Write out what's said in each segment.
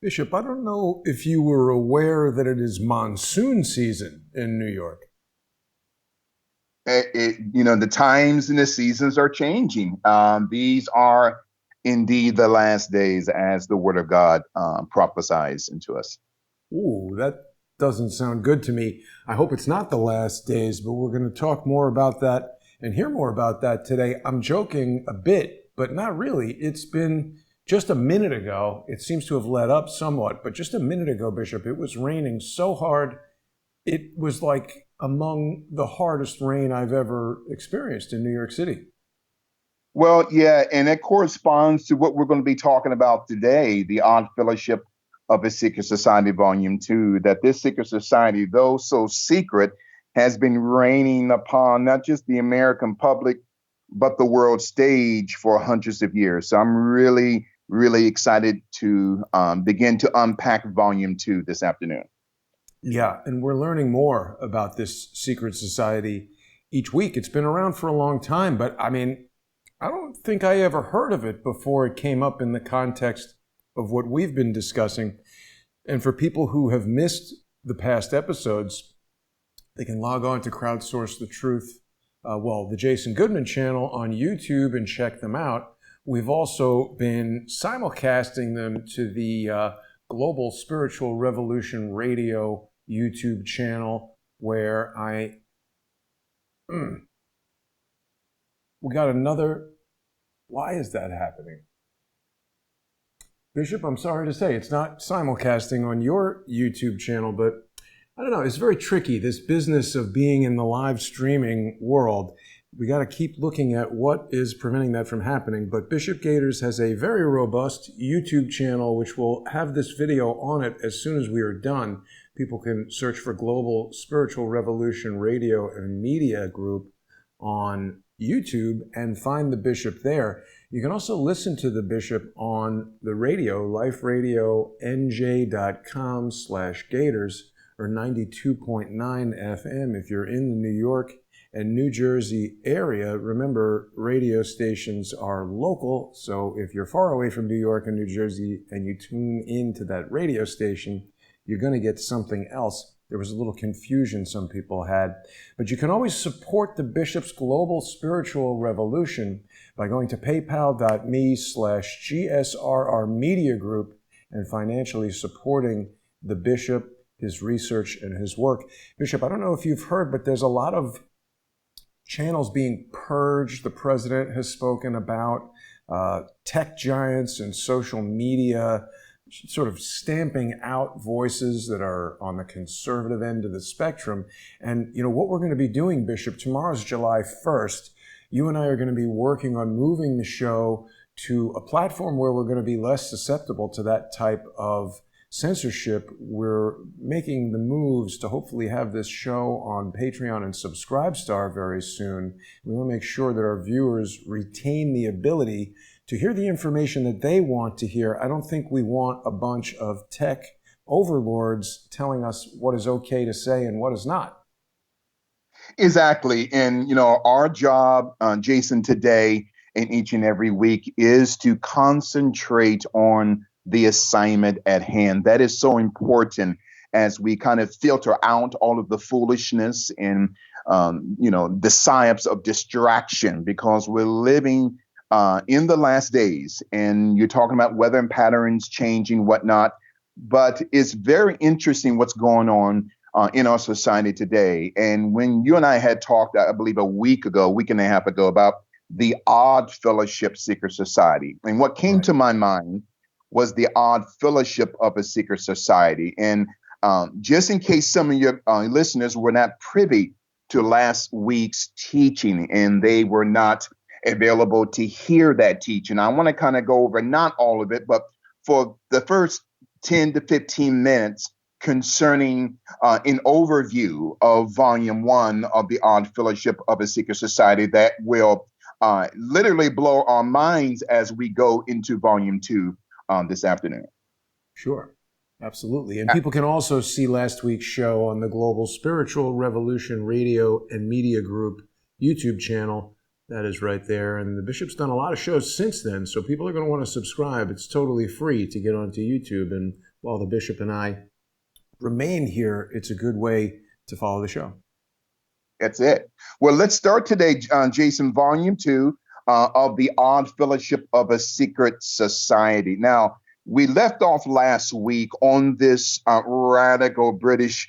Bishop, I don't know if you were aware that it is monsoon season in New York. The times and the seasons are changing. These are indeed the last days, as the Word of God prophesies into us. Ooh, that doesn't sound good to me. I hope it's not the last days, but we're going to talk more about that and hear more about that today. I'm joking a bit, but not really. It's been just a minute ago. It seems to have let up somewhat, but just a minute ago, Bishop, it was raining so hard. It was like among the hardest rain I've ever experienced in New York City. Well, yeah, and that corresponds to what we're going to be talking about today, the Odd Fellowship of a Secret Society, Volume 2, that this secret society, though so secret, has been reigning upon not just the American public, but the world stage for hundreds of years. So I'm really, really excited to begin to unpack Volume 2 this afternoon. Yeah, and we're learning more about this secret society each week. It's been around for a long time, but I mean, I don't think I ever heard of it before it came up in the context of what we've been discussing. And for people who have missed the past episodes, they can log on to Crowdsource the Truth, the Jason Goodman channel on YouTube and check them out. We've also been simulcasting them to the Global Spiritual Revolution Radio YouTube channel, where we got another. Why is that happening? Bishop, I'm sorry to say it's not simulcasting on your YouTube channel, but I don't know. It's very tricky, this business of being in the live streaming world. We got to keep looking at what is preventing that from happening. But Bishop Gaiters has a very robust YouTube channel, which will have this video on it as soon as we are done. People can search for Global Spiritual Revolution Radio and Media Group on YouTube and find the Bishop there. You can also listen to the Bishop on the radio, liferadionj.com/Gaiters or 92.9 FM if you're in the New York and New Jersey area. Remember, radio stations are local, so if you're far away from New York and New Jersey and you tune into that radio station, you're going to get something else. There was a little confusion some people had. But you can always support the Bishop's Global Spiritual Revolution by going to paypal.me/GSRR Media Group and financially supporting the Bishop, his research, and his work. Bishop, I don't know if you've heard, but there's a lot of channels being purged. The president has spoken about tech giants and social media sort of stamping out voices that are on the conservative end of the spectrum. And, what we're going to be doing, Bishop, tomorrow's July 1st. You and I are going to be working on moving the show to a platform where we're going to be less susceptible to that type of censorship. We're making the moves to hopefully have this show on Patreon and Subscribestar very soon. We want to make sure that our viewers retain the ability to hear the information that they want to hear. I don't think we want a bunch of tech overlords telling us what is okay to say and what is not. Exactly. And, our job, Jason, today and each and every week is to concentrate on the assignment at hand. That is so important as we kind of filter out all of the foolishness and, the psyops of distraction, because we're living in the last days, and you're talking about weather and patterns changing, whatnot. But it's very interesting what's going on in our society today. And when you and I had talked, I believe a week and a half ago, about the Odd Fellowship Secret Society, and what came to my mind was the Odd Fellowship of a Secret Society. And just in case some of your listeners were not privy to last week's teaching and they were not available to hear that teaching, I want to kind of go over not all of it, but for the first 10 to 15 minutes concerning an overview of Volume 1 of the Odd Fellowship of a Secret Society that will literally blow our minds as we go into Volume 2 this afternoon. Sure, absolutely. And people can also see last week's show on the Global Spiritual Revolution Radio and Media Group YouTube channel That is right there. And the Bishop's done a lot of shows since then, so people are going to want to subscribe. It's totally free to get onto YouTube. And while the Bishop and I remain here, it's a good way to follow the show. That's it. Well, let's start today, Jason, volume 2 of The Odd Fellowship of a Secret Society. Now, we left off last week on this radical British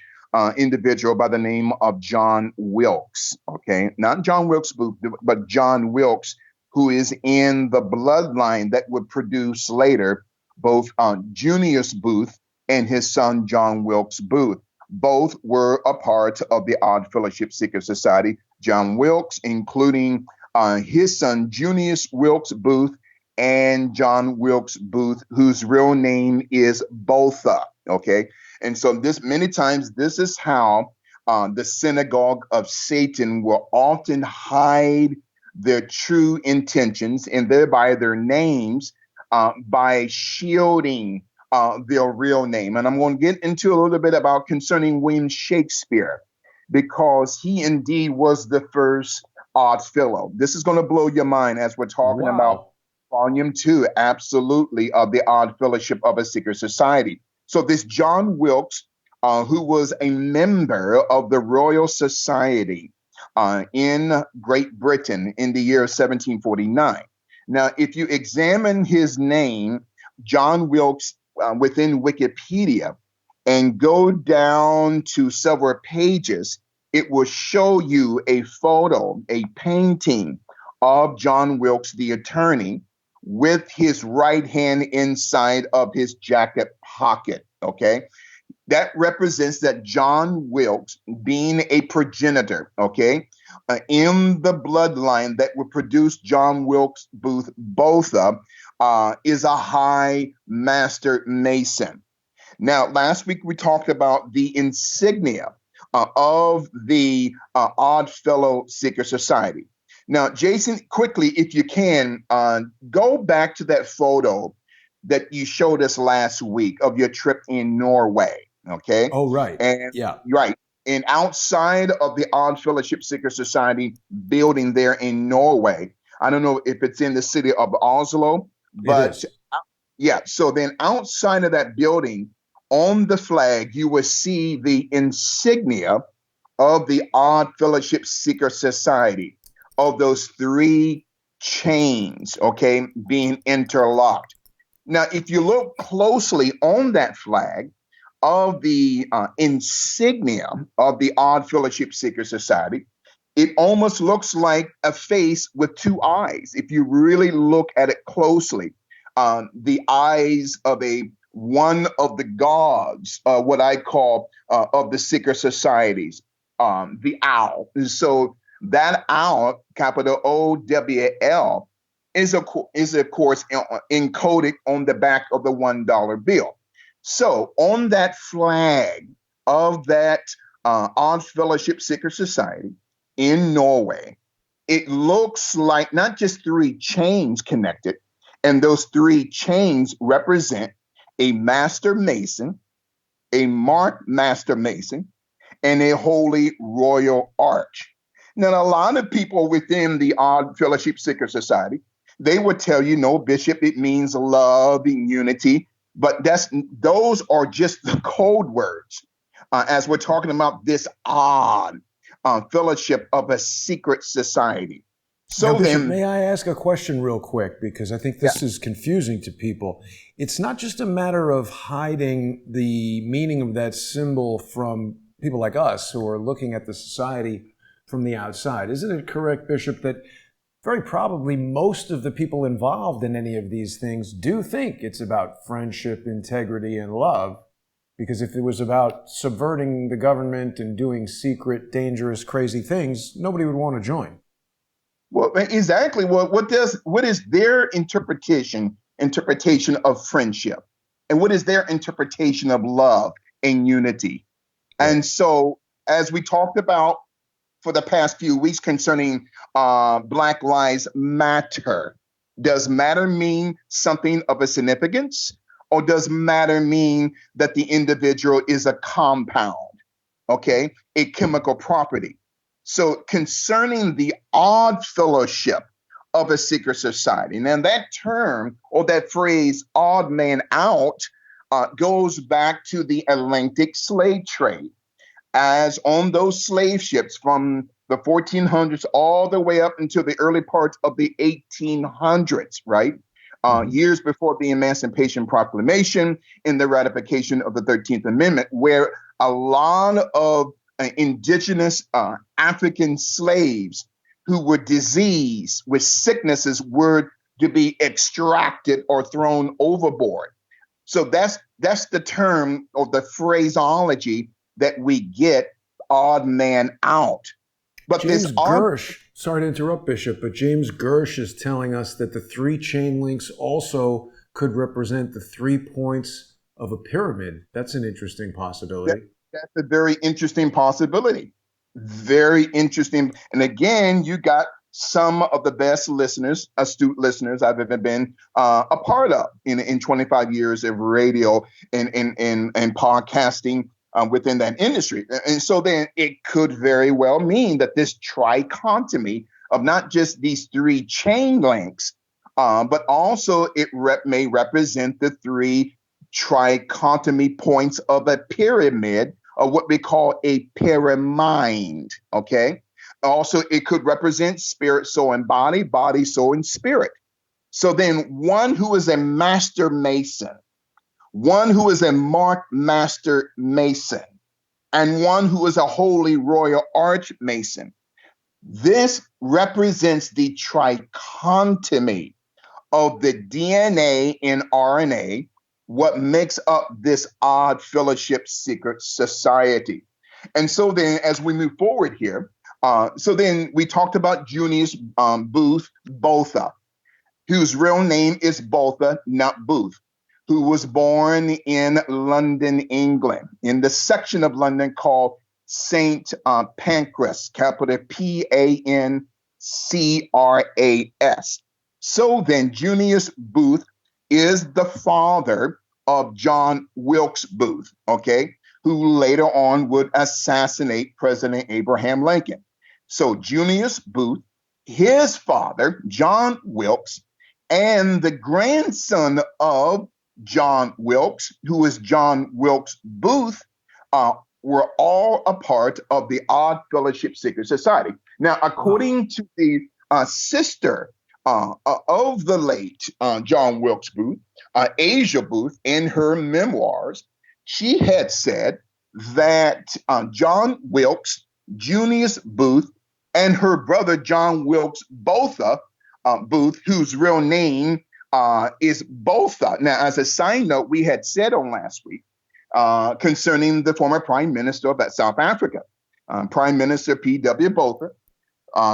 individual by the name of John Wilkes. Okay, not John Wilkes Booth, but John Wilkes, who is in the bloodline that would produce later both Junius Booth and his son John Wilkes Booth. Both were a part of the Odd Fellowship Secret Society. John Wilkes, including his son Junius Wilkes Booth, and John Wilkes Booth, whose real name is Botha. Okay, and so many times this is how the synagogue of Satan will often hide their true intentions and thereby their names by shielding their real name. And I'm going to get into a little bit about concerning William Shakespeare, because he indeed was the first Odd Fellow. This is going to blow your mind as we're talking about volume 2, absolutely, of the Odd Fellowship of a Secret Society. So this John Wilkes, who was a member of the Royal Society in Great Britain in the year 1749. Now, if you examine his name, John Wilkes, within Wikipedia, and go down to several pages, it will show you a photo, a painting of John Wilkes, the attorney, with his right hand inside of his jacket pocket. Okay, that represents that John Wilkes, being a progenitor, okay, in the bloodline that would produce John Wilkes Booth Botha, is a high master mason. Now, last week we talked about the insignia of the Odd Fellow Secret Society. Now, Jason, quickly, if you can, go back to that photo that you showed us last week of your trip in Norway. Okay. Oh, right. And yeah. Right. And outside of the Odd Fellowship Secret Society building there in Norway, I don't know if it's in the city of Oslo, but yeah. So then outside of that building, on the flag, you will see the insignia of the Odd Fellowship Secret Society, of those 3 chains, okay, being interlocked. Now, if you look closely on that flag of the insignia of the Odd Fellowship Secret Society, it almost looks like a face with 2 eyes. If you really look at it closely, the eyes of one of the gods, what I call of the secret societies, the owl. So that owl, capital OWL, is of course encoded on the back of the $1 bill. So on that flag of that Odd Fellowship Secret Society in Norway, it looks like not just 3 chains connected, and those 3 chains represent a master mason, a marked master mason, and a holy royal arch. Now, a lot of people within the Odd Fellowship Secret Society, they would tell you, no, Bishop, it means love and unity, but those are just the code words as we're talking about this odd fellowship of a secret society. So now, Bishop, then, may I ask a question real quick, because I think this is confusing to people. It's not just a matter of hiding the meaning of that symbol from people like us who are looking at the society from the outside. Isn't it correct, Bishop, that very probably most of the people involved in any of these things do think it's about friendship, integrity, and love? Because if it was about subverting the government and doing secret, dangerous, crazy things, nobody would want to join. Well, exactly. Well, what is their interpretation of friendship, and what is their interpretation of love and unity? Right. And so, as we talked about for the past few weeks concerning Black Lives Matter, does matter mean something of a significance, or does matter mean that the individual is a compound, okay, a chemical property? So concerning the odd fellowship of a secret society. Now that term or that phrase, odd man out, goes back to the Atlantic slave trade, as on those slave ships from the 1400s all the way up until the early parts of the 1800s, right? Years before the Emancipation Proclamation and the ratification of the 13th Amendment, where a lot of indigenous African slaves who were diseased with sicknesses were to be extracted or thrown overboard. So that's the term or the phraseology that we get, odd man out. But James Gersh, sorry to interrupt, Bishop, but James Gersh is telling us that the 3 chain links also could represent the 3 points of a pyramid. That's an interesting possibility. That's a very interesting possibility. Very interesting. And again, you got some of the best listeners, astute listeners I've ever been a part of in 25 years of radio and podcasting within that industry. And so then it could very well mean that this trichotomy of not just these 3 chain links, but also it may represent the 3 trichotomy points of a pyramid, or what we call a pyramid, okay? Also, it could represent spirit, soul, and body, body, soul, and spirit. So then one who is a master mason, one who is a marked master mason, and one who is a holy royal arch mason. This represents the trichotomy of the DNA and RNA, what makes up this odd fellowship secret society. And so then as we move forward here, so then we talked about Junius Booth Botha, whose real name is Botha, not Booth, who was born in London, England, in the section of London called St. Pancras, capital Pancras. So then Junius Booth is the father of John Wilkes Booth, okay, who later on would assassinate President Abraham Lincoln. So Junius Booth, his father, John Wilkes, and the grandson of John Wilkes, who is John Wilkes Booth, were all a part of the Odd Fellowship Secret Society. Now, according to the sister of the late John Wilkes Booth, Asia Booth, in her memoirs, she had said that John Wilkes, Junius Booth, and her brother John Wilkes Botha Booth, whose real name is Botha. Now, as a side note, we had said on last week concerning the former Prime Minister of South Africa, Prime Minister P.W. Botha,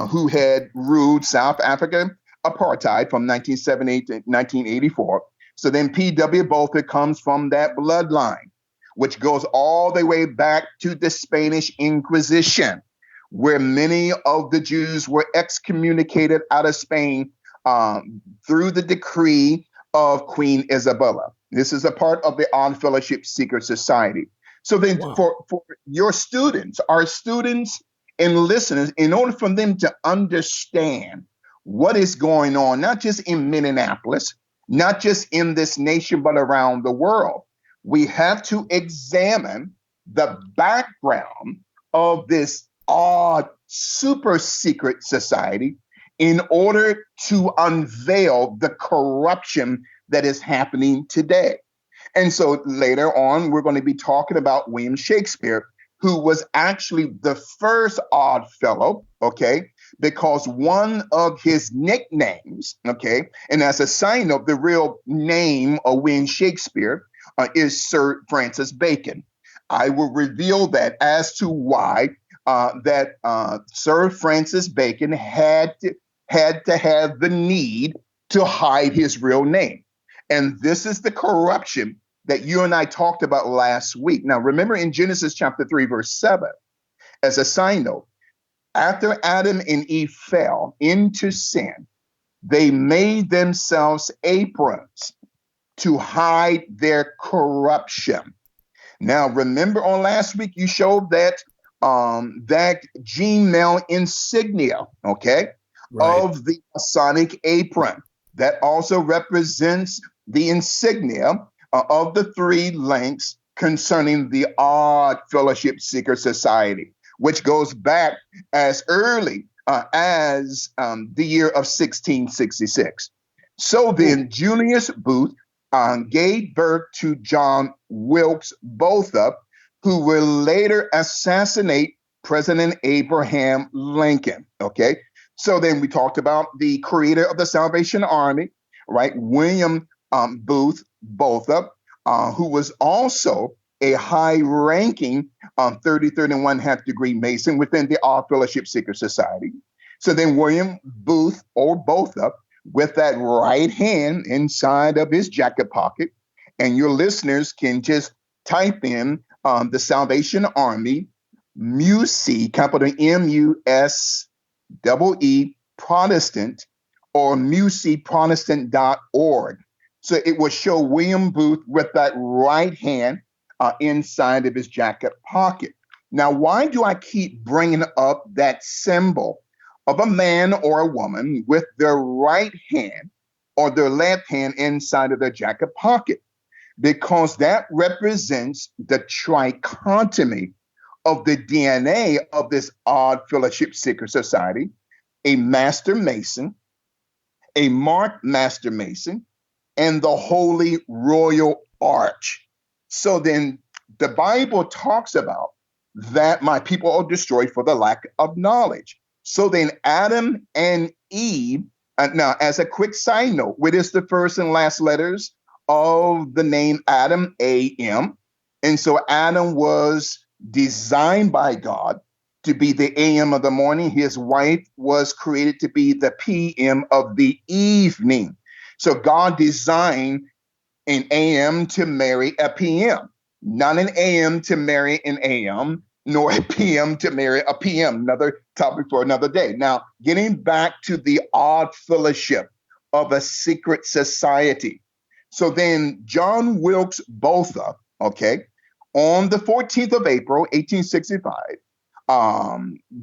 who had ruled South Africa apartheid from 1978 to 1984. So then P.W. Botha comes from that bloodline, which goes all the way back to the Spanish Inquisition, where many of the Jews were excommunicated out of Spain through the decree of Queen Isabella. This is a part of the Odd Fellowship Secret Society. So then for your students, our students and listeners, in order for them to understand what is going on, not just in Minneapolis, not just in this nation, but around the world, we have to examine the background of this odd, super secret society in order to unveil the corruption that is happening today. And so later on, we're going to be talking about William Shakespeare, who was actually the first Odd Fellow, okay, because one of his nicknames, okay, and as a side note, the real name of William Shakespeare is Sir Francis Bacon. I will reveal that as to why Sir Francis Bacon had to have the need to hide his real name. And this is the corruption that you and I talked about last week. Now, remember in Genesis chapter 3, verse 7, as a side note, after Adam and Eve fell into sin, they made themselves aprons to hide their corruption. Now, remember on last week, you showed that that Gmail insignia, okay, Right. of the Masonic apron. That also represents the insignia of the three links concerning the Odd Fellowship Secret Society, which goes back as early as the year of 1666. So Cool. then, Julius Booth gave birth to John Wilkes Botha, who will later assassinate President Abraham Lincoln. Okay. So then we talked about the creator of the Salvation Army, right? William Booth Botha, who was also a high ranking 33rd and 1/2 degree Mason within the Odd Fellowship Secret Society. So then William Booth or Botha, with that right hand inside of his jacket pocket, and your listeners can just type in the Salvation Army, MUSE, capital MUSEE, Protestant, or museprotestant.org. So it will show William Booth with that right hand inside of his jacket pocket. Now, why do I keep bringing up that symbol of a man or a woman with their right hand or their left hand inside of their jacket pocket? Because that represents the trichotomy of the DNA of this Odd Fellowship Secret Society: a Master Mason, a Marked Master Mason, and the Holy Royal Arch. So then the Bible talks about that my people are destroyed for the lack of knowledge. So then Adam and Eve, now as a quick side note, what is the first and last letters of the name Adam? A-M. And so Adam was designed by God to be the AM of the morning. His wife was created to be the PM of the evening. So God designed an AM to marry a PM, not an AM to marry an AM, nor a PM to marry a PM. Another topic for another day. Now, getting back to the Odd Fellowship of a Secret Society. So then John Wilkes Botha, okay, on the 14th of April, 1865,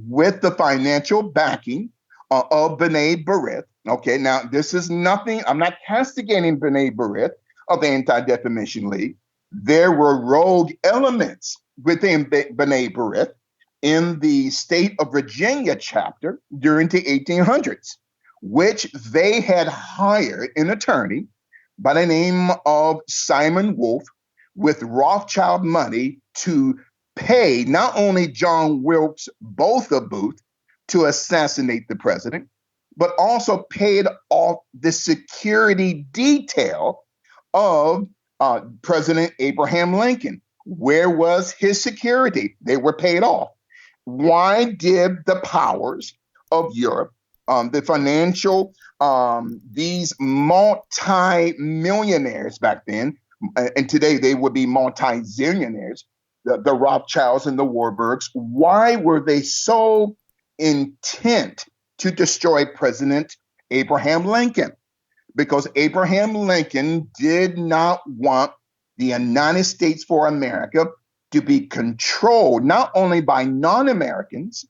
with the financial backing of B'nai B'rith. Okay, now this is nothing, I'm not castigating B'nai B'rith of the Anti-Defamation League. There were rogue elements within B'nai B'rith in the state of Virginia chapter during the 1800s, which they had hired an attorney by the name of Simon Wolfe with Rothschild money to pay not only John Wilkes Botha Booth to assassinate the president, but also paid off the security detail of President Abraham Lincoln. Where was his security? They were paid off. Why did the powers of Europe, the financial, these multi-millionaires back then, and today they would be multi-zillionaires, the Rothschilds and the Warburgs, why were they so intent to destroy President Abraham Lincoln? Because Abraham Lincoln did not want the United States for America to be controlled not only by non-Americans,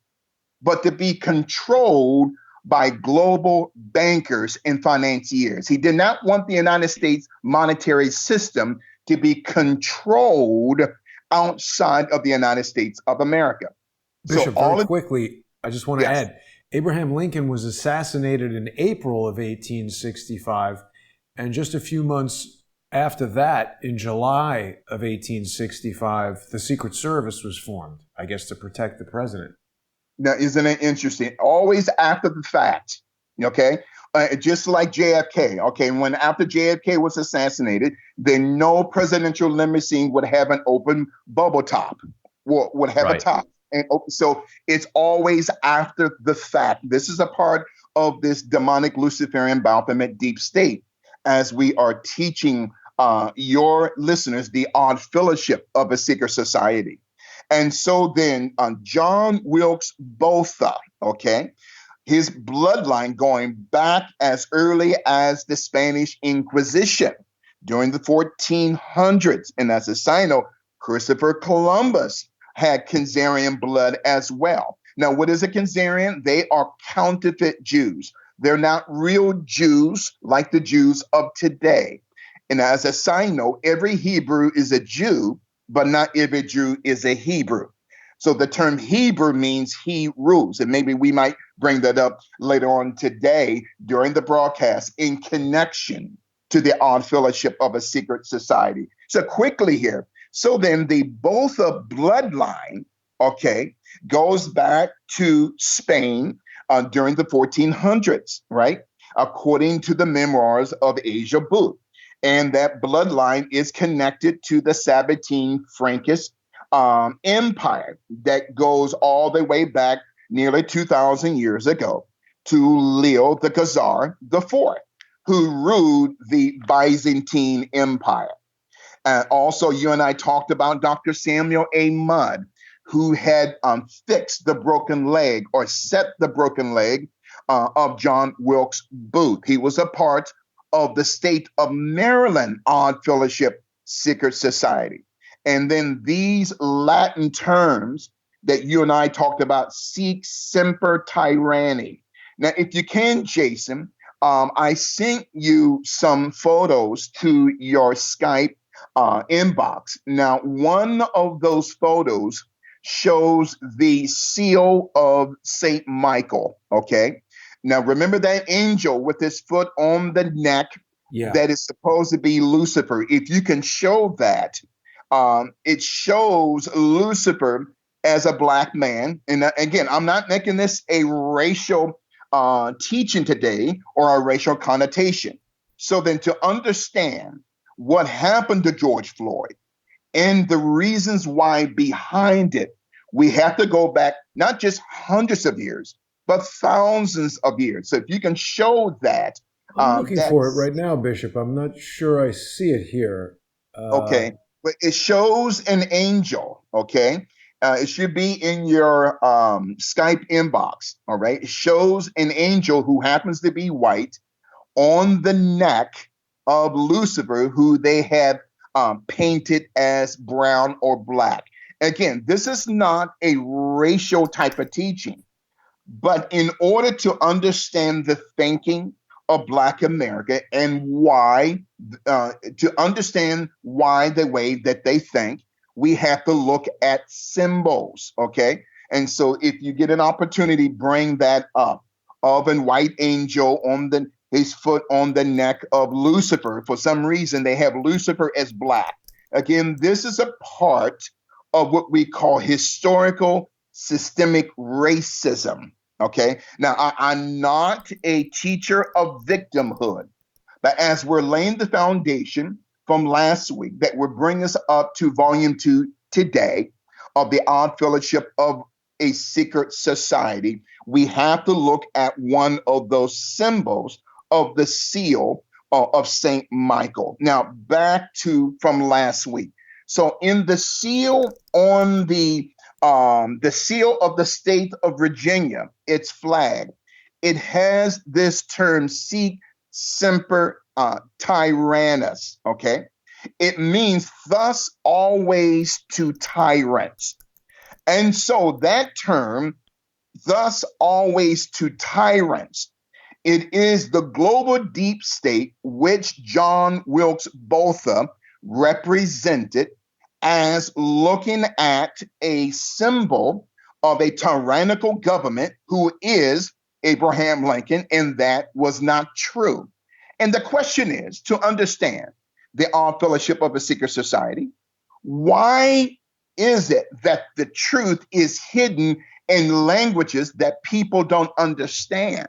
but to be controlled by global bankers and financiers. He did not want the United States monetary system to be controlled outside of the United States of America. Bishop, very quickly, I just want to add, Abraham Lincoln was assassinated in April of 1865, and just a few months after that, in July of 1865, the Secret Service was formed, I guess, to protect the president. Now, isn't it interesting? Always after the fact, okay? Just like JFK, okay? When after JFK was assassinated, then no presidential limousine would have an open bubble top, would have a top. And so it's always after the fact. This is a part of this demonic Luciferian Baphomet deep state, as we are teaching your listeners the odd fellowship of a secret society. And so then John Wilkes Botha, okay, his bloodline going back as early as the Spanish Inquisition during the 1400s. And as a side note, Christopher Columbus had Khazarian blood as well. Now, what is a Khazarian? They are counterfeit Jews. They're not real Jews like the Jews of today. And as a side note, every Hebrew is a Jew, but not every Jew is a Hebrew. So the term Hebrew means he rules. And maybe we might bring that up later on today during the broadcast in connection to the odd fellowship of a secret society. So quickly here. So then the Botha bloodline, okay, goes back to Spain during the 1400s, right? According to the memoirs of Asia Booth. And that bloodline is connected to the Sabbatine Frankish empire that goes all the way back nearly 2,000 years ago to Leo the Khazar IV, who ruled the Byzantine Empire. Also, you and I talked about Dr. Samuel A. Mudd, who had fixed the broken leg or set the broken leg of John Wilkes Booth. He was a part of the state of Maryland Odd Fellowship Secret Society. And then these Latin terms that you and I talked about, sic semper tyranni. Now, if you can, Jason, I sent you some photos to your Skype inbox. Now, one of those photos shows the seal of Saint Michael, okay? Now, remember that angel with his foot on the neck that is supposed to be Lucifer. If you can show that, it shows Lucifer as a black man. And again, I'm not making this a racial teaching today or a racial connotation. So then to understand what happened to George Floyd and the reasons why behind it, we have to go back not just hundreds of years, but thousands of years. So if you can show that. I'm looking for it right now, Bishop. I'm not sure I see it here. Okay. But it shows an angel, okay? It should be in your Skype inbox, all right? It shows an angel who happens to be white on the neck of Lucifer, who they have painted as brown or black. Again, this is not a racial type of teaching, but in order to understand the thinking of Black America and why, to understand why the way that they think, we have to look at symbols, okay? And so if you get an opportunity, bring that up, of an white angel on his foot on the neck of Lucifer. For some reason, they have Lucifer as black. Again, this is a part of what we call historical systemic racism. Okay. Now, I'm not a teacher of victimhood, but as we're laying the foundation from last week that will bring us up to volume 2 today of the Odd Fellowship of a Secret Society, we have to look at one of those symbols of the seal of Saint Michael. Now, back to from last week. So in the seal on the seal of the state of Virginia, its flag, it has this term, sic semper tyrannus, okay? It means thus always to tyrants. And so that term, thus always to tyrants, it is the global deep state which John Wilkes Botha represented as looking at a symbol of a tyrannical government who is Abraham Lincoln, and that was not true. And the question is, to understand the Odd Fellowship of a Secret Society, why is it that the truth is hidden in languages that people don't understand?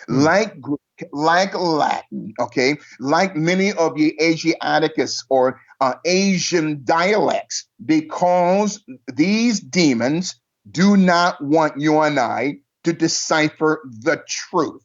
Like Greek, like Latin, okay, like many of the Asiaticus or Asian dialects, because these demons do not want you and I to decipher the truth,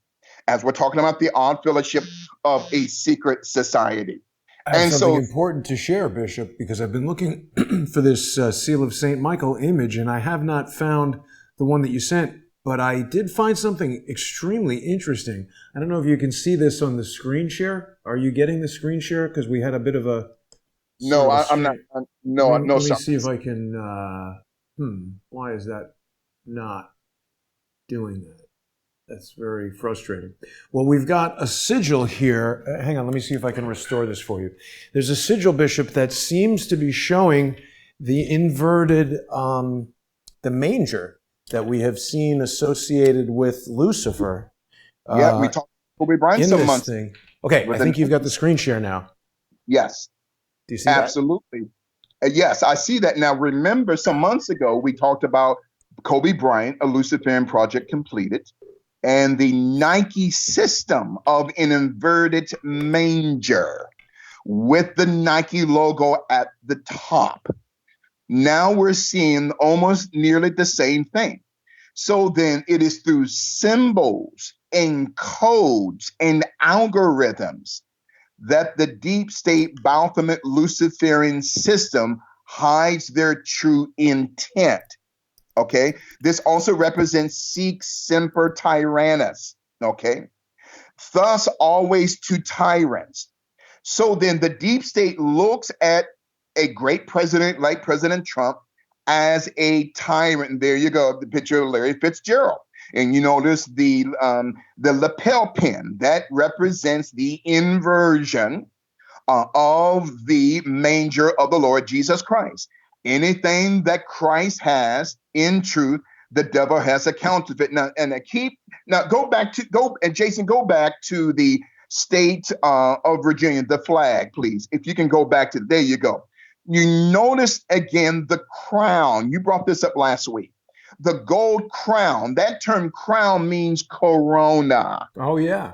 as we're talking about the Odd Fellowship of a Secret Society. I have something important to share, Bishop, because I've been looking for this Seal of St. Michael image, and I have not found the one that you sent. But I did find something extremely interesting. I don't know if you can see this on the screen share. Are you getting the screen share? Because we had a bit of a... No, I'm not. No, let me see if I can... Why is that not doing that? That's very frustrating. Well, we've got a sigil here. Hang on, let me see if I can restore this for you. There's a sigil, Bishop, that seems to be showing the inverted, the manger that we have seen associated with Lucifer. Yeah, we talked to Kobe Bryant in some this months. thing. Okay, I think you've got the screen share now. Yes, Do you see absolutely. Yes, I see that. Now, remember, some months ago, we talked about Kobe Bryant, a Luciferian project completed, and the Nike system of an inverted manger with the Nike logo at the top. Now we're seeing almost nearly the same thing. So then it is through symbols and codes and algorithms that the deep state Baphomet Luciferian system hides their true intent. Okay. This also represents Sic Semper Tyrannis. Okay. Thus, always to tyrants. So then the deep state looks at a great president like President Trump as a tyrant. There you go, the picture of Larry Fitzgerald. And you notice the lapel pin that represents the inversion of the manger of the Lord Jesus Christ. Anything that Christ has in truth, the devil has a counterfeit. Now, and go back to the state of Virginia, the flag, please. If you can go back to, there you go. You notice again the crown. You brought this up last week. The gold crown, that term crown means corona. Oh, yeah.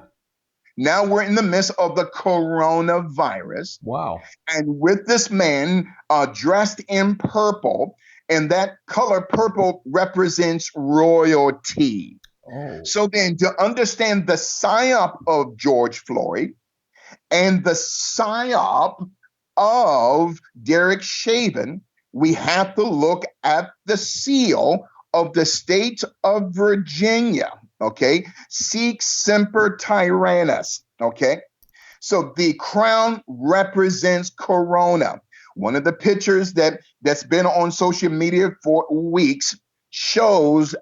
Now we're in the midst of the coronavirus. Wow. And with this man dressed in purple, and that color purple represents royalty. Oh. So then to understand the psyop of George Floyd and the psyop of Derek Chauvin, we have to look at the seal of the state of Virginia. Okay, Sic Semper Tyrannis. Okay, so the crown represents corona. One of the pictures that's been on social media for weeks shows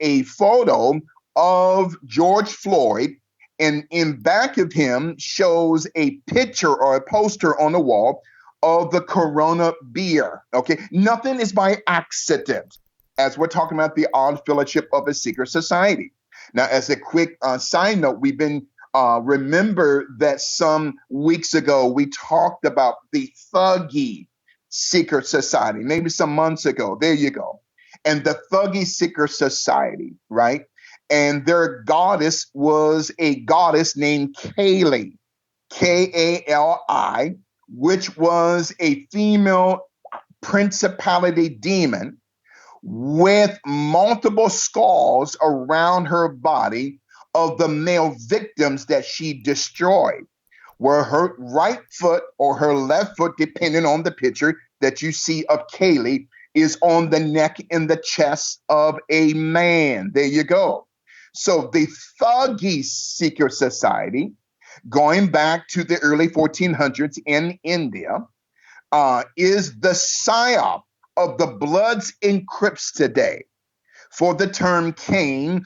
a photo of George Floyd, and in back of him shows a picture or a poster on the wall of the Corona beer. Okay, nothing is by accident, as we're talking about the odd fellowship of a secret society. Now, as a quick side note, we've been remember that some weeks ago we talked about the Thuggy Secret Society, maybe some months ago. There you go. And the Thuggy Secret Society, right? And their goddess was a goddess named Kali, Kali, which was a female principality demon with multiple scars around her body of the male victims that she destroyed, where her right foot or her left foot, depending on the picture that you see of Kaylee, is on the neck and the chest of a man. There you go. So the Thuggy Secret Society, going back to the early 1400s in India, is the psyop of the Bloods and Crips today. For the term Cain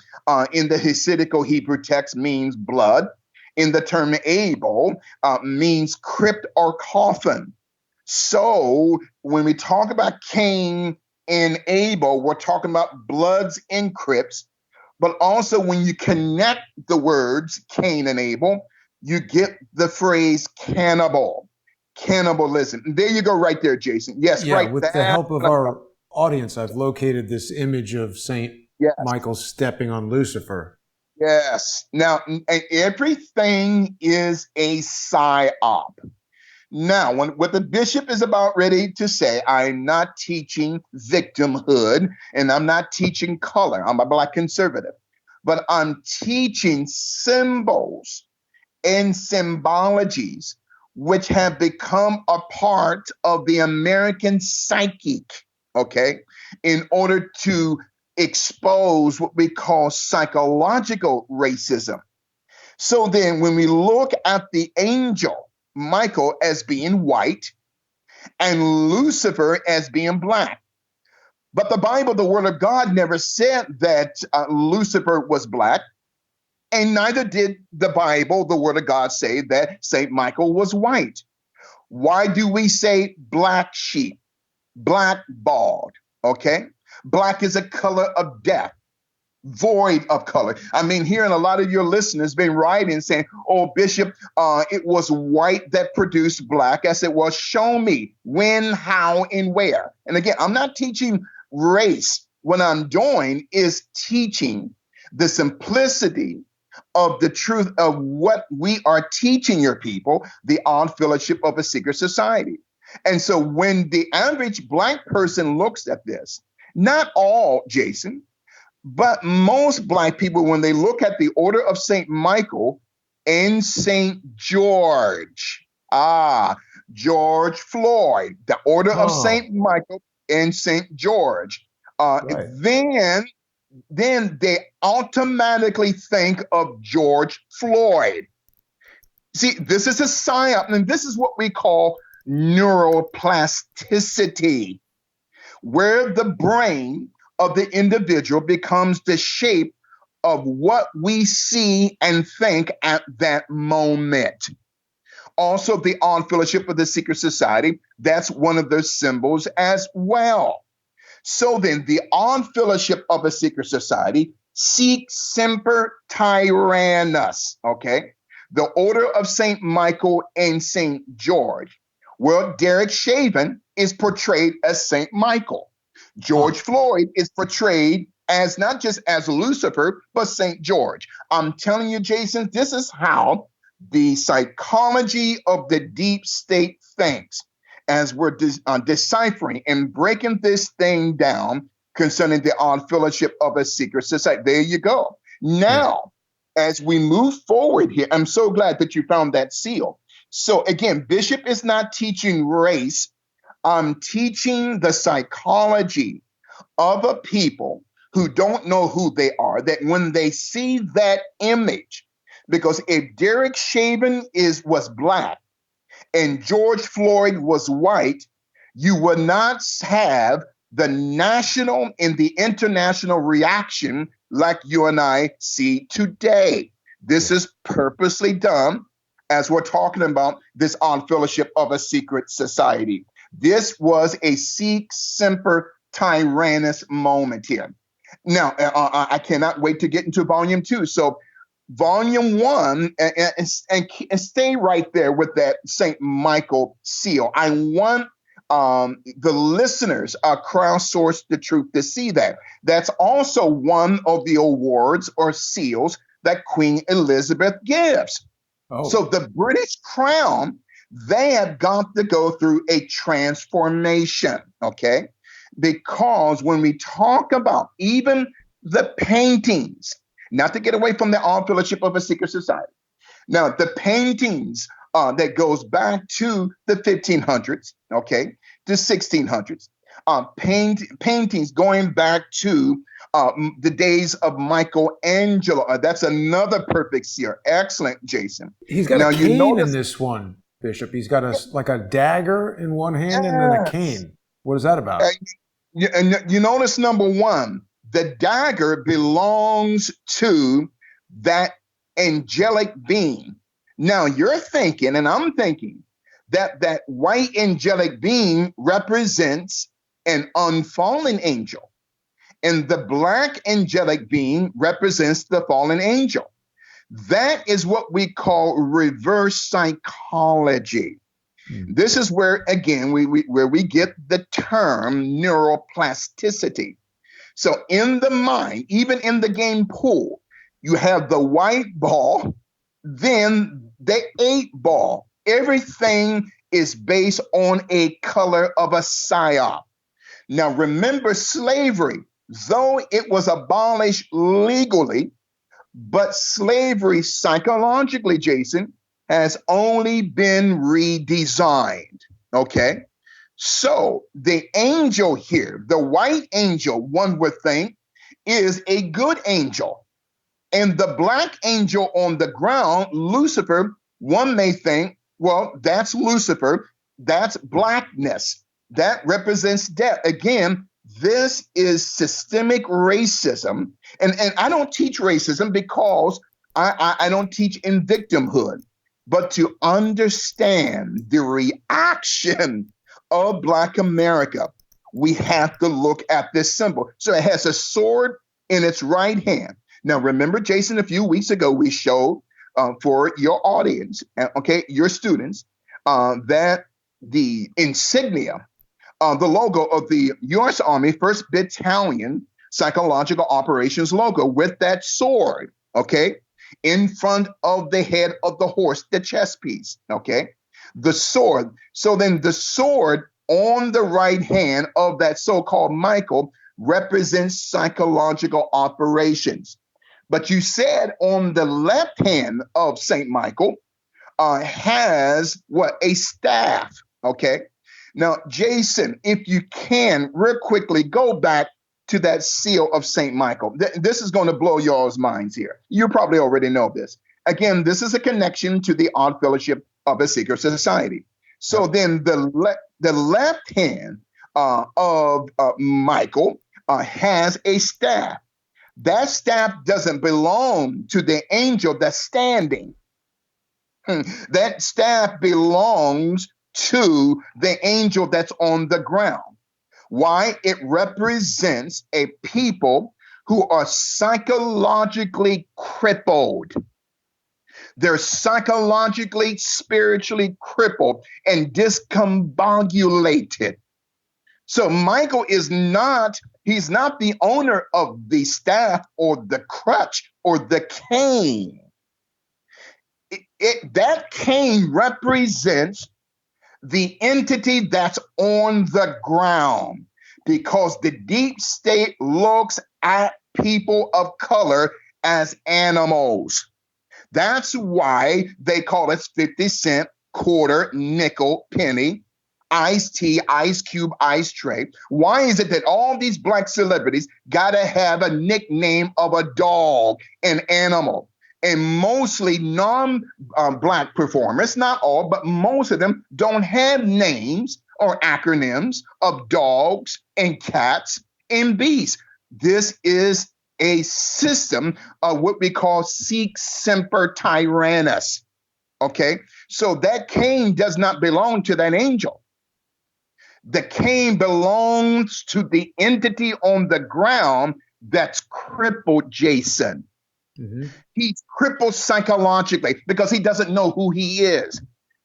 in the Hasidical Hebrew text means blood. In the term Abel means crypt or coffin. So when we talk about Cain and Abel, we're talking about Bloods and Crips. But also when you connect the words Cain and Abel, you get the phrase cannibal. Cannibalism. There you go, right there, Jason. Yes, yeah, right. With the help of our audience, I've located this image of Saint Michael stepping on Lucifer. Yes. Now, everything is a psyop. Now, what the bishop is about ready to say, I'm not teaching victimhood and I'm not teaching color. I'm a Black conservative, but I'm teaching symbols and symbologies which have become a part of the American psychic, okay, in order to expose what we call psychological racism. So then when we look at the angel, Michael, as being white and Lucifer as being black, But the Bible, the Word of God, never said that Lucifer was black. And neither did the Bible, the Word of God, say that St. Michael was white. Why do we say black sheep, blackballed? Okay? Black is a color of death, void of color. I mean, hearing a lot of your listeners been writing saying, oh, Bishop, it was white that produced black. I said, well, show me when, how, and where. And again, I'm not teaching race. What I'm doing is teaching the simplicity of the truth of what we are teaching your people, the odd fellowship of a secret society. And so when the average black person looks at this, not all, Jason, but most black people, when they look at the Order of St. Michael and St. George, George Floyd, the Order of St. Michael and St. George, right. Then they automatically think of George Floyd. See, this is a psyop, and this is what we call neuroplasticity, where the brain of the individual becomes the shape of what we see and think at that moment. Also, the odd fellowship of the secret society, that's one of their symbols as well. So then, the odd fellowship of a secret society, sic semper tyrannis, okay? The Order of St. Michael and St. George. Well, Derek Chauvin is portrayed as St. Michael. George Floyd is portrayed as not just as Lucifer, but St. George. I'm telling you, Jason, this is how the psychology of the deep state thinks as we're deciphering and breaking this thing down concerning the odd fellowship of a secret society. There you go. Now, as we move forward here, I'm so glad that you found that seal. So again, Bishop is not teaching race. I'm teaching the psychology of a people who don't know who they are, that when they see that image, because if Derek Chauvin was black and George Floyd was white, you would not have the national and the international reaction like you and I see today. This is purposely done as we're talking about this odd fellowship of a secret society. This was a sic semper tyrannis moment here. Now, I cannot wait to get into volume 2. So volume 1, and stay right there with that St. Michael seal. I want the listeners crowdsource the truth to see that. That's also one of the awards or seals that Queen Elizabeth gives. So the British Crown, they have got to go through a transformation, okay? Because when we talk about even the paintings, not to get away from the odd fellowship of a secret society. Now, the paintings that goes back to the 1500s, okay, to 1600s, paintings going back to the days of Michelangelo. That's another perfect seer. Excellent, Jason. He's got a cane in this one, Bishop. He's got like a dagger in one hand and then a cane. What is that about? And you notice, number one, the dagger belongs to that angelic being. Now you're thinking, and I'm thinking, that white angelic being represents an unfallen angel, and the black angelic being represents the fallen angel. That is what we call reverse psychology. This is where, again, where we get the term neuroplasticity. So in the mind, even in the game pool, you have the white ball, then the 8-ball. Everything is based on a color of a psyop. Now remember, slavery, though it was abolished legally, but slavery psychologically, Jason, has only been redesigned, okay? So the angel here, the white angel, one would think, is a good angel. And the black angel on the ground, Lucifer, one may think, well, that's Lucifer, that's blackness. That represents death. Again, This is systemic racism. And I don't teach racism because I don't teach in victimhood, but to understand the reaction of Black America, we have to look at this symbol. So it has a sword in its right hand. Now, remember, Jason, a few weeks ago, we showed for your audience, okay, your students, that the insignia, the logo of the U.S. Army 1st Battalion Psychological Operations logo with that sword, okay, in front of the head of the horse, the chest piece, okay, the sword. So then the sword on the right hand of that so-called Michael represents psychological operations. But you said on the left hand of St. Michael has what? A staff, okay? Now, Jason, if you can, real quickly, go back to that seal of St. Michael. This is going to blow y'all's minds here. You probably already know this. Again, this is a connection to the Odd Fellowship of a Secret Society. So then the left hand of Michael has a staff. That staff doesn't belong to the angel that's standing. That staff belongs to the angel that's on the ground. Why? It represents a people who are psychologically crippled. They're psychologically, spiritually crippled and discombobulated. So Michael is not, he's not the owner of the staff or the crutch or the cane. That cane represents the entity that's on the ground, because the deep state looks at people of color as animals. That's why they call us 50 cent, quarter, nickel, penny, iced tea, ice cube, ice tray. Why is it that all these Black celebrities got to have a nickname of a dog, an animal? And mostly non-Black performers, not all, but most of them don't have names or acronyms of dogs and cats and beasts. This is a system of what we call sic semper tyrannis. Okay, so that cane does not belong to that angel. The cane belongs to the entity on the ground that's crippled, Jason. Mm-hmm. He's crippled psychologically because he doesn't know who he is.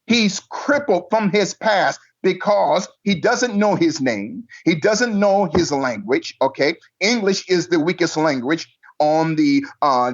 He's crippled from his past because he doesn't know his name. He doesn't know his language, okay? English is the weakest language on the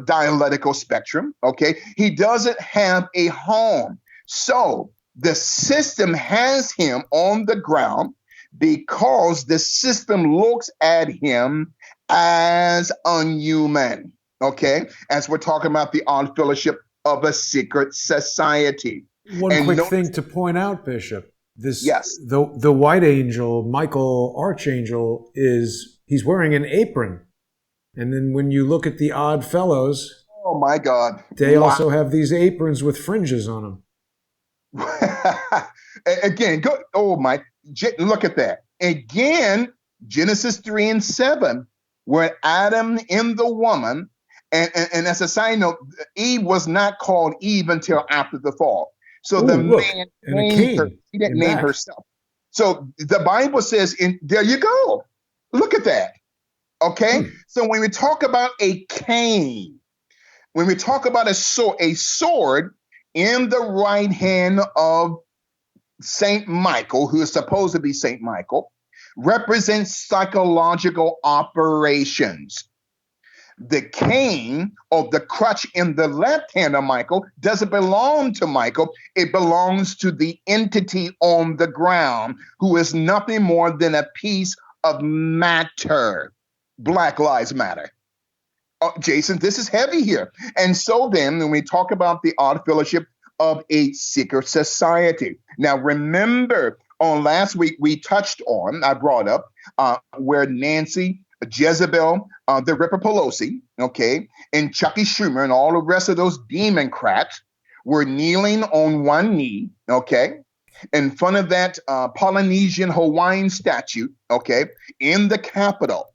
dialectical spectrum, okay? He doesn't have a home. So the system has him on the ground because the system looks at him as unhuman. Okay, as we're talking about the Odd Fellowship of a Secret Society. One quick thing to point out, Bishop. The white angel, Michael Archangel, he's wearing an apron. And then when you look at the Odd Fellows, oh my God, they also have these aprons with fringes on them. Again, look at that. Again, Genesis 3:7, where Adam and the woman, and as a side note, Eve was not called Eve until after the fall. So man named her. She didn't name herself. So the Bible says, there you go. Look at that. Okay? So when we talk about a cane, when we talk about a sword in the right hand of St. Michael, who is supposed to be St. Michael, represents psychological operations. The cane or the crutch in the left hand of Michael doesn't belong to Michael. It belongs to the entity on the ground, who is nothing more than a piece of matter. Black Lives Matter. Jason, this is heavy here. And so then when we talk about the Odd Fellowship of a Secret Society. Now, remember, on last week, I brought up where Nancy, Jezebel, the Ripper Pelosi, okay, and Chucky Schumer and all the rest of those Democrats were kneeling on one knee, okay, In front of that Polynesian Hawaiian statue, okay, in the Capitol,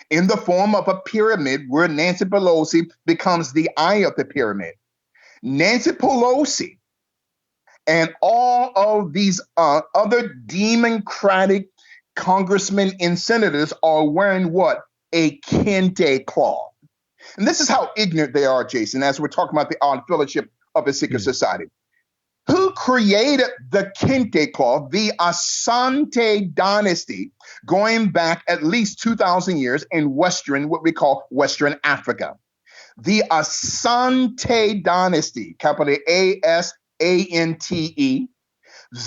in the form of a pyramid where Nancy Pelosi becomes the eye of the pyramid. Nancy Pelosi and all of these other Democratic congressmen and senators are wearing what? A kente cloth. And this is how ignorant they are, Jason, as we're talking about the odd fellowship of a secret society. Who created the kente cloth, the Asante dynasty, going back at least 2,000 years in what we call Western Africa? The Asante dynasty, capital Asante,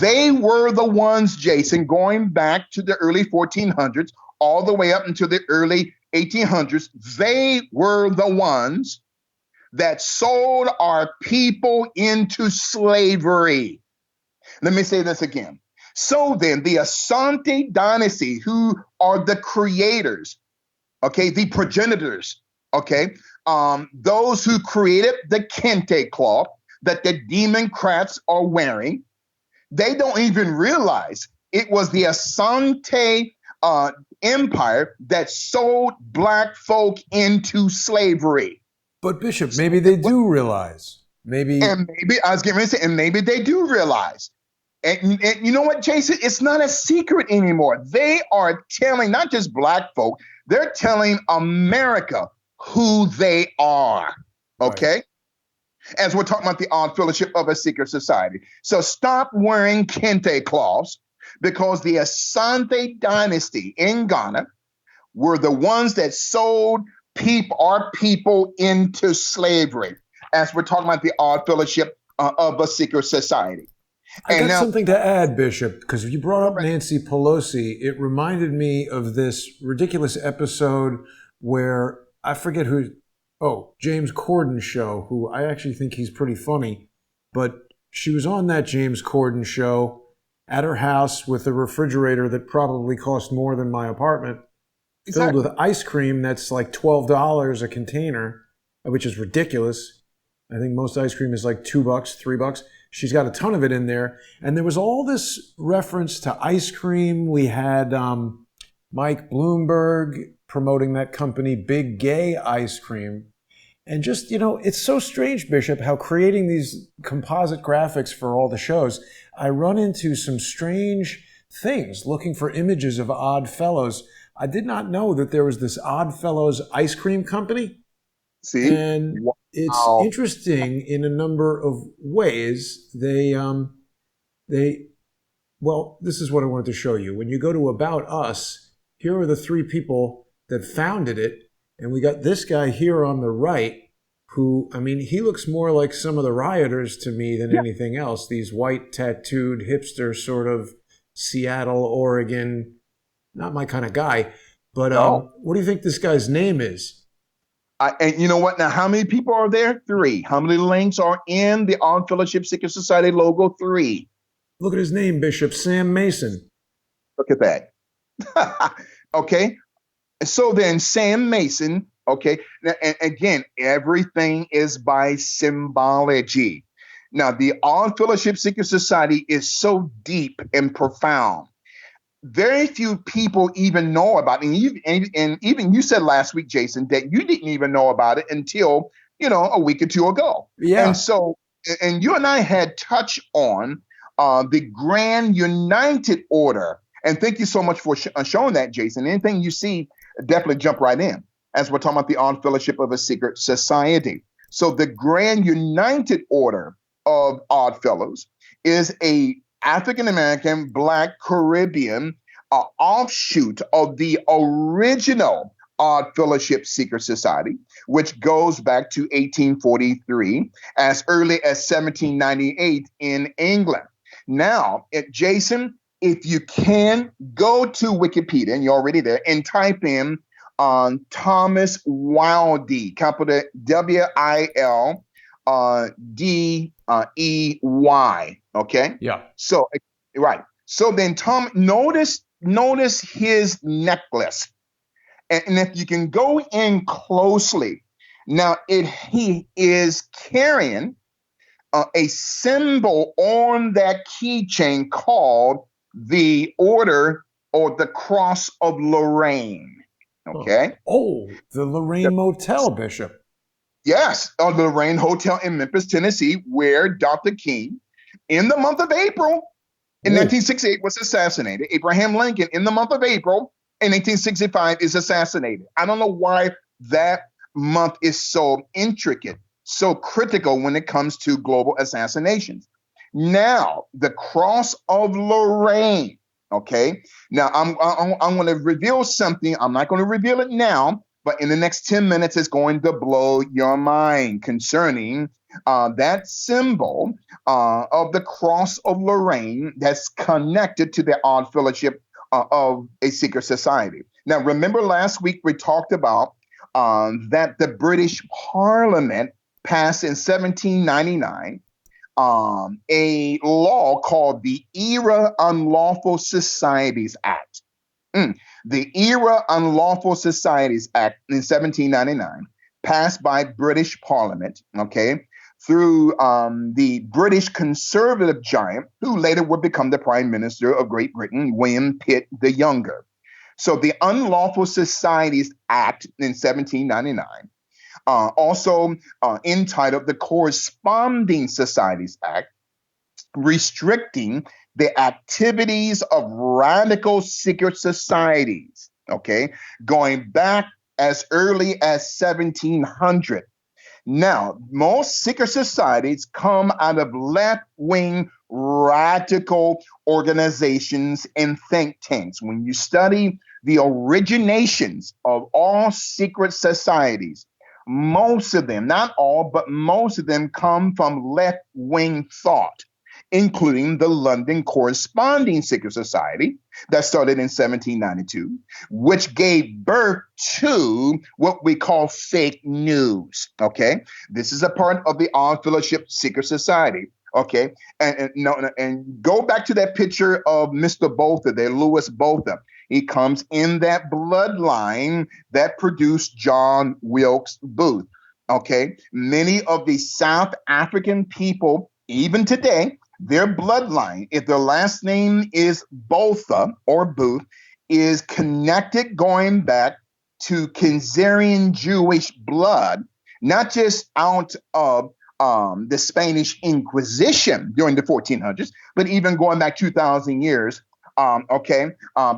they were the ones, Jason, going back to the early 1400s, all the way up into the early 1800s. They were the ones that sold our people into slavery. Let me say this again. So then, the Asante dynasty, who are the creators, okay, the progenitors, okay, those who created the kente cloth that the Democrats are wearing, they don't even realize it was the Asante empire that sold black folk into slavery. But Bishop, maybe they do realize. Maybe I was getting ready to say, and maybe they do realize. And you know what, Jason? It's not a secret anymore. They are telling not just black folk, they're telling America who they are. Okay? Right. As we're talking about the odd fellowship of a secret society. So stop wearing kente cloths, because the Asante dynasty in Ghana were the ones that sold our people into slavery, as we're talking about the odd fellowship of a secret society. I got something to add, Bishop, because you brought up Nancy Pelosi. It reminded me of this ridiculous episode where I forget who. Oh, James Corden show, who I actually think he's pretty funny, but she was on that James Corden show at her house with a refrigerator that probably cost more than my apartment, filled with ice cream that's like $12 a container, which is ridiculous. I think most ice cream is like $2, $3. She's got a ton of it in there. And there was all this reference to ice cream. We had Mike Bloomberg promoting that company, Big Gay Ice Cream. And just, it's so strange, Bishop, how creating these composite graphics for all the shows, I run into some strange things looking for images of Odd Fellows. I did not know that there was this Odd Fellows ice cream company. See? And it's interesting in a number of ways. Well, this is what I wanted to show you. When you go to About Us, here are the three people that founded it. And we got this guy here on the right who, he looks more like some of the rioters to me than anything else. These white tattooed hipster sort of Seattle, Oregon, not my kind of guy. But what do you think this guy's name is? And you know what? Now, how many people are there? 3. How many links are in the Odd Fellowship Secret Society logo? 3. Look at his name, Bishop. Sam Mason. Look at that. Okay. So then Sam Mason, okay. Now, and again, everything is by symbology. Now, the Odd Fellowship Secret Society is so deep and profound. Very few people even know about it. And even you said last week, Jason, that you didn't even know about it until, a week or two ago. Yeah. And so, and you and I had touched on the Grand United Order. And thank you so much for showing that, Jason. Anything you see, definitely jump right in, as we're talking about the Odd Fellowship of a Secret Society. So the Grand United Order of Odd Fellows is a African-American, Black, Caribbean offshoot of the original Odd Fellowship Secret Society, which goes back to 1843, as early as 1798 in England. Now, Jason, if you can, go to Wikipedia, and you're already there, and type in Thomas Wildey, capital Wildey, okay? Yeah. So, right. So then notice his necklace. And if you can go in closely, now he is carrying a symbol on that keychain called the Order or the Cross of Lorraine. Okay. Oh, the Lorraine Motel, Bishop. Yes, the Lorraine Hotel in Memphis, Tennessee, where Dr. King, in the month of April in 1968, was assassinated. Abraham Lincoln, in the month of April in 1865, is assassinated. I don't know why that month is so intricate, so critical when it comes to global assassinations. Now, the Cross of Lorraine. Okay. Now, I'm going to reveal something. I'm not going to reveal it now, but in the next 10 minutes, it's going to blow your mind concerning that symbol of the Cross of Lorraine that's connected to the Odd Fellowship of a Secret Society. Now, remember last week we talked about that the British Parliament passed in 1799 a law called the Era Unlawful Societies Act. The Era Unlawful Societies Act in 1799, passed by British Parliament, okay, through the British conservative giant who later would become the Prime Minister of Great Britain, William Pitt the Younger. So the Unlawful Societies Act in 1799, also entitled the Corresponding Societies Act, restricting the activities of radical secret societies, okay, going back as early as 1700. Now, most secret societies come out of left-wing radical organizations and think tanks. When you study the originations of all secret societies, most of them, not all, but most of them come from left-wing thought, including the London Corresponding Secret Society that started in 1792, which gave birth to what we call fake news. Okay, this is a part of the Odd Fellowship Secret Society. Okay, and go back to that picture of Mr. Botha there, Louis Botha. He comes in that bloodline that produced John Wilkes Booth. Okay, many of the South African people, even today, their bloodline, if their last name is Botha or Booth, is connected going back to Khazarian Jewish blood, not just out of the Spanish Inquisition during the 1400s, but even going back 2,000 years,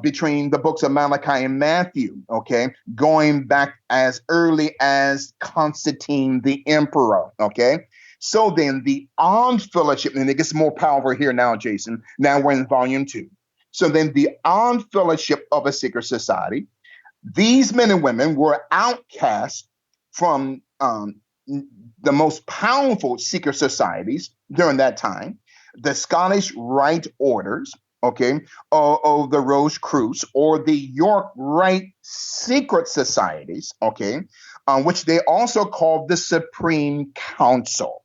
between the books of Malachi and Matthew, okay, going back as early as Constantine the Emperor, okay. So then the Odd Fellowship, and it gets more powerful here now, Jason. Now we're in volume 2. So then the Odd Fellowship of a Secret Society, these men and women were outcast from the most powerful secret societies during that time, the Scottish Rite Orders, okay, or the Rose Creuse, or the York Rite Secret Societies, okay, which they also called the Supreme Council.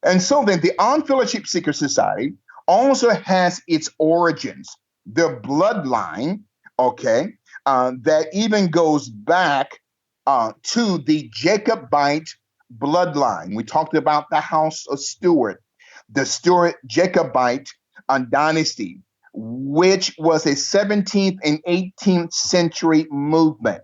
And so then the Odd Fellowship Secret Society also has its origins, the bloodline, okay, that even goes back to the Jacobite bloodline. We talked about the House of Stuart, the Stuart Jacobite dynasty, which was a 17th and 18th century movement.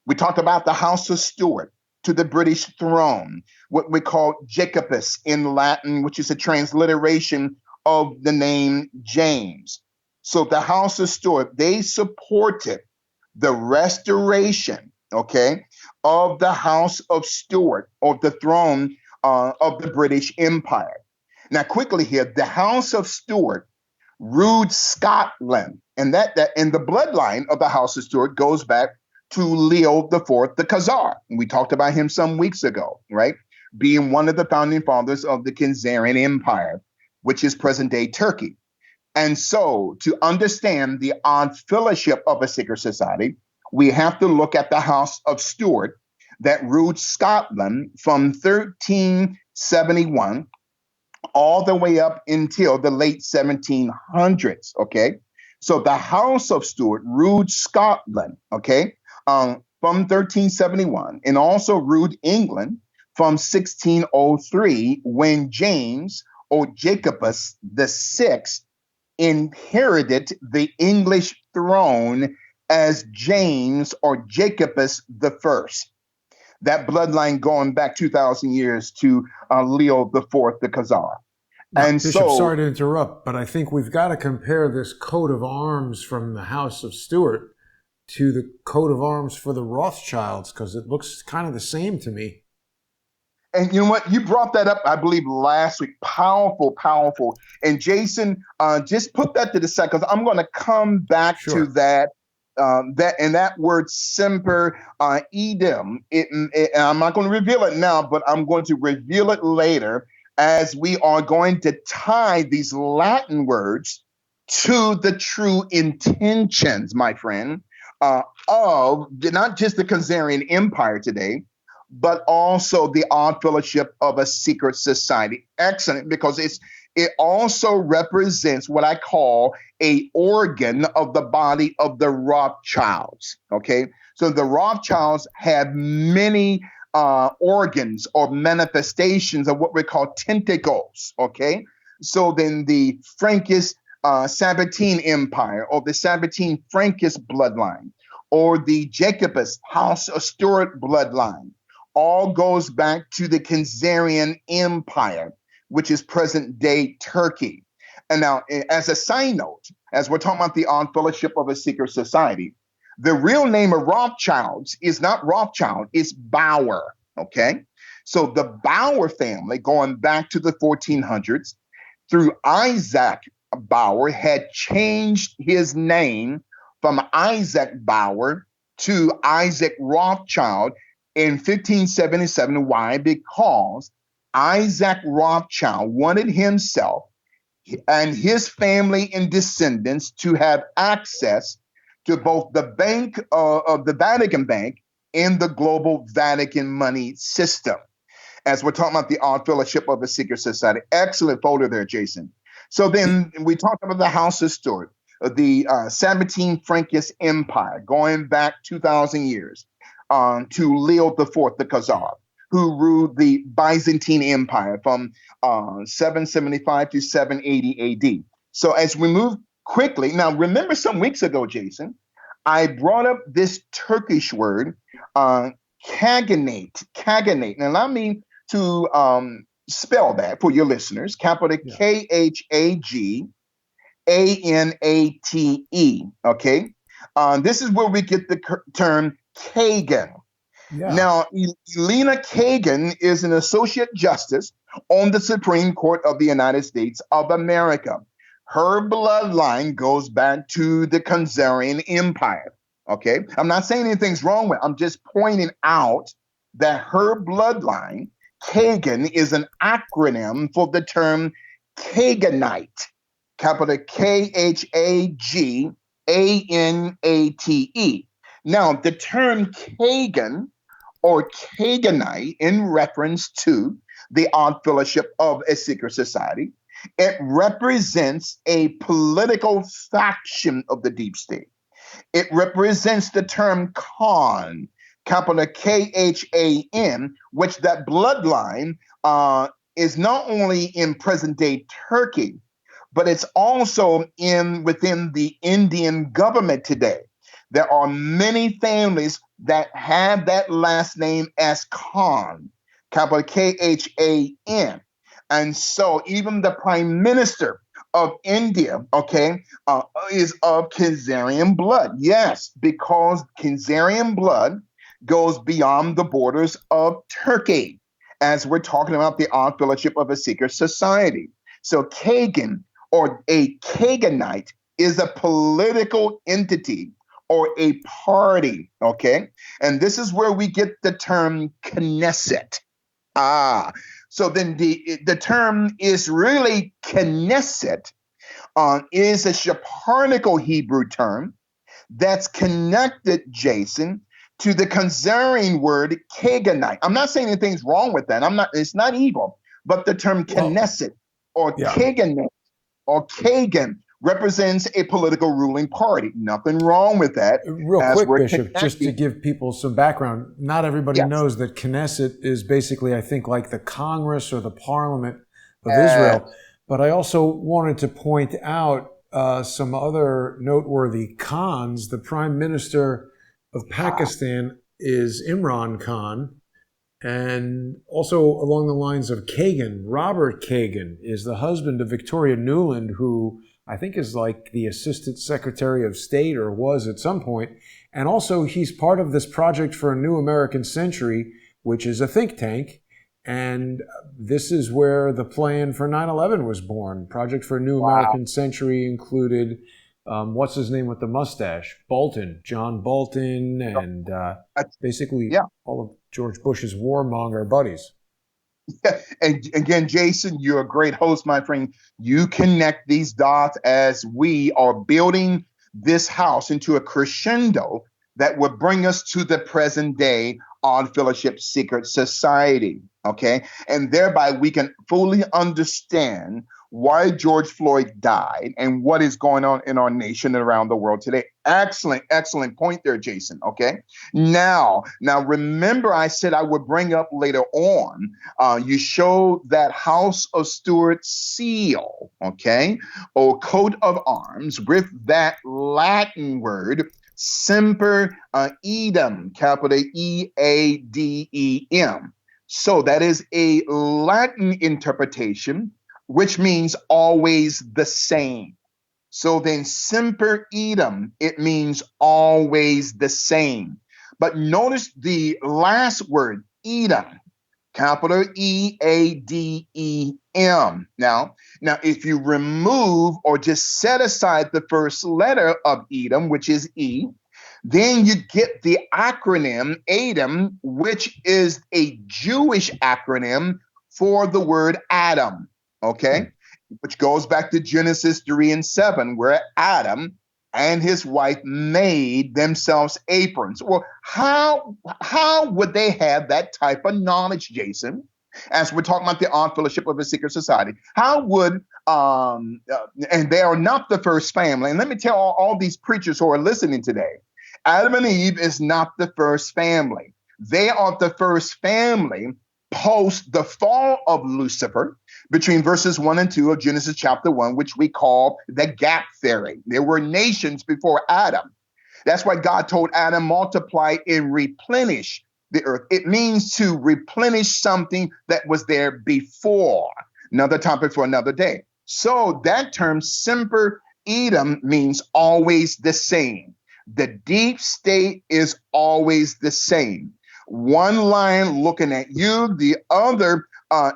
We talked about the House of Stuart to the British throne, what we call Jacobus in Latin, which is a transliteration of the name James. So the House of Stuart, they supported the restoration, okay, of the House of Stuart, or the throne of the British Empire. Now, quickly here, the House of Stuart ruled Scotland, and that and the bloodline of the House of Stuart goes back to Leo IV the Khazar. We talked about him some weeks ago, right? Being one of the founding fathers of the Khazarian Empire, which is present-day Turkey. And so, to understand the Odd Fellowship of a Secret Society, we have to look at the House of Stuart that ruled Scotland from 1371 all the way up until the late 1700s, okay? So the House of Stuart ruled Scotland, okay, from 1371, and also ruled England from 1603 when James or Jacobus the Sixth inherited the English throne as James or Jacobus the First. That bloodline going back 2,000 years to Leo the Fourth, the Khazar. Now, And Bishop, so, sorry to interrupt, but I think we've got to compare this coat of arms from the House of Stuart to the coat of arms for the Rothschilds, because it looks kind of the same to me. and you know what? You brought that up, I believe, last week. Powerful, powerful. And Jason, just put that to the side because I'm going to come back to Sure. that. That word semper idem. I'm not going to reveal it now, but I'm going to reveal it later as we are going to tie these Latin words to the true intentions, my friend, of not just the Khazarian Empire today, but also the odd fellowship of a secret society. Excellent, because it also represents what I call a organ of the body of the Rothschilds. Okay, so the Rothschilds have many organs or manifestations of what we call tentacles. Okay, so then the Frankish Sabbatine Empire or the Sabbatine Frankish bloodline or the Jacobus House of Stuart bloodline all goes back to the Khazarian Empire, which is present day Turkey. And now, as a side note, as we're talking about the odd fellowship of a secret society, the real name of Rothschilds is not Rothschild, it's Bauer. Okay. So the Bauer family, going back to the 1400s, through Isaac Bauer, had changed his name from Isaac Bauer to Isaac Rothschild in 1577. Why? Because Isaac Rothschild wanted himself and his family and descendants to have access to both the bank of the Vatican Bank and the global Vatican money system. As we're talking about the odd fellowship of a secret society. Excellent folder there, Jason. So then we talked about the House of Stuart, the Sabbatine Frankish Empire, going back 2,000 years. To Leo the Fourth, the Khazar, who ruled the Byzantine Empire from 775 to 780 AD. So as we move quickly, now remember some weeks ago, Jason, I brought up this Turkish word, kaganate. Kaganate. Now allow me to spell that for your listeners. Capital Khaganate. Okay. This is where we get the term Kagan. Yeah. Now, Elena Kagan is an associate justice on the Supreme Court of the United States of America. Her bloodline goes back to the Khazarian Empire. Okay, I'm not saying anything's wrong with it. I'm just pointing out that her bloodline, Kagan, is an acronym for the term Kaganite, capital Khaganate. Now, the term Kagan or Kaganite, in reference to the odd fellowship of a secret society, it represents a political faction of the deep state. It represents the term Khan, capital Khan, which that bloodline is not only in present day Turkey, but it's also within the Indian government today. There are many families that have that last name as Khan, capital Khan. And so even the prime minister of India, okay, is of Khazarian blood. Yes, because Khazarian blood goes beyond the borders of Turkey, as we're talking about the odd fellowship of a secret society. So Kagan or a Kaganite is a political entity or a party, okay? And this is where we get the term Knesset. So then the term is really Knesset, is a Shaparnical Hebrew term that's connected, Jason, to the Khazarian word Kaganite. I'm not saying anything's wrong with that. It's not evil, but the term Knesset or Kaganite or Kagan represents a political ruling party. Nothing wrong with that. Real As quick, we're Bishop, just to connecting. give people some background, not everybody Yes. knows that Knesset is basically, I think, like the Congress or the Parliament of Uh, Israel. But I also wanted to point out some other noteworthy cons. The Prime Minister of Pakistan is Imran Khan. And also along the lines of Kagan, Robert Kagan is the husband of Victoria Nuland, who I think is like the Assistant Secretary of State or was at some point. And also he's part of this Project for a New American Century, which is a think tank. And this is where the plan for 9/11 was born. Project for a New wow. American Century included, what's his name with the mustache? Bolton, John Bolton, and basically Yeah. all of George Bush's warmonger buddies. And again, Jason, you're a great host, my friend. You connect these dots as we are building this house into a crescendo that will bring us to the present day on Fellowship Secret Society. Okay. And thereby we can fully understand why George Floyd died and what is going on in our nation and around the world today. Excellent, excellent point there, Jason. Okay. Now remember, I said I would bring up later on. You show that House of Stuart seal, okay, or coat of arms with that Latin word semper idem, capital EADEM. So that is a Latin interpretation, which means always the same. So then semper idem, it means always the same. But notice the last word, idem, capital EADEM. Now, if you remove or just set aside the first letter of Edom, which is E, then you get the acronym ADAM, which is a Jewish acronym for the word Adam. Okay, which goes back to Genesis 3 and 7, where Adam and his wife made themselves aprons. Well, how would they have that type of knowledge, Jason? As we're talking about the Odd Fellowship of a Secret Society, how would and they are not the first family. And let me tell all these preachers who are listening today, Adam and Eve is not the first family. They are the first family post the fall of Lucifer, between verses 1 and 2 of Genesis chapter 1, which we call the gap theory. There were nations before Adam. That's why God told Adam, multiply and replenish the earth. It means to replenish something that was there before. Another topic for another day. So that term, semper idem, means always the same. The deep state is always the same. One lion looking at you, the other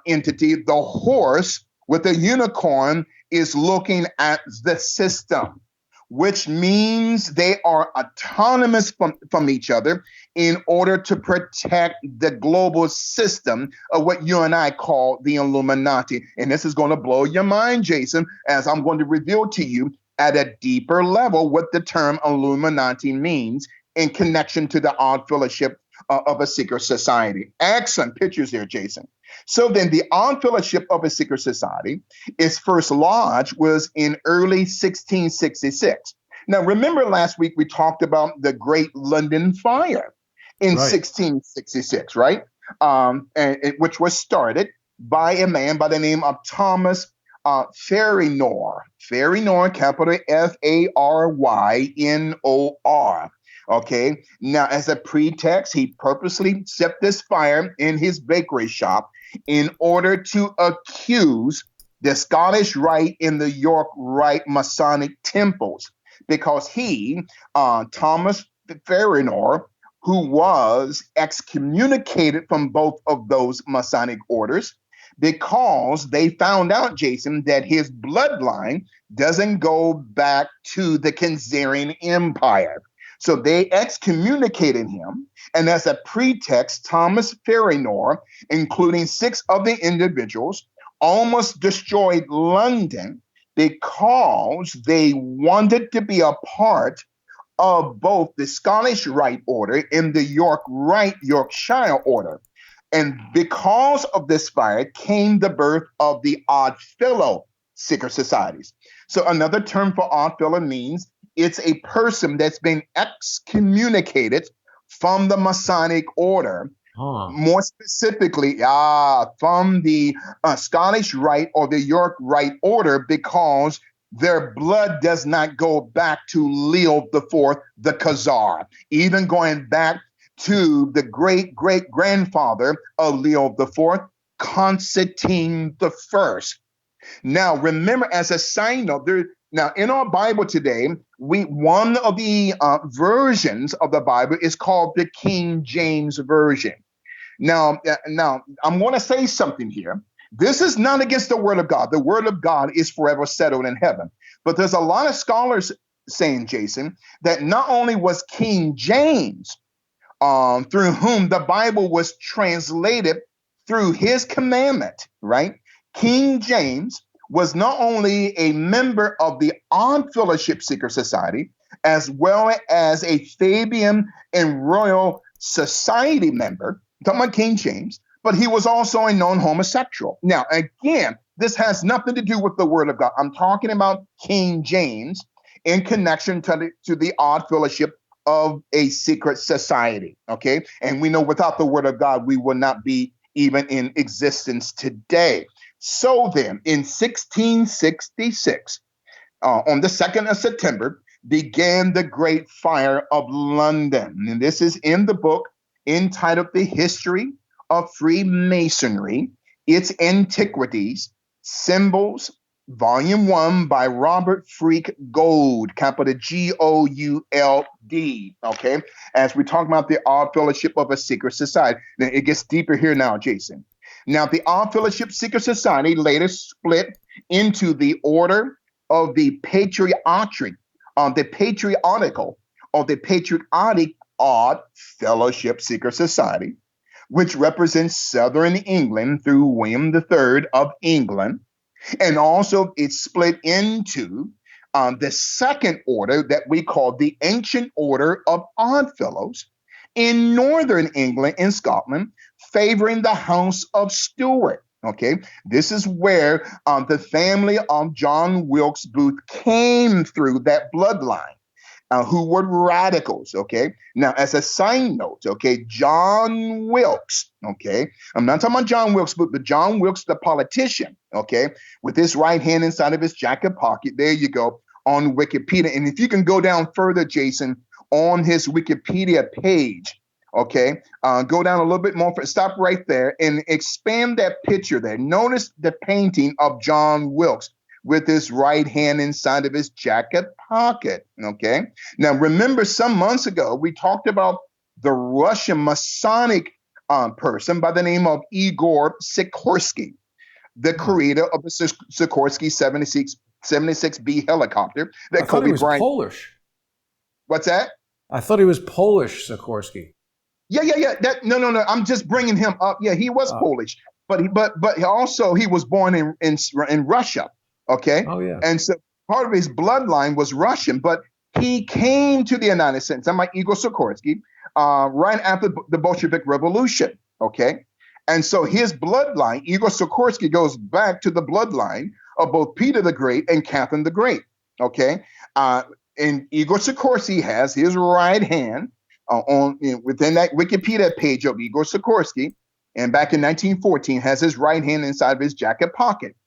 entity, the horse with the unicorn, is looking at the system, which means they are autonomous from each other in order to protect the global system of what you and I call the Illuminati. And this is going to blow your mind, Jason, as I'm going to reveal to you at a deeper level what the term Illuminati means in connection to the Odd Fellowship of a Secret Society. Excellent pictures there, Jason. So then the Odd Fellowship of a Secret Society, its first lodge was in early 1666. Now, remember last week we talked about the Great London Fire in 1666, right? Which was started by a man by the name of Thomas Farynor. Farynor, capital Farynor. Okay. Now, as a pretext, he purposely set this fire in his bakery shop in order to accuse the Scottish Rite and the York Rite Masonic temples, because he, Thomas Farynor, who was excommunicated from both of those Masonic orders, because they found out, Jason, that his bloodline doesn't go back to the Khazarian Empire. So they excommunicated him, and as a pretext, Thomas Farynor, including 6 of the individuals, almost destroyed London because they wanted to be a part of both the Scottish Rite Order and the York Rite Yorkshire Order. And because of this fire came the birth of the Odd Fellow secret societies. So another term for odd fellow means it's a person that's been excommunicated from the Masonic order, Huh. more specifically, from the Scottish Rite or the York Rite order, because their blood does not go back to Leo the Fourth, the Khazar, even going back to the great great grandfather of Leo the Fourth, Constantine the First. Now, remember, as a side note, now in our Bible today, one of the versions of the Bible is called the King James Version. Now, I'm going to say something here. This is not against the Word of God. The Word of God is forever settled in heaven. But there's a lot of scholars saying, Jason, that not only was King James, through whom the Bible was translated through his commandment, right? King James was not only a member of the Odd Fellowship Secret Society, as well as a Fabian and Royal Society member. I'm talking about King James, but he was also a known homosexual. Now, again, this has nothing to do with the Word of God. I'm talking about King James in connection to the Odd Fellowship of a secret society, okay? And we know without the Word of God, we will not be even in existence today. So then, in 1666, on the 2nd of September, began the Great Fire of London. And this is in the book entitled The History of Freemasonry, Its Antiquities, Symbols, Volume 1 by Robert Freak Gould, capital Gould, okay? As we talk about the Odd Fellowship of a Secret Society. Now, it gets deeper here now, Jason. Now, the Odd Fellowship Secret Society later split into the Order of the Patriotic Odd Fellowship Secret Society, which represents Southern England through William III of England. And also it's split into the second order that we call the Ancient Order of Odd Fellows in Northern England and Scotland, favoring the House of Stuart. Okay, this is where the family of John Wilkes Booth came through that bloodline. Who were radicals, okay? Now, as a side note, okay, John Wilkes, okay? I'm not talking about John Wilkes, but John Wilkes, the politician, okay? With his right hand inside of his jacket pocket, there you go, on Wikipedia. And if you can go down further, Jason, on his Wikipedia page, okay, go down a little bit more, stop right there and expand that picture there. Notice the painting of John Wilkes with his right hand inside of his jacket pocket, okay? Now, remember some months ago, we talked about the Russian Masonic person by the name of Igor Sikorsky, the creator of the Sikorsky 76B helicopter that I thought Kobe he was Bryant. Polish. What's that? I thought he was Polish, Sikorsky. Yeah. No. I'm just bringing him up. Yeah, he was Polish, but also he was born in Russia. Okay. Oh, yeah. And so part of his bloodline was Russian, but he came to the United States. I'm like Igor Sikorsky, right after the Bolshevik Revolution. Okay. And so his bloodline, Igor Sikorsky, goes back to the bloodline of both Peter the Great and Catherine the Great. Okay. And Igor Sikorsky has his right hand within that Wikipedia page of Igor Sikorsky. And back in 1914, has his right hand inside of his jacket pocket.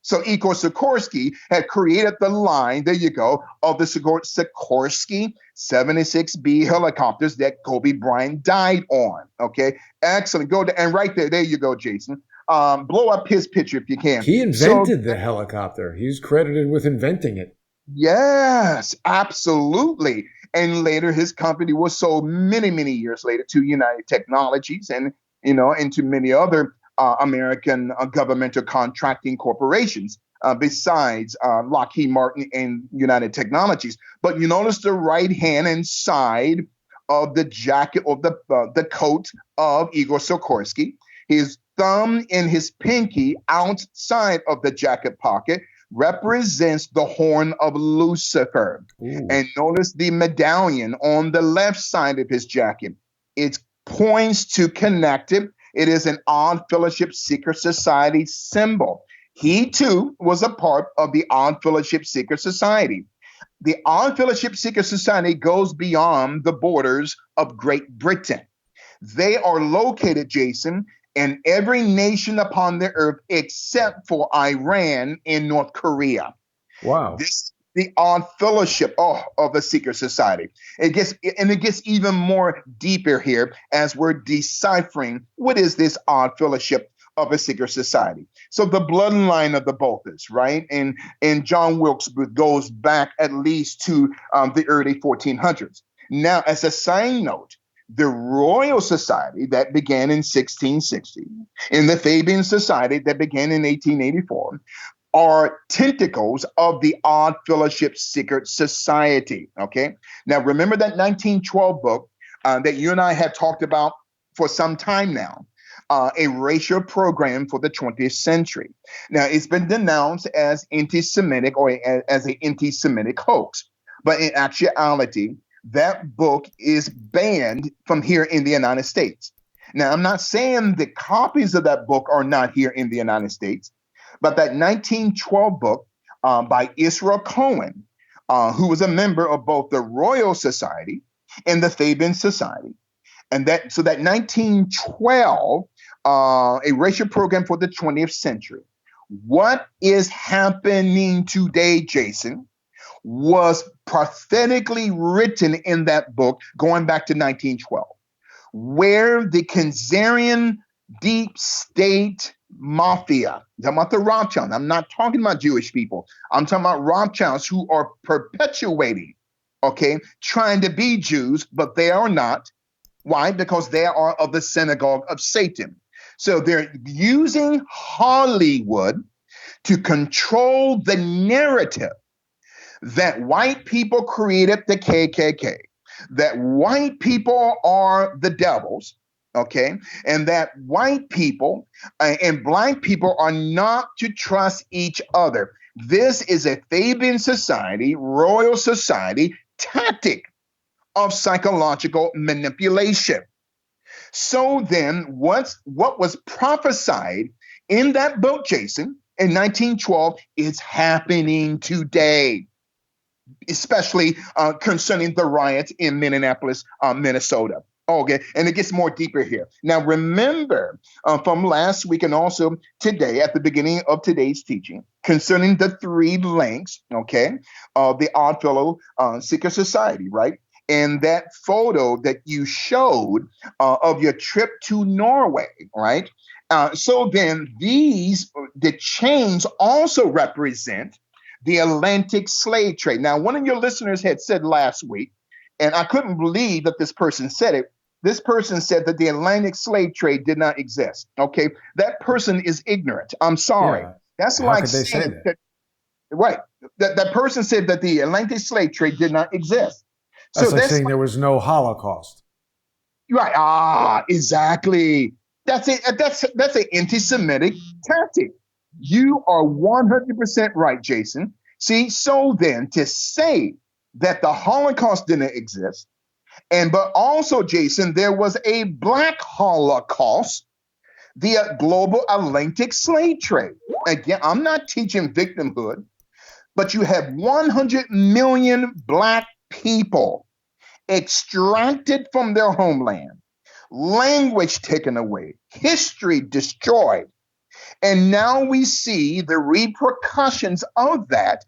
So Igor Sikorsky had created the line, there you go, of the Sikorsky 76B helicopters that Kobe Bryant died on. Okay, excellent. Go to, and right there you go, Jason. Blow up his picture if you can. He invented the helicopter. He's credited with inventing it. Yes, absolutely. And later his company was sold many years later to United Technologies and to many other American governmental contracting corporations besides Lockheed Martin and United Technologies. But you notice the right hand inside of the jacket of the coat of Igor Sikorsky, his thumb and his pinky outside of the jacket pocket represents the horn of Lucifer. Ooh. And notice the medallion on the left side of his jacket. It points to connective. It is an Odd Fellowship Secret Society symbol. He too was a part of the Odd Fellowship Secret Society. The Odd Fellowship Secret Society goes beyond the borders of Great Britain. They are located, Jason, in every nation upon the earth except for Iran and North Korea. Wow. This the Odd Fellowship of the Secret Society. It gets even more deeper here as we're deciphering what is this Odd Fellowship of a Secret Society. So the bloodline of the Boltons, right? And John Wilkes Booth goes back at least to the early 1400s. Now, as a side note, the Royal Society that began in 1660 and the Fabian Society that began in 1884 are tentacles of the Odd Fellowship Secret Society. Okay. Now, remember that 1912 book that you and I have talked about for some time now, a racial program for the 20th century. Now, it's been denounced as anti-Semitic or as an anti-Semitic hoax, but in actuality, that book is banned from here in the United States. Now, I'm not saying the copies of that book are not here in the United States, but that 1912 book by Israel Cohen, who was a member of both the Royal Society and the Fabian Society, and that 1912, a racial program for the 20th century. What is happening today, Jason, was prophetically written in that book going back to 1912, where the Khazarian deep state mafia, I'm talking about the Rothschilds. I'm not talking about Jewish people. I'm talking about Rothschilds who are perpetuating, okay, trying to be Jews, but they are not. Why? Because they are of the synagogue of Satan. So they're using Hollywood to control the narrative that white people created the KKK, that white people are the devils, okay, and that white people and black people are not to trust each other. This is a Fabian Society, Royal Society tactic of psychological manipulation. So then, what was prophesied in that book, Jason, in 1912 is happening today, especially concerning the riots in Minneapolis, Minnesota. Okay, and it gets more deeper here. Now, remember from last week and also today at the beginning of today's teaching concerning the three links, okay, of the Oddfellow Secret Society, right? And that photo that you showed of your trip to Norway, right? So then the chains also represent the Atlantic slave trade. Now, one of your listeners had said last week, and I couldn't believe that this person said it. This person said that the Atlantic slave trade did not exist. Okay, that person is ignorant. I'm sorry. Yeah. That's How like could they say saying that? right. That person said that the Atlantic slave trade did not exist. That's So like saying there was no Holocaust. right. Exactly. That's it. That's an anti-Semitic tactic. You are 100% right, Jason. See, so then to say that the Holocaust didn't exist, but also, Jason, there was a Black Holocaust, the global Atlantic slave trade. Again, I'm not teaching victimhood, but you have 100 million Black people extracted from their homeland, language taken away, history destroyed. And now we see the repercussions of that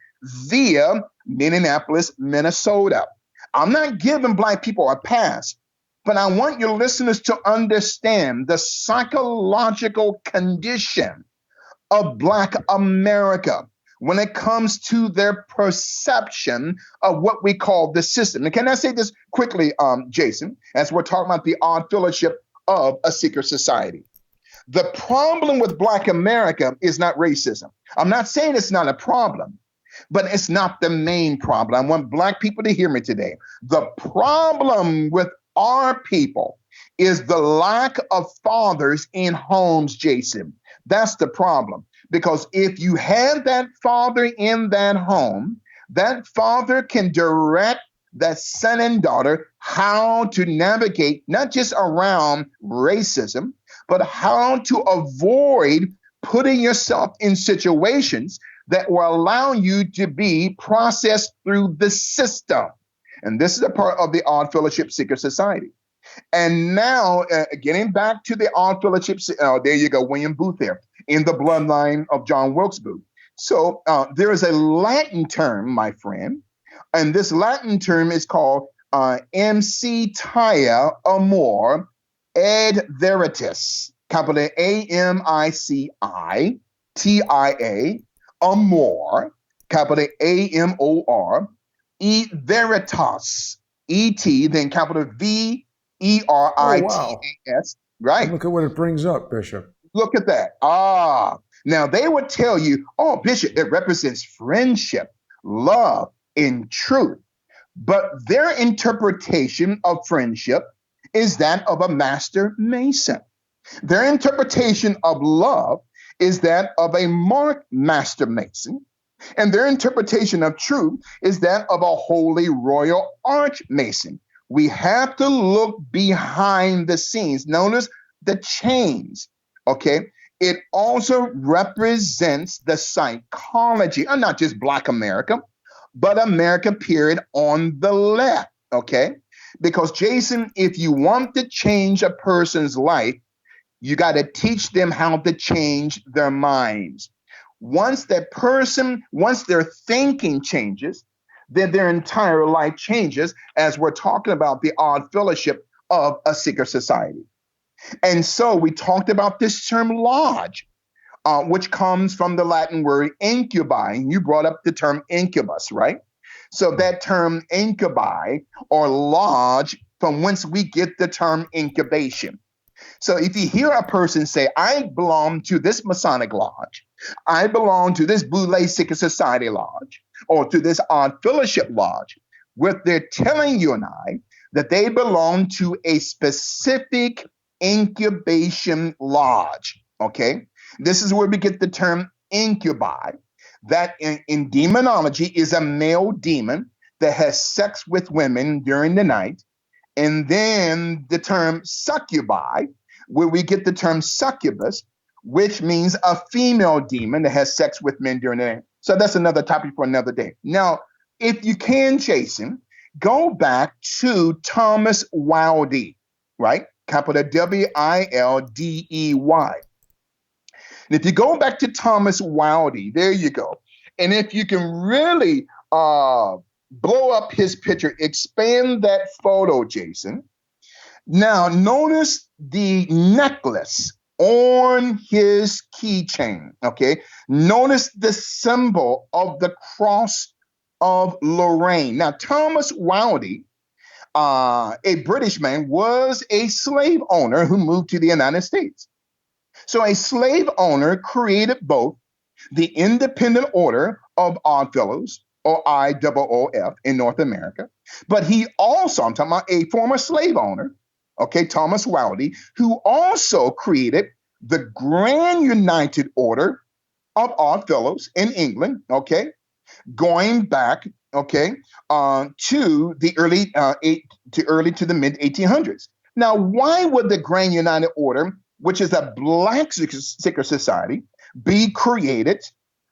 via Minneapolis, Minnesota. I'm not giving Black people a pass, but I want your listeners to understand the psychological condition of Black America when it comes to their perception of what we call the system. And can I say this quickly, Jason, as we're talking about the Odd Fellowship of a Secret Society? The problem with Black America is not racism. I'm not saying it's not a problem, but it's not the main problem. I want Black people to hear me today. The problem with our people is the lack of fathers in homes, Jason. That's the problem. Because if you have that father in that home, that father can direct that son and daughter how to navigate not just around racism, but how to avoid putting yourself in situations that will allow you to be processed through the system. And this is a part of the Odd Fellowship Seeker Society. And now, getting back to the Odd Fellowship, there you go, William Booth there, in the bloodline of John Wilkes Booth. So there is a Latin term, my friend, and this Latin term is called amicitia amor ad veritas, capital AMICITIA, amor, capital AMOR, e veritas, ET, then capital VERITAS, Oh, wow. right? Look at what it brings up, Bishop. Look at that. Now they would tell you, oh, Bishop, it represents friendship, love, and truth. But their interpretation of friendship is that of a master mason. Their interpretation of love is that of a marked master mason. And their interpretation of truth is that of a holy royal arch mason. We have to look behind the scenes. Notice the chains, okay? It also represents the psychology of not just Black America, but America, period, on the left, okay? Because, Jason, if you want to change a person's life, you got to teach them how to change their minds. Once their thinking changes, then their entire life changes, as we're talking about the Odd Fellowship of a Seeker Society. And so we talked about this term lodge, which comes from the Latin word incubi. You brought up the term incubus, right? So that term incubi or lodge, from whence we get the term incubation. So if you hear a person say, I belong to this Masonic lodge, I belong to this Boule Secret Society lodge, or to this Odd Fellowship lodge, what they're telling you and I, that they belong to a specific incubation lodge, okay? This is where we get the term incubi, that in demonology is a male demon that has sex with women during the night. And then the term succubi, where we get the term succubus, which means a female demon that has sex with men during the night. So that's another topic for another day. Now, if you can, Jason, go back to Thomas Wildey, right? Capital Wildey. And if you go back to Thomas Wildey, there you go. And if you can really blow up his picture, expand that photo, Jason. Now, notice the necklace on his keychain, okay? Notice the symbol of the cross of Lorraine. Now, Thomas Wildey, a British man, was a slave owner who moved to the United States. So a slave owner created both the Independent Order of Odd Fellows, or IOOF, in North America, but he also, I'm talking about a former slave owner, okay, Thomas Wildey, who also created the Grand United Order of Odd Fellows in England, okay, going back, okay, to the early to the mid 1800s. Now, why would the Grand United Order, which is a Black secret society, be created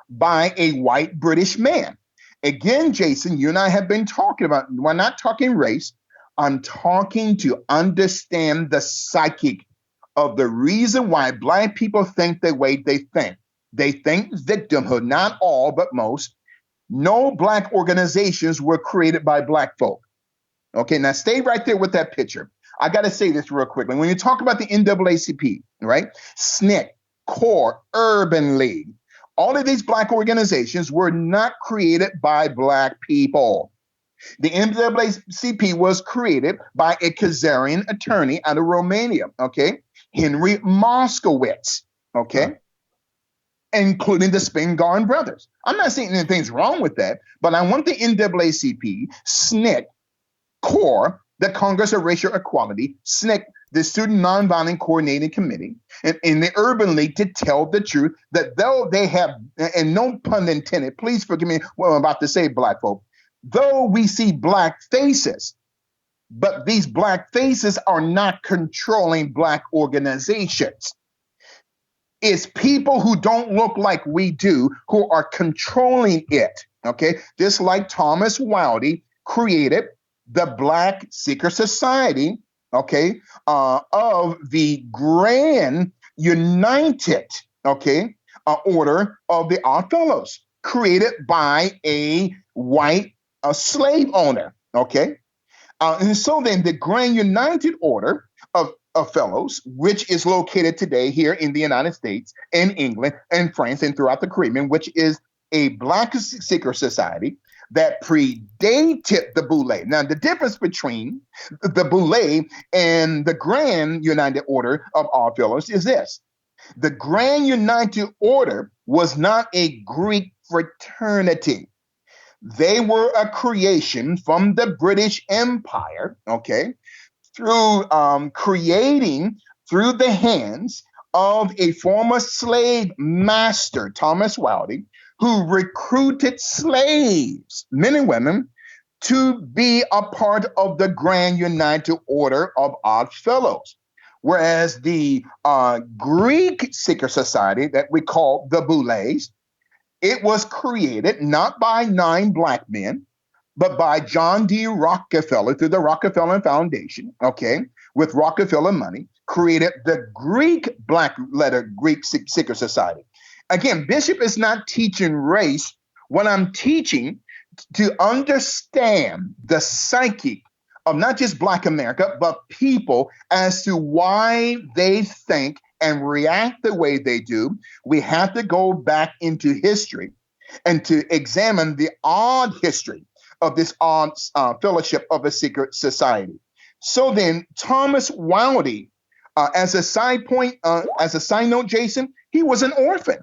by a white British man? Again, Jason, you and I have been talking about, we're not talking race. I'm talking to understand the psychic of the reason why Black people think the way they think. They think victimhood, not all, but most. No Black organizations were created by Black folk. Okay, now stay right there with that picture. I got to say this real quickly. When you talk about the NAACP, right? SNCC, CORE, Urban League, all of these Black organizations were not created by Black people. The NAACP was created by a Khazarian attorney out of Romania, okay? Henry Moskowitz, okay? Including the Spingarn brothers. I'm not saying anything's wrong with that, but I want the NAACP, SNCC, CORE, the Congress of Racial Equality, SNCC, the Student Nonviolent Coordinating Committee, and in the Urban League to tell the truth that though they have, and no pun intended, please forgive me what I'm about to say, Black folk, though we see Black faces, but these Black faces are not controlling Black organizations. It's people who don't look like we do who are controlling it. Okay, just like Thomas Wildey created the Black Secret Society, okay, of the Grand United, okay, Order of the Odd Fellows, created by a white slave owner, okay. And so then the Grand United Order of Fellows, which is located today here in the United States, in England, and France, and throughout the Caribbean, which is a Black secret society that predated the Boule. Now, the difference between the Boule and the Grand United Order of Odd Fellows is this. The Grand United Order was not a Greek fraternity. They were a creation from the British Empire, okay, through creating through the hands of a former slave master, Thomas Wildey, who recruited slaves, men and women, to be a part of the Grand United Order of Odd Fellows. Whereas the Greek secret society that we call the Boules, it was created not by 9 Black men, but by John D. Rockefeller through the Rockefeller Foundation, okay, with Rockefeller money, created the Greek Black letter Greek Secret Society. Again, Bishop is not teaching race. What I'm teaching to understand the psyche of not just Black America, but people as to why they think and react the way they do. We have to go back into history and to examine the odd history of this odd fellowship of a secret society. So then, Thomas Wildey, as a side note, Jason, he was an orphan.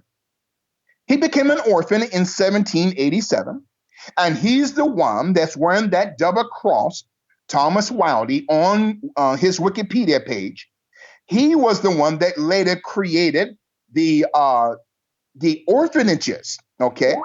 He became an orphan in 1787, and he's the one that's wearing that double cross, Thomas Wildey, on his Wikipedia page. He was the one that later created the orphanages, okay,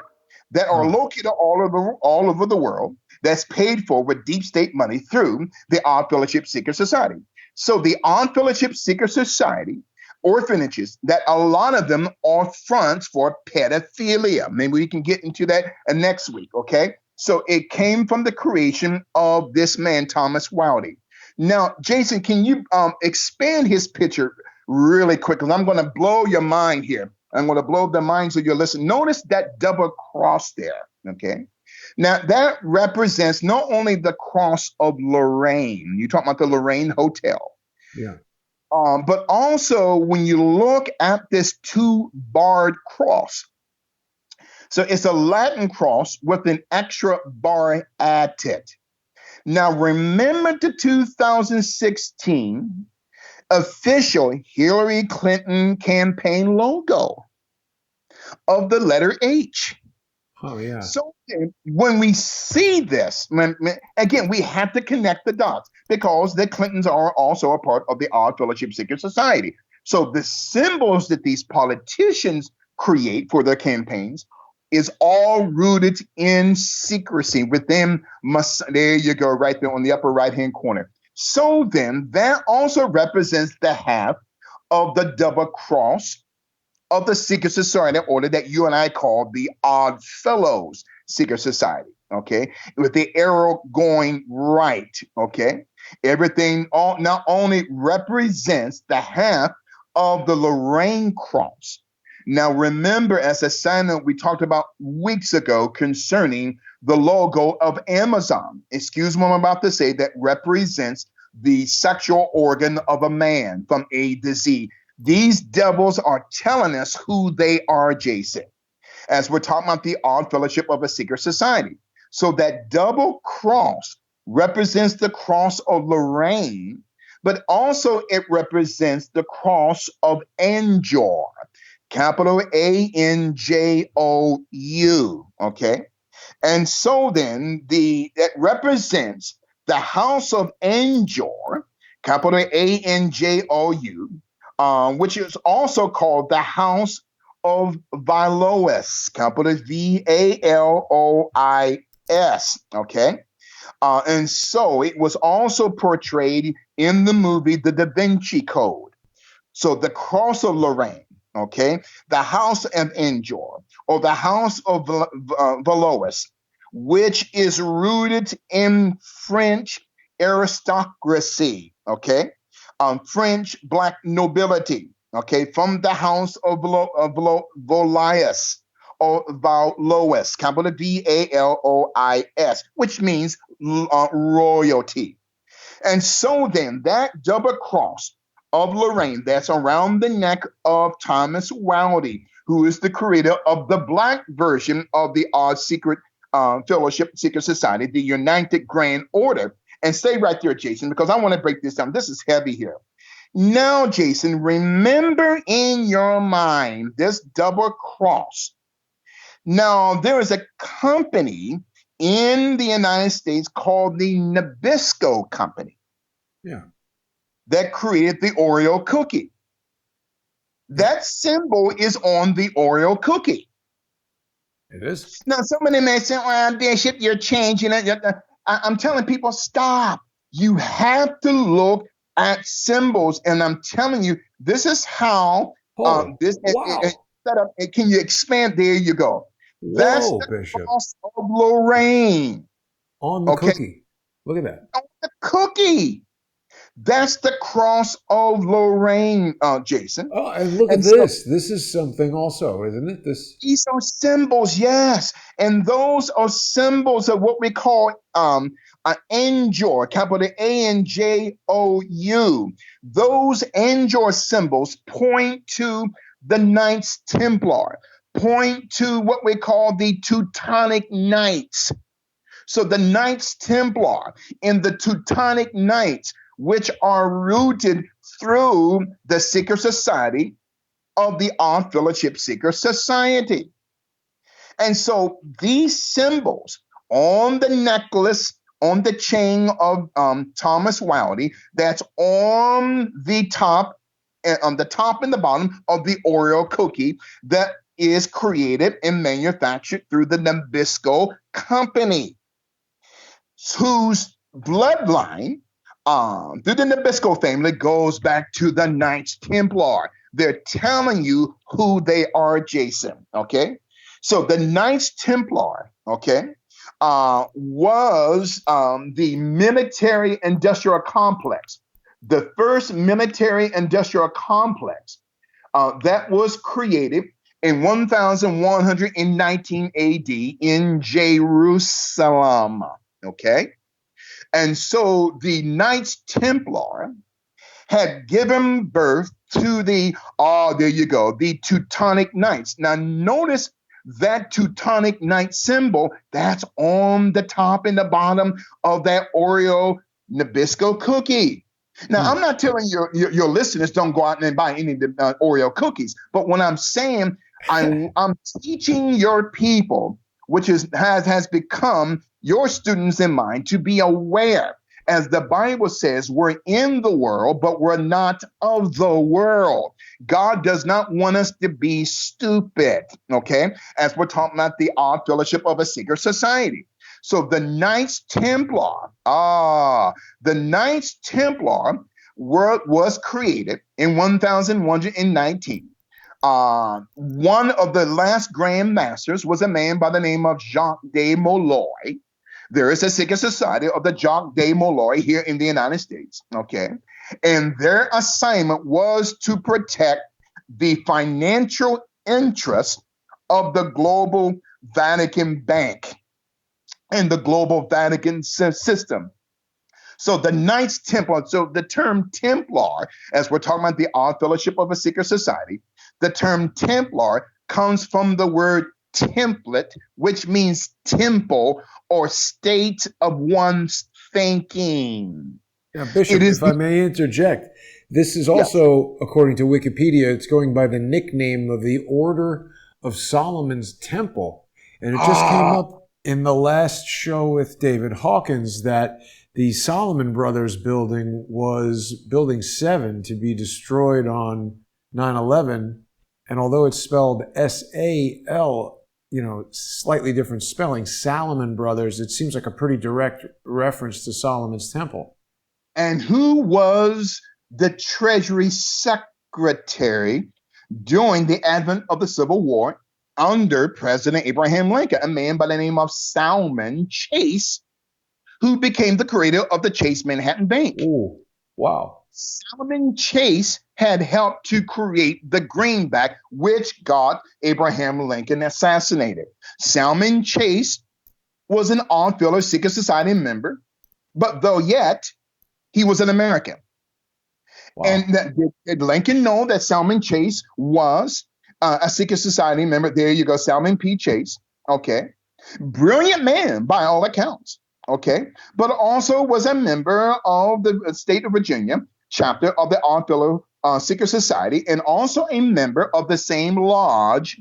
that are located all over the world, that's paid for with deep state money through the Odd Fellowship Secret Society. So the Odd Fellowship Secret Society orphanages, that a lot of them are fronts for pedophilia. Maybe we can get into that next week, okay? So it came from the creation of this man, Thomas Wildey. Now, Jason, can you expand his picture really quickly? I'm going to blow your mind here. I'm going to blow the minds of your listeners. Notice that double cross there, okay? Now, that represents not only the cross of Lorraine. You talk about the Lorraine Hotel. Yeah. But also when you look at this 2-barred cross. So it's a Latin cross with an extra bar added. Now, remember the 2016 official Hillary Clinton campaign logo of the letter H. Oh, yeah. So when we see this, again, we have to connect the dots because the Clintons are also a part of the Odd Fellowship Secret Society. So the symbols that these politicians create for their campaigns is all rooted in secrecy within, there you go, right there on the upper right-hand corner. So then that also represents the half of the double cross of the secret society order that you and I call the Odd Fellows Secret Society, okay? With the arrow going right, okay? Everything not only represents the half of the Lorraine cross. Now, remember, as a side note, we talked about weeks ago concerning the logo of Amazon. Excuse me what I'm about to say, that represents the sexual organ of a man from A to Z. These devils are telling us who they are, Jason, as we're talking about the Odd Fellowship of a Secret Society. So that double cross represents the cross of Lorraine, but also it represents the cross of Anjou, capital Anjou, okay? And so then that represents the house of Anjou, capital Anjou, which is also called the House of Valois, capital Valois, okay? And so it was also portrayed in the movie The Da Vinci Code. So the cross of Lorraine, okay? The house of Endor, or the house of Valois, which is rooted in French aristocracy, okay? French black nobility, okay? From the house of Valois, or Valois, capital Valois, which means royalty. And so then that double cross of Lorraine that's around the neck of Thomas Wildey, who is the creator of the black version of the Secret Fellowship, Secret Society, the United Grand Order. And stay right there, Jason, because I want to break this down. This is heavy here. Now, Jason, remember in your mind this double cross. Now, there is a company in the United States called the Nabisco Company. Yeah. That created the Oreo cookie. That symbol is on the Oreo cookie. It is. Now, somebody may say, well, Bishop, you're changing it. I'm telling people, stop. You have to look at symbols. And I'm telling you, this is how this wow. set up. Can you expand? There you go. That's Whoa, the Bishop. cross of Lorraine. On the cookie. Look at that. On the cookie. That's the cross of Lorraine, Jason. Oh, and look at this. So, this is something also, isn't it? These are symbols, yes. And those are symbols of what we call Anjou, capital Anjou. Those Anjou symbols point to the Knights Templar, point to what we call the Teutonic Knights. So the Knights Templar and the Teutonic Knights, which are rooted through the secret society of the Odd Fellowship Secret Society. And so these symbols on the necklace, on the chain of Thomas Wildey, that's on the top and the bottom of the Oreo cookie that is created and manufactured through the Nabisco Company, whose bloodline through the Nabisco family goes back to the Knights Templar. They're telling you who they are, Jason, okay? So the Knights Templar, okay, was the military-industrial complex, the first military-industrial complex that was created in 1119 AD in Jerusalem, okay? And so the Knights Templar had given birth to the Teutonic Knights. Now notice that Teutonic Knight symbol that's on the top and the bottom of that Oreo Nabisco cookie. Now, I'm not telling your listeners don't go out and buy any of the Oreo cookies, but when I'm saying I'm teaching your people, which has become your students in mind, to be aware, as the Bible says, we're in the world, but we're not of the world. God does not want us to be stupid, okay? As we're talking about the Odd Fellowship of a Secret Society. So the Knights Templar, was created in 1119. One of the last Grand Masters was a man by the name of Jacques de Molay. There is a secret society of the Jacques de Molay here in the United States, okay? And their assignment was to protect the financial interests of the global Vatican Bank and the global Vatican system. So the Knights Templar, so the term Templar, as we're talking about the Odd Fellowship of a Secret Society, the term Templar comes from the word template, which means temple or state of one's thinking. Now, Bishop, if I may interject, this is also, according to Wikipedia, it's going by the nickname of the Order of Solomon's Temple. And it just came up in the last show with David Hawkins that the Solomon Brothers building was Building 7 to be destroyed on 9/11. And although it's spelled S-A-L, slightly different spelling, Salomon Brothers, it seems like a pretty direct reference to Solomon's Temple. And who was the Treasury Secretary during the advent of the Civil War under President Abraham Lincoln, a man by the name of Salmon Chase, who became the creator of the Chase Manhattan Bank. Ooh, wow. Salmon Chase had helped to create the greenback, which got Abraham Lincoln assassinated. Salmon Chase was an Oddfellows Secret Society member, but though yet he was an American. Wow. And did Lincoln know that Salmon Chase was a Secret Society member? There you go, Salmon P. Chase. Okay. Brilliant man by all accounts. Okay. But also was a member of the state of Virginia chapter of the Oddfellow Secret Society, and also a member of the same lodge,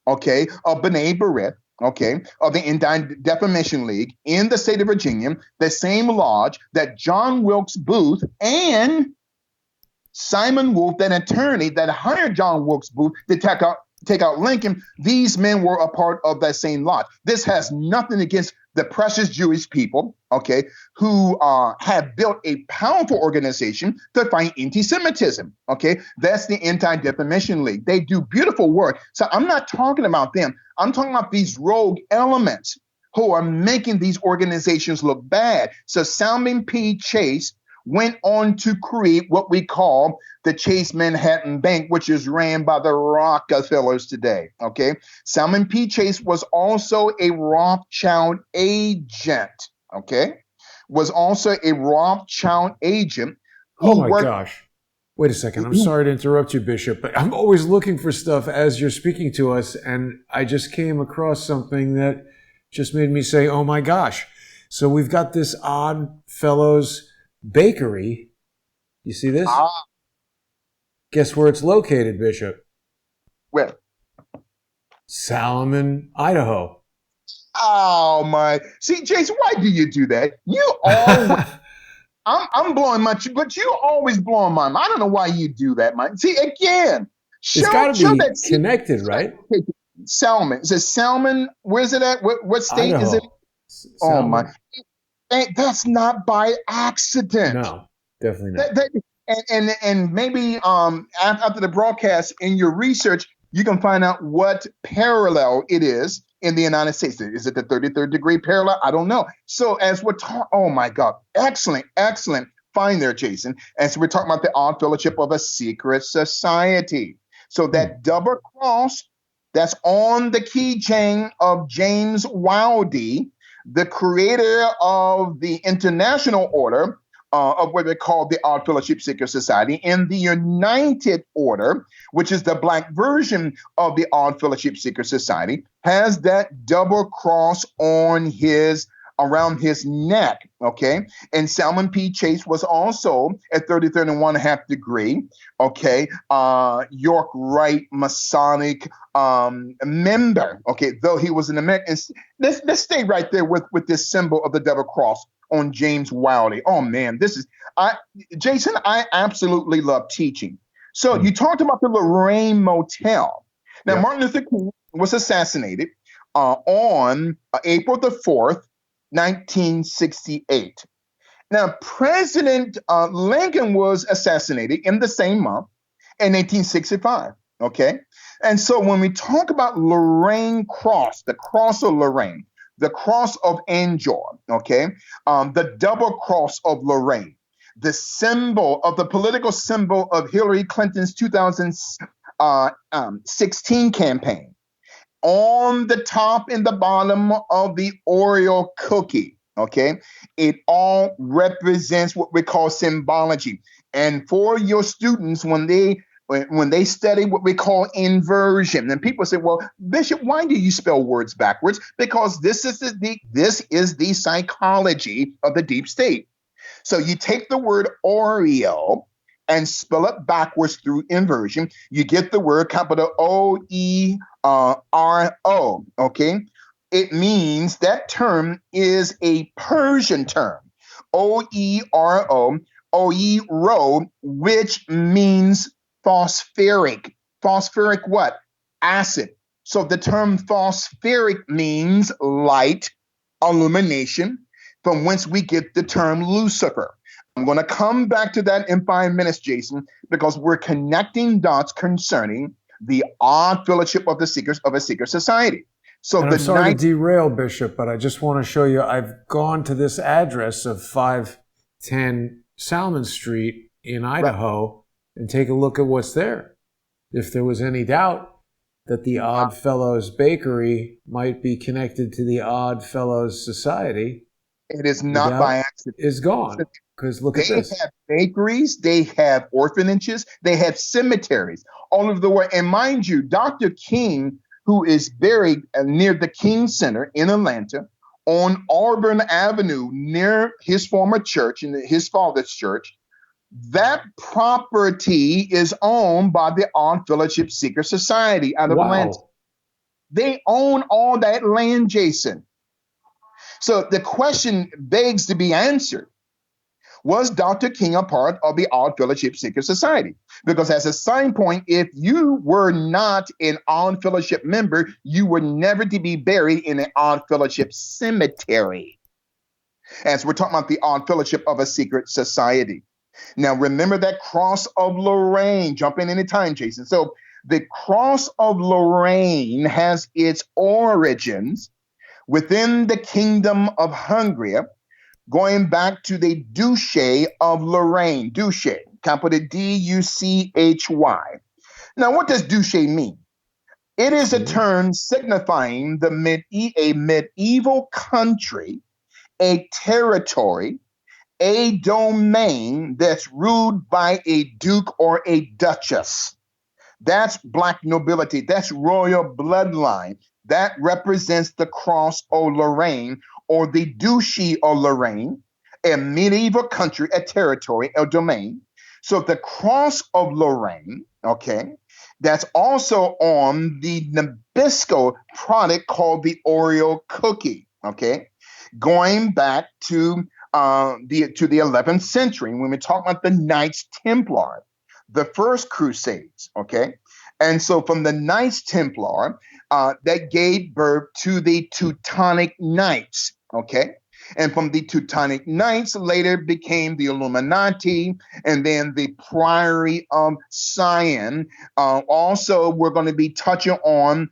okay, of B'nai B'rith, okay, of the Anti-Defamation League in the state of Virginia, the same lodge that John Wilkes Booth and Simon Wolfe, that attorney that hired John Wilkes Booth to take out Lincoln, these men were a part of that same lodge. This has nothing against the precious Jewish people, okay, who have built a powerful organization to fight anti-Semitism, okay? That's the Anti-Defamation League. They do beautiful work. So I'm not talking about them. I'm talking about these rogue elements who are making these organizations look bad. So Salmon P. Chase went on to create what we call the Chase Manhattan Bank, which is ran by the Rockefellers today, okay? Salmon P. Chase was also a Rothschild agent, okay? Was also a Rothschild agent who Oh my gosh. Wait a second. I'm sorry to interrupt you, Bishop, but I'm always looking for stuff as you're speaking to us, and I just came across something that just made me say, oh my gosh. So we've got this Oddfellows bakery. You see this? Guess where it's located, Bishop? Where? Salmon, Idaho. Oh my! See, Jason, why do you do that? You always. I'm blowing my, but you always blowing my mind. I don't know why you do that, man. See, again, It's got to be connected, right? Salmon. It says Salmon. Where's it at? What state Idaho. is it? Salmon. Oh my! That's not by accident. No, definitely not. And maybe after the broadcast, in your research, you can find out what parallel it is in the United States. Is it the 33rd degree parallel? I don't know. So as we're talking, oh my God, excellent find there, Jason. As we're talking about the Odd Fellowship of a Secret Society. So that double cross that's on the keychain of James Wildey, the creator of the International Order of what they call the Odd Fellowship Secret Society, and the United Order, which is the black version of the Odd Fellowship Secret Society, has that double cross on around his neck, okay? And Salmon P. Chase was also at 33rd and 1/2 degree, okay? York Rite Masonic member, okay? Though he was an American. Let's stay right there with this symbol of the double cross on James Wildey. Oh man, Jason, I absolutely love teaching. So you talked about the Lorraine Motel. Now, Martin Luther King was assassinated on April the 4th, 1968. Now, President Lincoln was assassinated in the same month in 1865, okay? And so when we talk about Lorraine Cross, the cross of Lorraine, the cross of Angel, okay? The double cross of Lorraine, the symbol of the political symbol of Hillary Clinton's 2016 campaign. On the top and the bottom of the Oreo cookie, okay? It all represents what we call symbology. And for your students, when they study what we call inversion, and people say, well, Bishop, why do you spell words backwards? Because this is the psychology of the deep state. So you take the word Oreo and spell it backwards through inversion. You get the word capital O-E-R-O, okay? It means that term is a Persian term, O-E-R-O, O-E-Ro, which means phosphoric. Phosphoric what? Acid. So the term phosphoric means light, illumination, from whence we get the term Lucifer. I'm going to come back to that in 5 minutes, Jason, because we're connecting dots concerning the odd fellowship of the secrets of a secret society. So and the I'm sorry night to derail, Bishop, but I just want to show you I've gone to this address of 510 Salmon Street in Idaho and take a look at what's there. If there was any doubt that the Odd Fellows Bakery might be connected to the Odd Fellows Society, it is the not doubt by accident. is gone. Because look at They this. have bakeries, they have orphanages, they have cemeteries all over the world. And mind you, Dr. King, who is buried near the King Center in Atlanta on Auburn Avenue near his former church and his father's church, that property is owned by the Odd Fellowship Secret Society out of Atlanta. Wow. They own all that land, Jason. So the question begs to be answered. Was Dr. King a part of the Odd Fellowship Secret Society? Because as a sign point, if you were not an Odd Fellowship member, you were never to be buried in an Odd Fellowship cemetery. As we're talking about the Odd Fellowship of a Secret Society. Now, remember that cross of Lorraine. Jump in anytime, Jason. So the cross of Lorraine has its origins within the kingdom of Hungary, going back to the Duchy of Lorraine. Duchy, capital D-U-C-H-Y. Now, what does Duchy mean? It is a term signifying a medieval country, a territory, a domain that's ruled by a duke or a duchess. That's black nobility. That's royal bloodline. That represents the cross of Lorraine or the Duchy of Lorraine, a medieval country, a territory, a domain. So the cross of Lorraine, okay, that's also on the Nabisco product called the Oreo cookie, okay, going back to the 11th century when we talk about the Knights Templar, the first Crusades, okay? And so from the Knights Templar, that gave birth to the Teutonic Knights, okay? And from the Teutonic Knights later became the Illuminati and then the Priory of Sion. Also, we're going to be touching on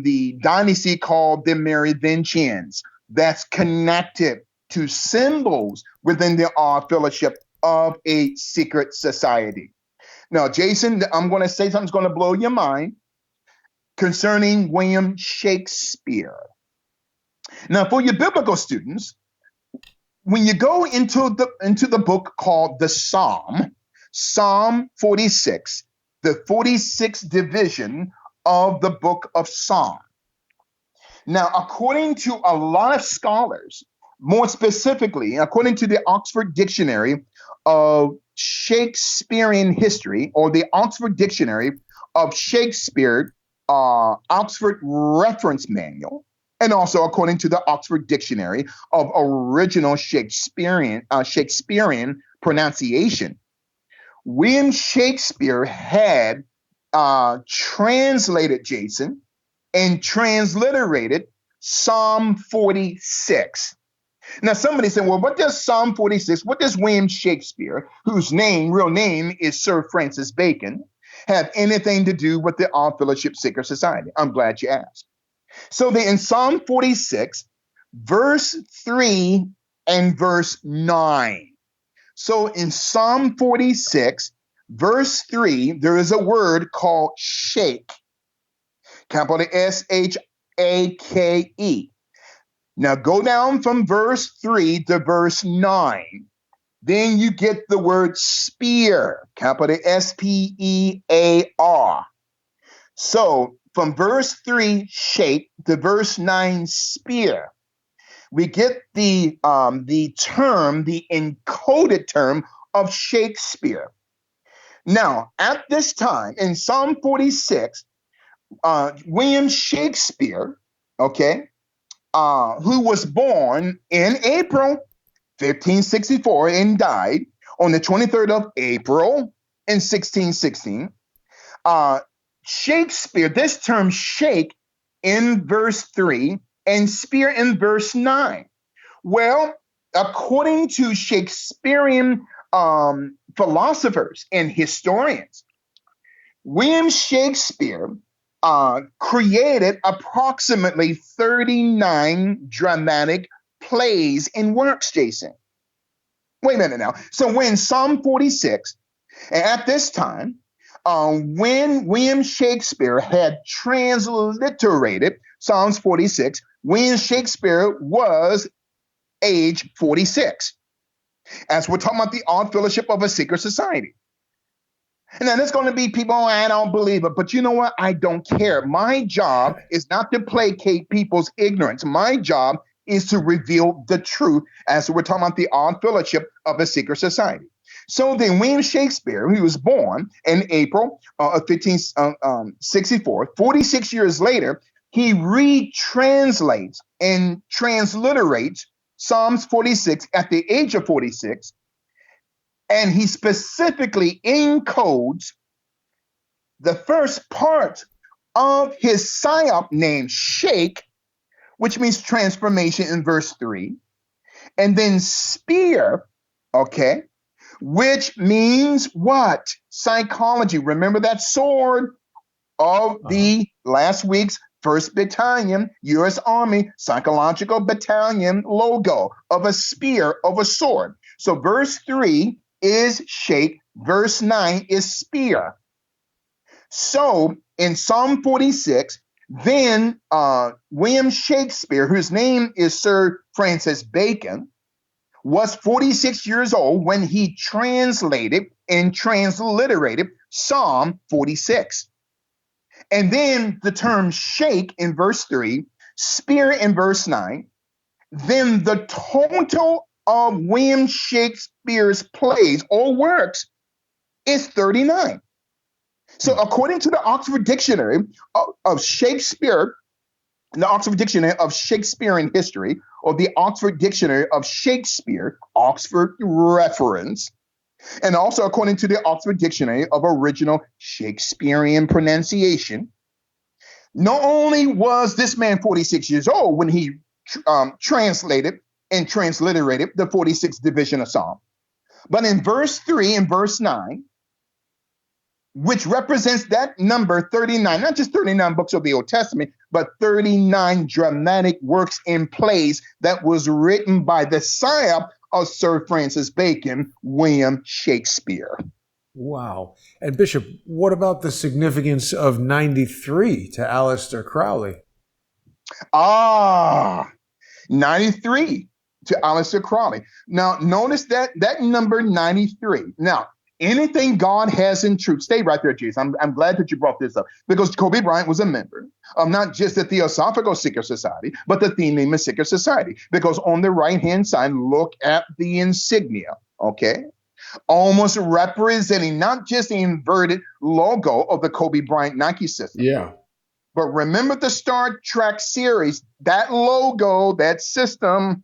the dynasty called the Merovingians. That's connected to symbols within the Odd Fellowship of a secret society. Now, Jason, I'm going to say something's going to blow your mind concerning William Shakespeare. Now, for your biblical students, when you go into the book called the Psalm 46, the 46th division of the book of Psalm. Now, according to a lot of scholars, more specifically, according to the Oxford Dictionary of Shakespearean History, or the Oxford Dictionary of Shakespeare, Oxford Reference Manual, and also according to the Oxford Dictionary of Original Shakespearean Pronunciation, William Shakespeare had translated, Jason, and transliterated Psalm 46. Now, somebody said, well, what does Psalm 46, what does William Shakespeare, whose real name is Sir Francis Bacon, have anything to do with the Odd Fellowship Secret Society? I'm glad you asked. So in Psalm 46, verse 3 and verse 9. So in Psalm 46, verse 3, there is a word called shake, capital S-H-A-K-E. Now go down from verse 3 to verse 9. Then you get the word spear, capital S-P-E-A-R. So from verse 3, shake, to verse 9, spear, we get the term, the encoded term of Shakespeare. Now, at this time, in Psalm 46, William Shakespeare, okay, who was born in April 1564 and died on the 23rd of April in 1616, Shakespeare, this term shake in verse 3 and spear in verse 9. Well, according to Shakespearean philosophers and historians, William Shakespeare created approximately 39 dramatic plays and works, Jason. Wait a minute now. So when Psalm 46, and at this time, when William Shakespeare had transliterated Psalms 46, William Shakespeare was age 46. As we're talking about the odd fellowship of a secret society. And then there's going to be people, oh, I don't believe it. But you know what? I don't care. My job is not to placate people's ignorance. My job is to reveal the truth as we're talking about the odd fellowship of a secret society. So then William Shakespeare, he was born in April of 1564, 46 years later, he retranslates and transliterates Psalms 46 at the age of 46, and he specifically encodes the first part of his psyop named Shake, which means transformation in verse 3, and then spear, okay, which means what? Psychology. Remember that sword of the last week's 1st Battalion, U.S. Army Psychological Battalion logo of a spear, of a sword. So verse 3 is shake, verse 9 is spear. So in Psalm 46, then William Shakespeare, whose name is Sir Francis Bacon, was 46 years old when he translated and transliterated Psalm 46. And then the term shake in verse 3, spear in verse 9, then the total of William Shakespeare's plays or works is 39. So according to the Oxford Dictionary of Shakespeare, the Oxford Dictionary of Shakespearean History, or the Oxford Dictionary of Shakespeare, Oxford reference, and also according to the Oxford Dictionary of Original Shakespearean Pronunciation, not only was this man 46 years old when he translated and transliterated the 46th division of Psalm, but in verse 3 and verse 9, which represents that number 39, not just 39 books of the Old Testament, but 39 dramatic works and plays that was written by the sire of Sir Francis Bacon, William Shakespeare. Wow. And Bishop, what about the significance of 93 to Aleister Crowley? 93 to Aleister Crowley. Now, notice that number 93. Now, anything God has in truth, stay right there, Jesus. I'm glad that you brought this up, because Kobe Bryant was a member of not just the Theosophical Secret Society, but the Thelema Secret Society. Because on the right-hand side, look at the insignia, okay? Almost representing not just the inverted logo of the Kobe Bryant Nike system. Yeah. But remember the Star Trek series, that logo, that system,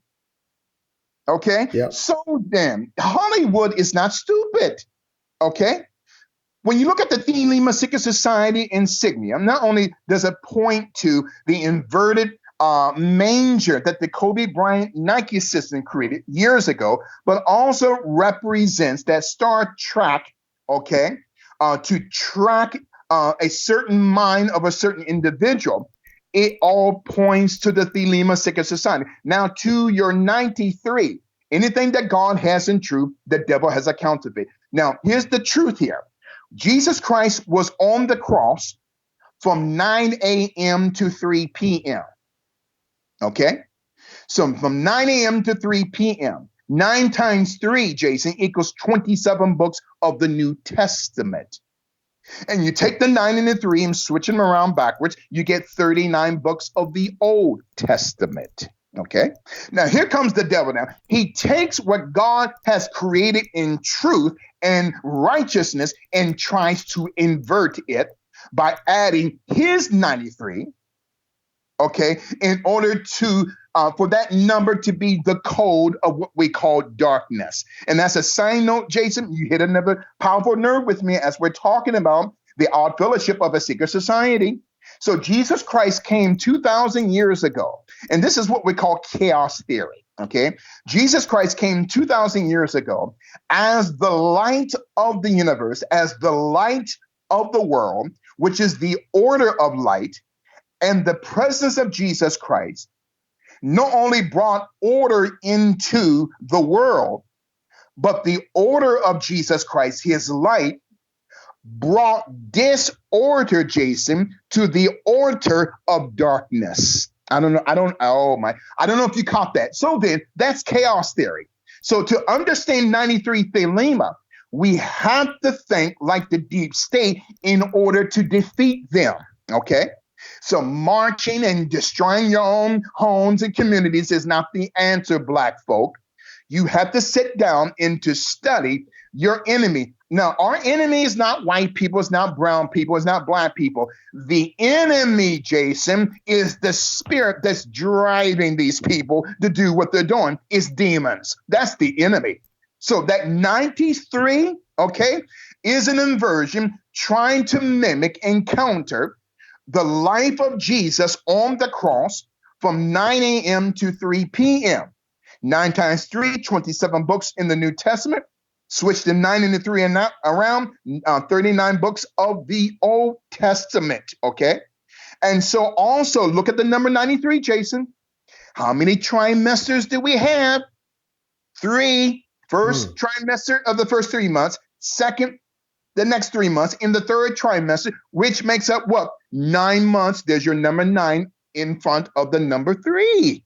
okay? Yep. So then, Hollywood is not stupid, okay? When you look at the Thelema Secret Society insignia, not only does it point to the inverted manger that the Kobe Bryant Nike system created years ago, but also represents that Star Trek, okay, to track a certain mind of a certain individual. It all points to the Thelema Secret Society. Now, to your 93, anything that God has in truth, the devil has a counterfeit. Now, here's the truth here. Jesus Christ was on the cross from 9 a.m. to 3 p.m. Okay? So from 9 a.m. to 3 p.m., 9 times 3, Jason, equals 27 books of the New Testament. And you take the 9 and the 3 and switch them around backwards, you get 39 books of the Old Testament. Okay? Now, here comes the devil now. He takes what God has created in truth and righteousness and tries to invert it by adding his 93, okay, in order to for that number to be the code of what we call darkness. And that's a side note, Jason. You hit another powerful nerve with me as we're talking about the odd fellowship of a secret society. So Jesus Christ came 2,000 years ago, and this is what we call chaos theory, okay? Jesus Christ came 2,000 years ago as the light of the universe, as the light of the world, which is the order of light, and the presence of Jesus Christ, not only brought order into the world, but the order of Jesus Christ, his light, brought disorder, Jason, to the order of darkness. I don't know if you caught that. So then, that's chaos theory. So to understand 93 Thelema, we have to think like the deep state in order to defeat them, okay? So marching and destroying your own homes and communities is not the answer, Black folk. You have to sit down and to study your enemy. Now, our enemy is not white people, it's not brown people, it's not Black people. The enemy, Jason, is the spirit that's driving these people to do what they're doing. It's demons. That's the enemy. So that 93, okay, is an inversion trying to mimic and counter the life of Jesus on the cross from 9 a.m. to 3 p.m. 9 times 3, 27 books in the New Testament. Switch to 9 and the 3 and around 39 books of the Old Testament, okay? And so also look at the number 93, Jason. How many trimesters do we have? 3. First trimester of the first 3 months. Second, the next 3 months. In the third trimester, which makes up what? 9 months. There's your number 9 in front of the number 3.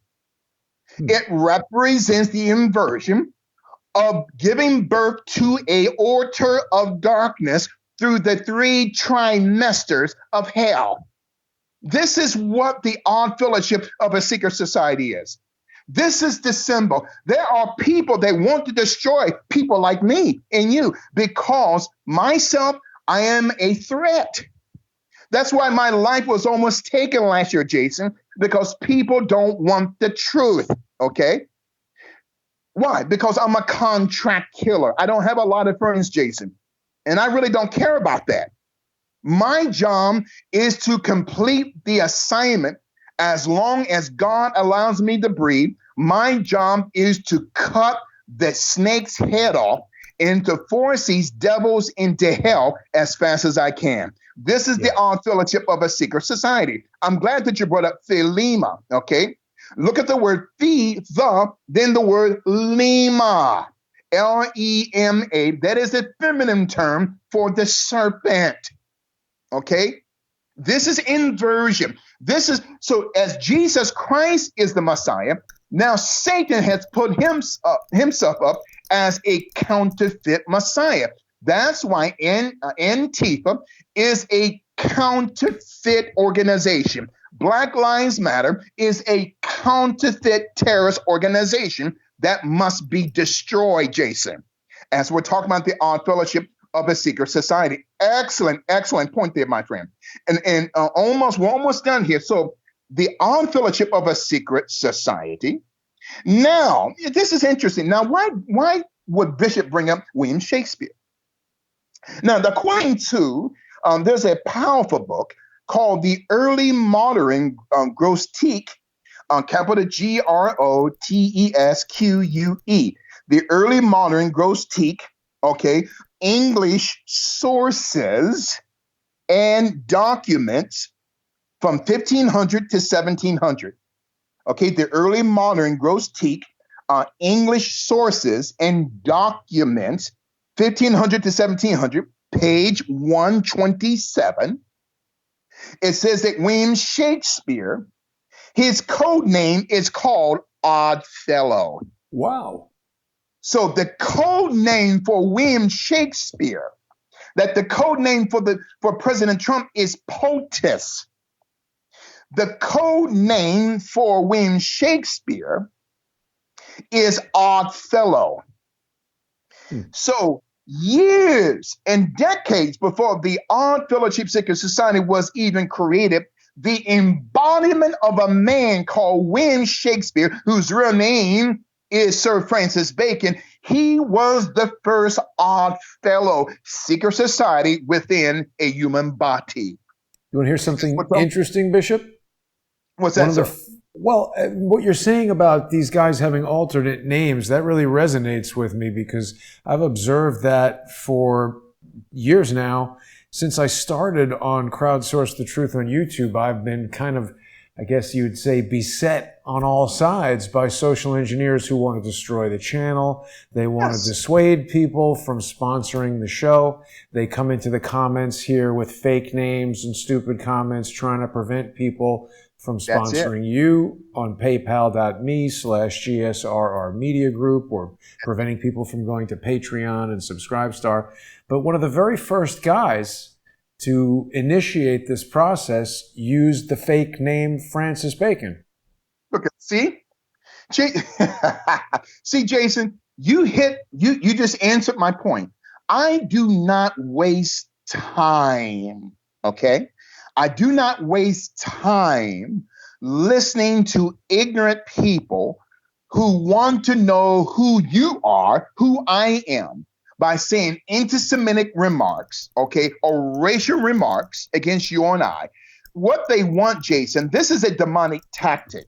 It represents the inversion of giving birth to a order of darkness through the 3 trimesters of hell. This is what the odd fellowship of a secret society is. This is the symbol. There are people that want to destroy people like me and you because myself, I am a threat. That's why my life was almost taken last year, Jason, because people don't want the truth, okay? Why? Because I'm a contract killer. I don't have a lot of friends, Jason, and I really don't care about that. My job is to complete the assignment as long as God allows me to breathe. My job is to cut the snake's head off and to force these devils into hell as fast as I can. This is the odd fellowship of a secret society. I'm glad that you brought up Thelema, okay? Look at the word then the word lema, L-E-M-A. That is a feminine term for the serpent, okay? This is inversion. So as Jesus Christ is the Messiah, now Satan has put himself up as a counterfeit Messiah. That's why Antifa is a counterfeit organization. Black Lives Matter is a counterfeit terrorist organization that must be destroyed, Jason. As we're talking about the odd fellowship of a secret society. Excellent point there, my friend. And we're almost done here. So the odd fellowship of a secret society. Now, this is interesting. Now, why would Bishop bring up William Shakespeare? Now, according to, there's a powerful book called The Early Modern Grotesque, capital Grotesque, The Early Modern Grotesque, okay, English sources and documents from 1500 to 1700. Okay, the Early Modern Grotesque, English sources and documents, 1500 to 1700, page 127. It says that William Shakespeare, his code name is called Oddfellow. Wow. So the code name for William Shakespeare, that the code name for President Trump is POTUS. The code name for William Shakespeare is Oddfellow. So years and decades before the Odd Fellowship Secret Society was even created, the embodiment of a man called William Shakespeare, whose real name is Sir Francis Bacon, he was the first Odd Fellow secret society within a human body. You want to hear something interesting, Bishop? What's that, sir? What you're saying about these guys having alternate names, that really resonates with me because I've observed that for years now. since I started on Crowdsource the Truth on YouTube, I've been kind of, I guess you'd say, beset on all sides by social engineers who want to destroy the channel. They want to dissuade people from sponsoring the show. They come into the comments here with fake names and stupid comments trying to prevent people from sponsoring you on paypal.me/GSRR Media Group, or preventing people from going to Patreon and Subscribestar. But one of the very first guys to initiate this process used the fake name Francis Bacon. Look, see, see, Jason, you just answered my point. I do not waste time. Okay, I do not waste time listening to ignorant people who want to know who you are, who I am, by saying anti-Semitic remarks, okay, or racial remarks against you and I. What they want, Jason, this is a demonic tactic.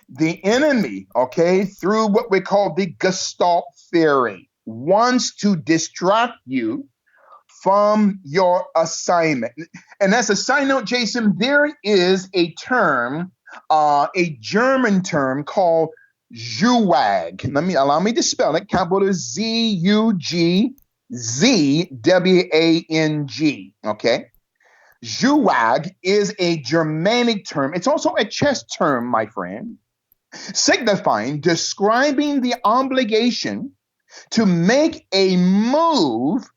The enemy, okay, through what we call the Gestalt theory, wants to distract you from your assignment. And as a side note, Jason, there is a term, a German term called Zugwag. Allow me to spell it. Capital Zugzwang. Okay. Zugwag is a Germanic term. It's also a chess term, my friend, signifying, describing the obligation to make a move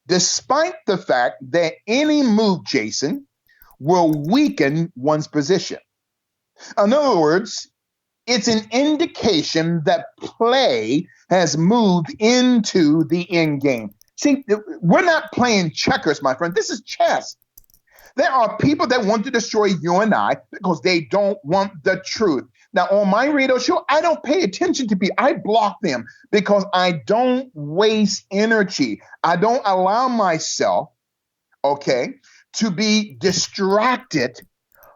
despite the fact that any move, Jason, will weaken one's position. In other words, it's an indication that play has moved into the end game. See, we're not playing checkers, my friend. This is chess. There are people that want to destroy you and I because they don't want the truth. Now, on my radio show, I don't pay attention to people. I block them because I don't waste energy. I don't allow myself, okay, to be distracted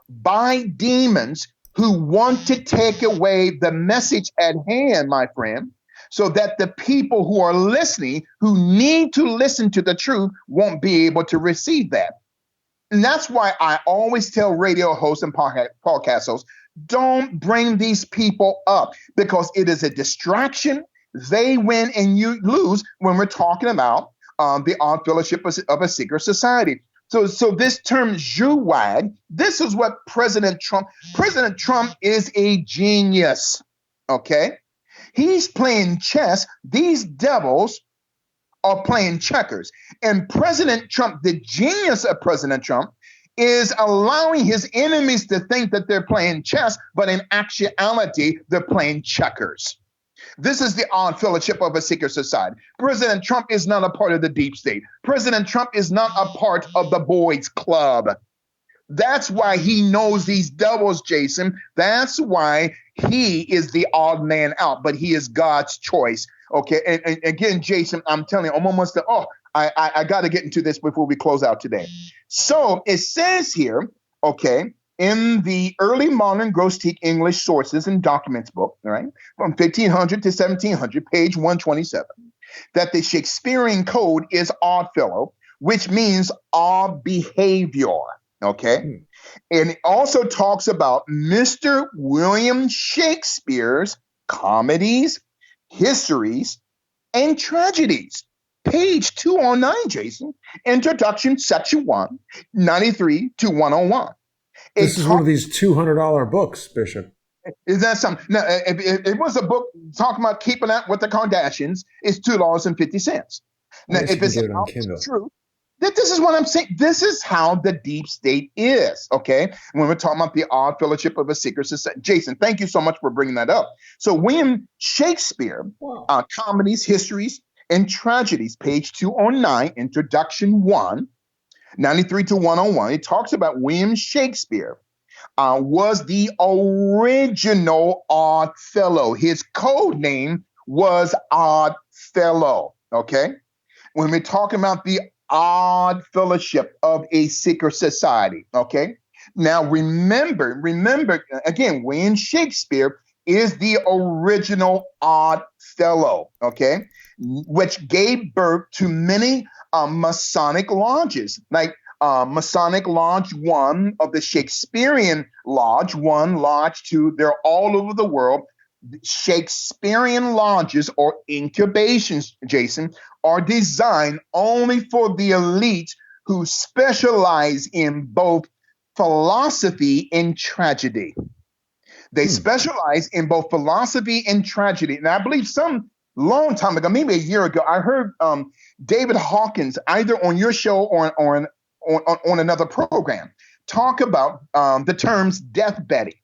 by demons who want to take away the message at hand, my friend, so that the people who are listening, who need to listen to the truth, won't be able to receive that. And that's why I always tell radio hosts and podcast hosts, don't bring these people up, because it is a distraction. They win and you lose when we're talking about the odd fellowship of a secret society. So this term Zugwag, this is what President Trump is a genius, okay? He's playing chess. These devils are playing checkers. And President Trump, the genius of President Trump, is allowing his enemies to think that they're playing chess, but in actuality, they're playing checkers. This is the odd fellowship of a secret society. President Trump is not a part of the deep state. President Trump is not a part of the boys club. That's why he knows these devils, Jason. That's why he is the odd man out, but he is God's choice. Okay, and again, Jason, I'm telling you, I'm almost, I got to get into this before we close out today. So it says here, okay, in the early modern Grostic English sources and documents book, right, from 1500 to 1700, page 127, that the Shakespearean code is odd fellow, which means odd behavior, okay? And it also talks about Mr. William Shakespeare's comedies, histories, and tragedies. Page 209, Jason, introduction, section 1, 93 to 101. This is one of these $200 books, Bishop. Is that something? No, it was a book talking about keeping up with the Kardashians. It's $2.50. Now, if it's true, this is what I'm saying. This is how the deep state is, okay? When we're talking about the odd fellowship of a secret society. Jason, thank you so much for bringing that up. So William Shakespeare, comedies, histories, and tragedies, page 209, introduction 1, 93 to 101, it talks about William Shakespeare was the original Odd Fellow. His code name was Odd Fellow, okay? When we're talking about the odd fellowship of a secret society, okay? Now, remember, again, William Shakespeare is the original Odd Fellow, okay, which gave birth to many Masonic lodges, like Masonic Lodge 1 of the Shakespearean Lodge 1, Lodge 2. They're all over the world. Shakespearean lodges or incubations, Jason, are designed only for the elite who specialize in both philosophy and tragedy. They specialize in both philosophy and tragedy. And I believe some long time ago, maybe a year ago, I heard David Hawkins, either on your show or on another program, talk about the terms death betting.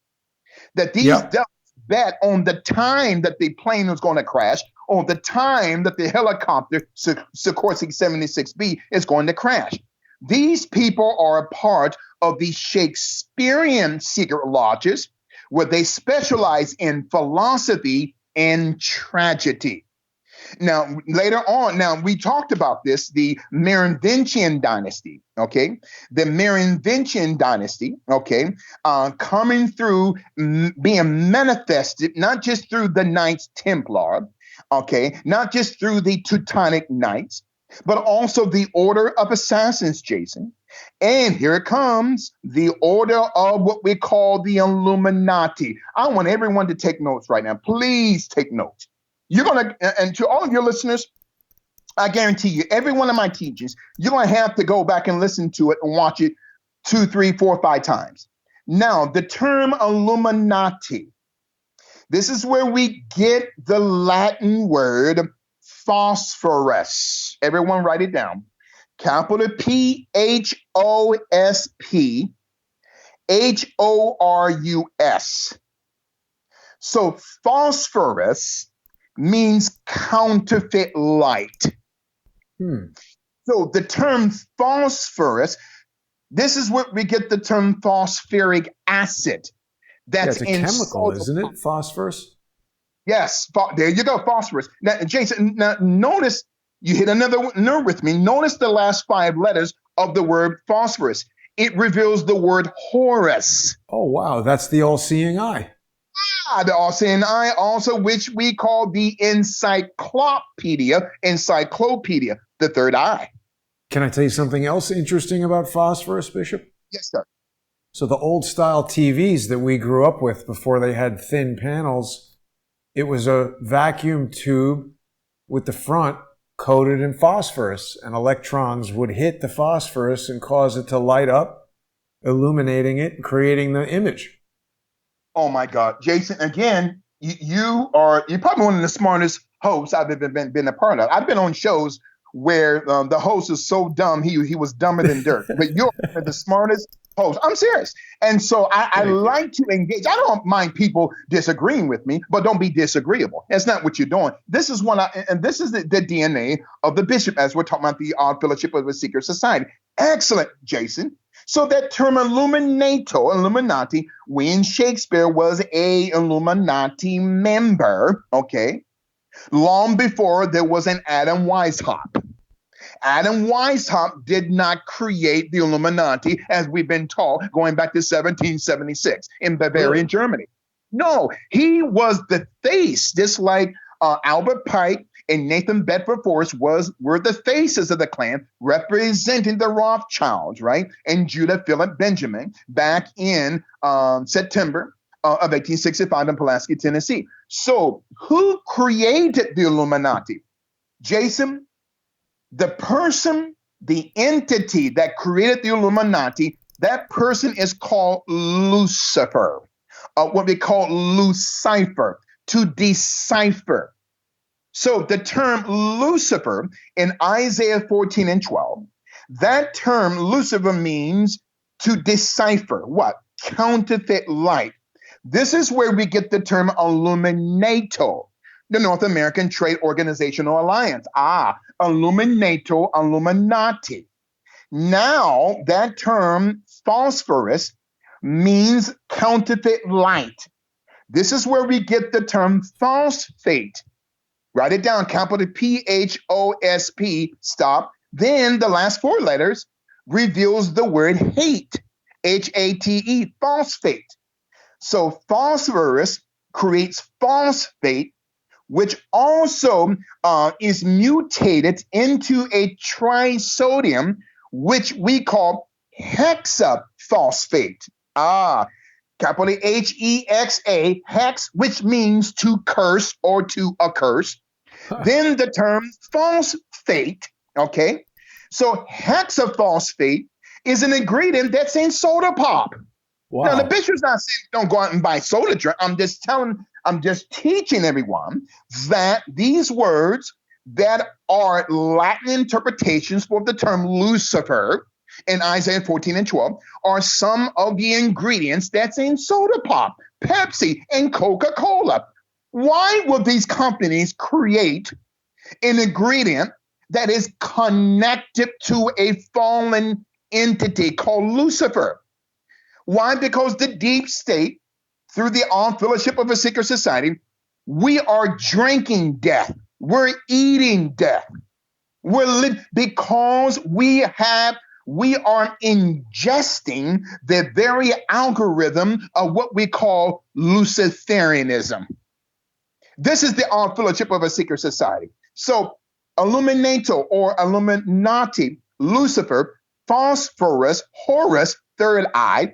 That these devils bet on the time that the plane was going to crash, or the time that the helicopter Sikorsky 76B is going to crash. These people are a part of the Shakespearean secret lodges, where they specialize in philosophy and tragedy. Now, later on, we talked about this, the Merovingian dynasty, okay? The Merovingian dynasty, okay, coming through, being manifested, not just through the Knights Templar, okay, not just through the Teutonic Knights, but also the Order of Assassins, Jason. And here it comes, the order of what we call the Illuminati. I want everyone to take notes right now. Please take notes. You're going to, and to all of your listeners, I guarantee you, every one of my teachings, you're going to have to go back and listen to it and watch it 2, 3, 4, 5 times. Now, the term Illuminati, this is where we get the Latin word phosphorus. Everyone write it down. Capital PHOSPHORUS. So phosphorus means counterfeit light. So the term phosphorus, this is where we get the term phosphoric acid. That's it's a chemical, isn't it? Phosphorus? Yes, there you go, phosphorus. Now, Jason, notice, you hit another nerve with me. Notice the last 5 letters of the word phosphorus. It reveals the word Horus. Oh, wow. That's the all-seeing eye. The all-seeing eye, also which we call the encyclopedia, the third eye. Can I tell you something else interesting about phosphorus, Bishop? Yes, sir. So the old-style TVs that we grew up with before they had thin panels, it was a vacuum tube with the front coated in phosphorus, and electrons would hit the phosphorus and cause it to light up, illuminating it and creating the image. Oh my God, Jason! Again, you're probably one of the smartest hosts I've ever been a part of. I've been on shows where the host is so dumb he was dumber than dirt. But you're the smartest host. I'm serious, and so I like to engage. I don't mind people disagreeing with me, but don't be disagreeable. That's not what you're doing. This is and this is the DNA of the bishop, as we're talking about the odd fellowship of a secret society. Excellent, Jason. So that term Illuminati, when Shakespeare was a Illuminati member, okay, long before there was an Adam Weishaupt. Adam Weishaupt did not create the Illuminati, as we've been taught, going back to 1776 in Bavarian Germany. No, he was the face, just like Albert Pike and Nathan Bedford Forrest were the faces of the Klan, representing the Rothschilds, right? And Judah Philip Benjamin back in September of 1865 in Pulaski, Tennessee. So who created the Illuminati? Jason, the person, the entity that created the Illuminati, that person is called Lucifer, what we call Lucifer, to decipher. So the term Lucifer in Isaiah 14 and 12, that term Lucifer means to decipher what? Counterfeit light. This is where we get the term Illuminato, the North American Trade Organizational Alliance. Illuminato, Illuminati. Now that term phosphorus means counterfeit light. This is where we get the term phosphate. Write it down, capital PHOSP, stop. Then the last 4 letters reveals the word hate, HATE, phosphate. So phosphorus creates phosphate, which also is mutated into a trisodium, which we call hexaphosphate. Capital Hexa, hex, which means to curse or to accurse. Then the term phosphate, okay? So hexaphosphate is an ingredient that's in soda pop. Wow. Now, the bishop's not saying don't go out and buy soda drink. I'm just teaching everyone that these words that are Latin interpretations for the term Lucifer in Isaiah 14 and 12 are some of the ingredients that's in soda pop, Pepsi, and Coca-Cola. Why would these companies create an ingredient that is connected to a fallen entity called Lucifer? Why? Because the deep state, through the armed fellowship of a secret society, we are drinking death. We're eating death. Because we are ingesting the very algorithm of what we call Luciferianism. This is the armed fellowship of a secret society. So Illuminato or Illuminati, Lucifer, phosphorus, Horus, third eye,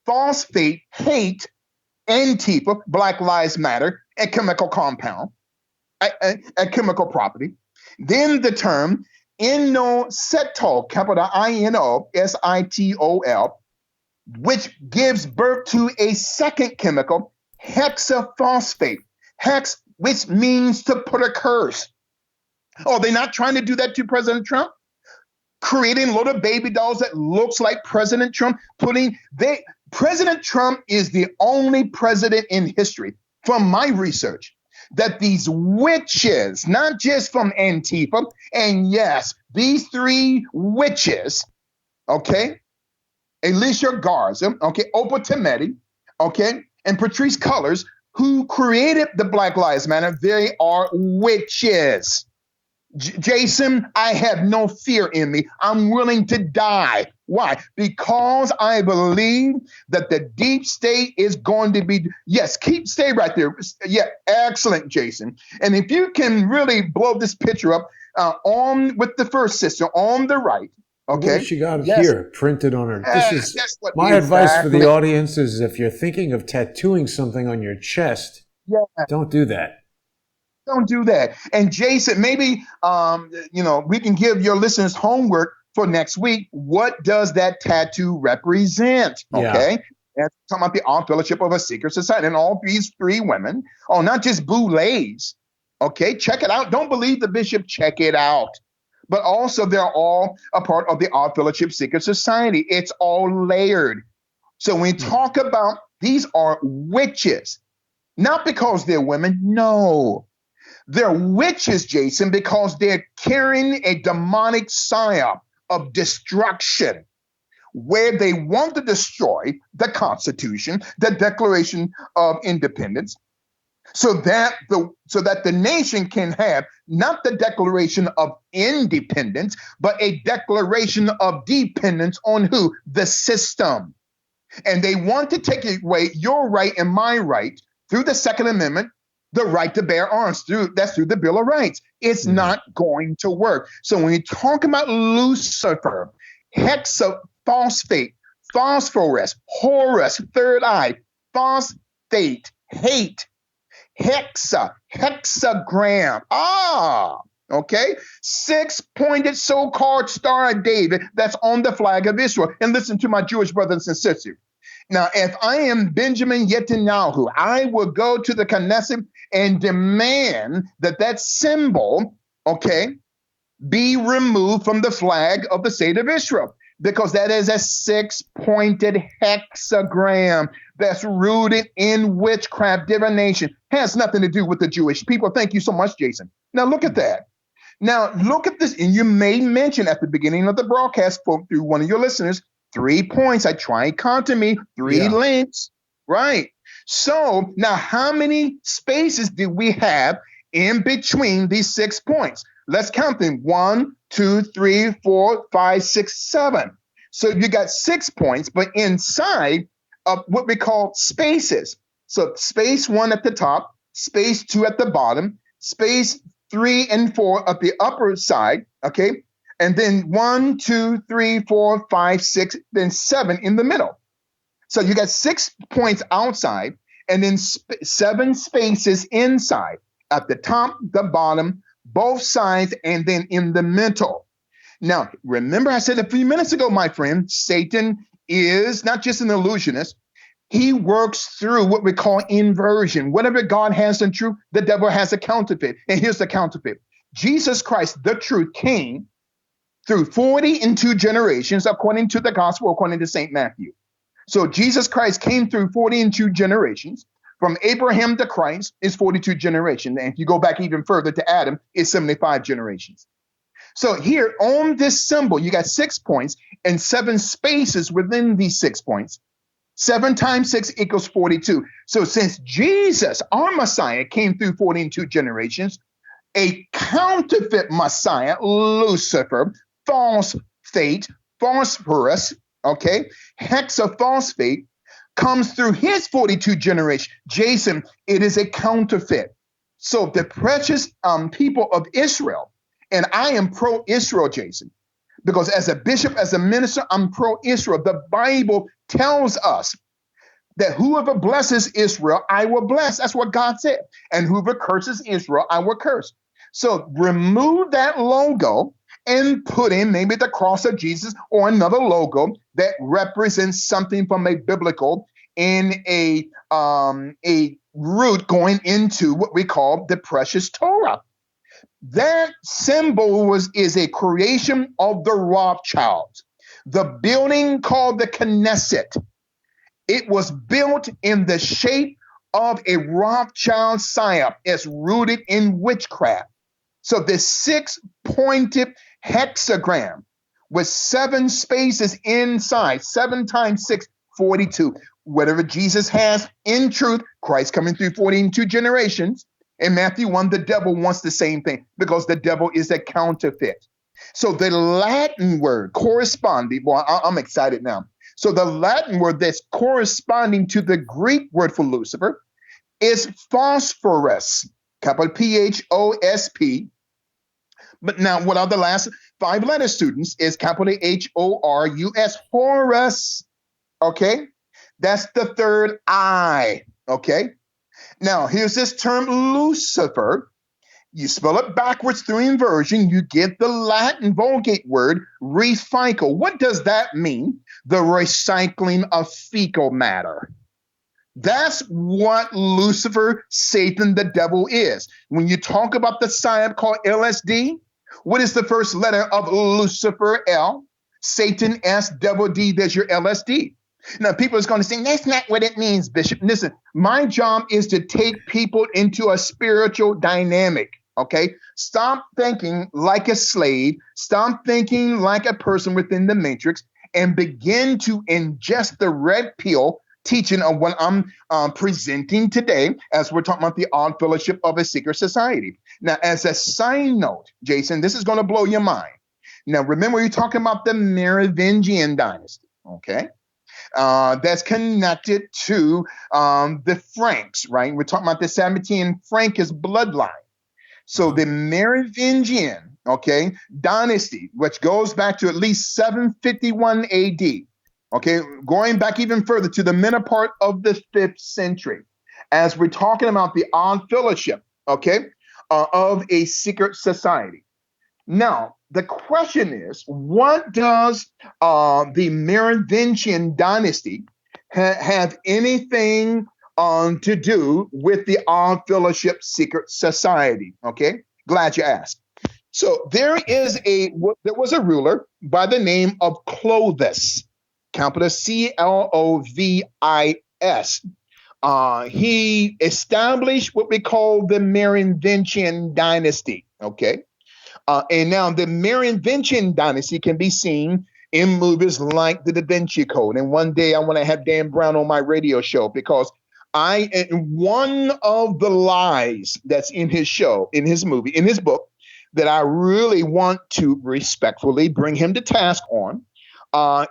phosphate, hate, Antifa, Black Lives Matter, a chemical compound, a chemical property. Then the term inositol, capital Inositol, which gives birth to a second chemical, hexaphosphate. Hex, which means to put a curse. Oh, they're not trying to do that to President Trump? Creating little baby dolls that looks like President Trump, President Trump is the only president in history, from my research, that these witches, not just from Antifa, and yes, these three witches, okay, Alicia Garza, okay, Opa Tometi, okay, and Patrice Cullors, who created the Black Lives Matter, they are witches. Jason, I have no fear in me. I'm willing to die. Why? Because I believe that the deep state is going to be, stay right there. Yeah, excellent, Jason. And if you can really blow this picture up on with the first sister on the right, okay. Well, she got it here printed on her. This is my advice for the audience is if you're thinking of tattooing something on your chest, don't do that. Don't do that. And Jason, maybe we can give your listeners homework for next week. What does that tattoo represent? Okay. And talking about the armed fellowship of a secret society, and all these three women are not just boulets. Okay, check it out. Don't believe the bishop, check it out. But also they're all a part of the armed fellowship secret society. It's all layered. So when we talk about these are witches, not because they're women, no. They're witches, Jason, because they're carrying a demonic psyop of destruction, where they want to destroy the Constitution, the Declaration of Independence, so that the nation can have not the Declaration of Independence, but a declaration of dependence on who? The system. And they want to take away your right and my right through the Second Amendment, the right to bear arms. That's through the Bill of Rights. It's not going to work. So when you talk about Lucifer, hexaphosphate, phosphorus, Horus, third eye, phosphate, hate, hexagram. Okay? 6-pointed so-called Star of David that's on the flag of Israel. And listen to my Jewish brothers and sisters. Now, if I am Benjamin Netanyahu, I will go to the Knesset and demand that symbol, okay, be removed from the flag of the state of Israel, because that is a 6-pointed hexagram that's rooted in witchcraft, divination, has nothing to do with the Jewish people. Thank you so much, Jason. Now, look at that. Now, look at this, and you may mention at the beginning of the broadcast through one of your listeners, 3 points, a trichotomy, 3 links, right? So now how many spaces do we have in between these 6 points? Let's count them. 1, 2, 3, 4, 5, 6, 7. So you got 6 points, but inside of what we call spaces, So space 1 at the top, space 2 at the bottom, space 3 and 4 at the upper side, okay? And then 1, 2, 3, 4, 5, 6, then 7 in the middle. So you got 6 points outside and then 7 spaces inside at the top, the bottom, both sides, and then in the middle. Now, remember I said a few minutes ago, my friend, Satan is not just an illusionist. He works through what we call inversion. Whatever God has in truth, the devil has a counterfeit. And here's the counterfeit. Jesus Christ, the truth, came through 42 generations, according to the gospel, according to St. Matthew. So Jesus Christ came through 42 generations. From Abraham to Christ is 42 generations. And if you go back even further to Adam, it's 75 generations. So here on this symbol, you got 6 points and 7 spaces within these 6 points. 7 times 6 equals 42. So since Jesus, our Messiah, came through 42 generations, a counterfeit Messiah, Lucifer, false fate, phosphorus, okay, hexaphosphate, comes through his 42 generations. Jason, it is a counterfeit. So the precious people of Israel, and I am pro-Israel, Jason, because as a bishop, as a minister, I'm pro-Israel. The Bible tells us that whoever blesses Israel, I will bless. That's what God said. And whoever curses Israel, I will curse. So remove that logo and put in maybe the cross of Jesus or another logo that represents something from a biblical in a route going into what we call the precious Torah. That symbol is a creation of the Rothschilds. The building called the Knesset. It was built in the shape of a Rothschild psyop. It's rooted in witchcraft. So this 6-pointed hexagram with 7 spaces inside, 7 times 6, 42. Whatever Jesus has in truth, Christ coming through 42 generations. In Matthew 1, the devil wants the same thing because the devil is a counterfeit. So the Latin word corresponding, boy, I'm excited now. So the Latin word that's corresponding to the Greek word for Lucifer is phosphorus, capital Phosp. But now what are the last 5 letters, students? Is capital Horus, Horus, okay? That's the third I, okay? Now, here's this term Lucifer. You spell it backwards through inversion, you get the Latin Vulgate word recycle. What does that mean? The recycling of fecal matter. That's what Lucifer, Satan, the devil is. When you talk about the psyop called LSD, what is the first letter of Lucifer? L. Satan, S, devil, D, there's your LSD. Now, people are going to say, that's not what it means, Bishop. Listen, my job is to take people into a spiritual dynamic, okay? Stop thinking like a slave. Stop thinking like a person within the matrix and begin to ingest the red pill teaching of what I'm presenting today as we're talking about the odd fellowship of a secret society. Now, as a side note, Jason, this is going to blow your mind. Now, remember, you're talking about the Merovingian dynasty, okay? That's connected to the Franks, right? We're talking about the Sabbatean Frankish bloodline. So the Merovingian, okay, dynasty, which goes back to at least 751 AD, okay, going back even further to the middle part of the 5th century, as we're talking about the odd fellowship, okay, of a secret society. Now, the question is, what does the Merovingian dynasty have anything to do with the Odd Fellowship Secret Society? Okay, glad you asked. So there was a ruler by the name of Clovis, capital Clovis. He established what we call the Merovingian dynasty. Okay. And now the Merovingian dynasty can be seen in movies like The Da Vinci Code. And one day I want to have Dan Brown on my radio show because one of the lies that's in his show, in his movie, in his book, that I really want to respectfully bring him to task on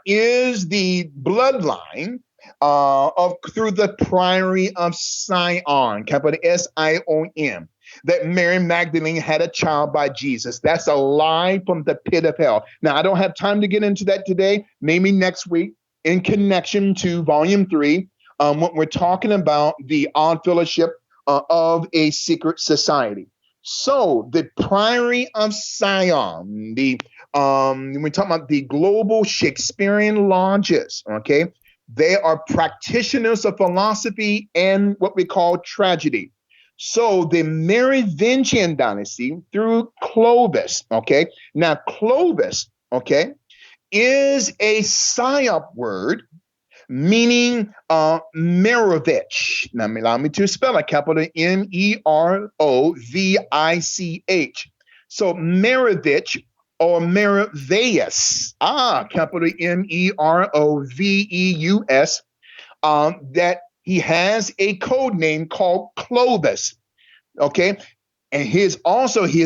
is the bloodline of through the priory of Sion, capital Sion, that Mary Magdalene had a child by Jesus. That's a lie from the pit of hell. Now, I don't have time to get into that today, maybe next week in connection to volume 3, when we're talking about the odd fellowship of a secret society. So the priory of Sion, we're talking about the global Shakespearean lodges, okay? They are practitioners of philosophy and what we call tragedy. So the Merovingian dynasty through Clovis, okay? Now, Clovis, okay, is a psyop word meaning Merovich. Now, allow me to spell it, capital Merovich. So Merovich or Meroveus, capital Meroveus, that he has a code name called Clovis, okay? And his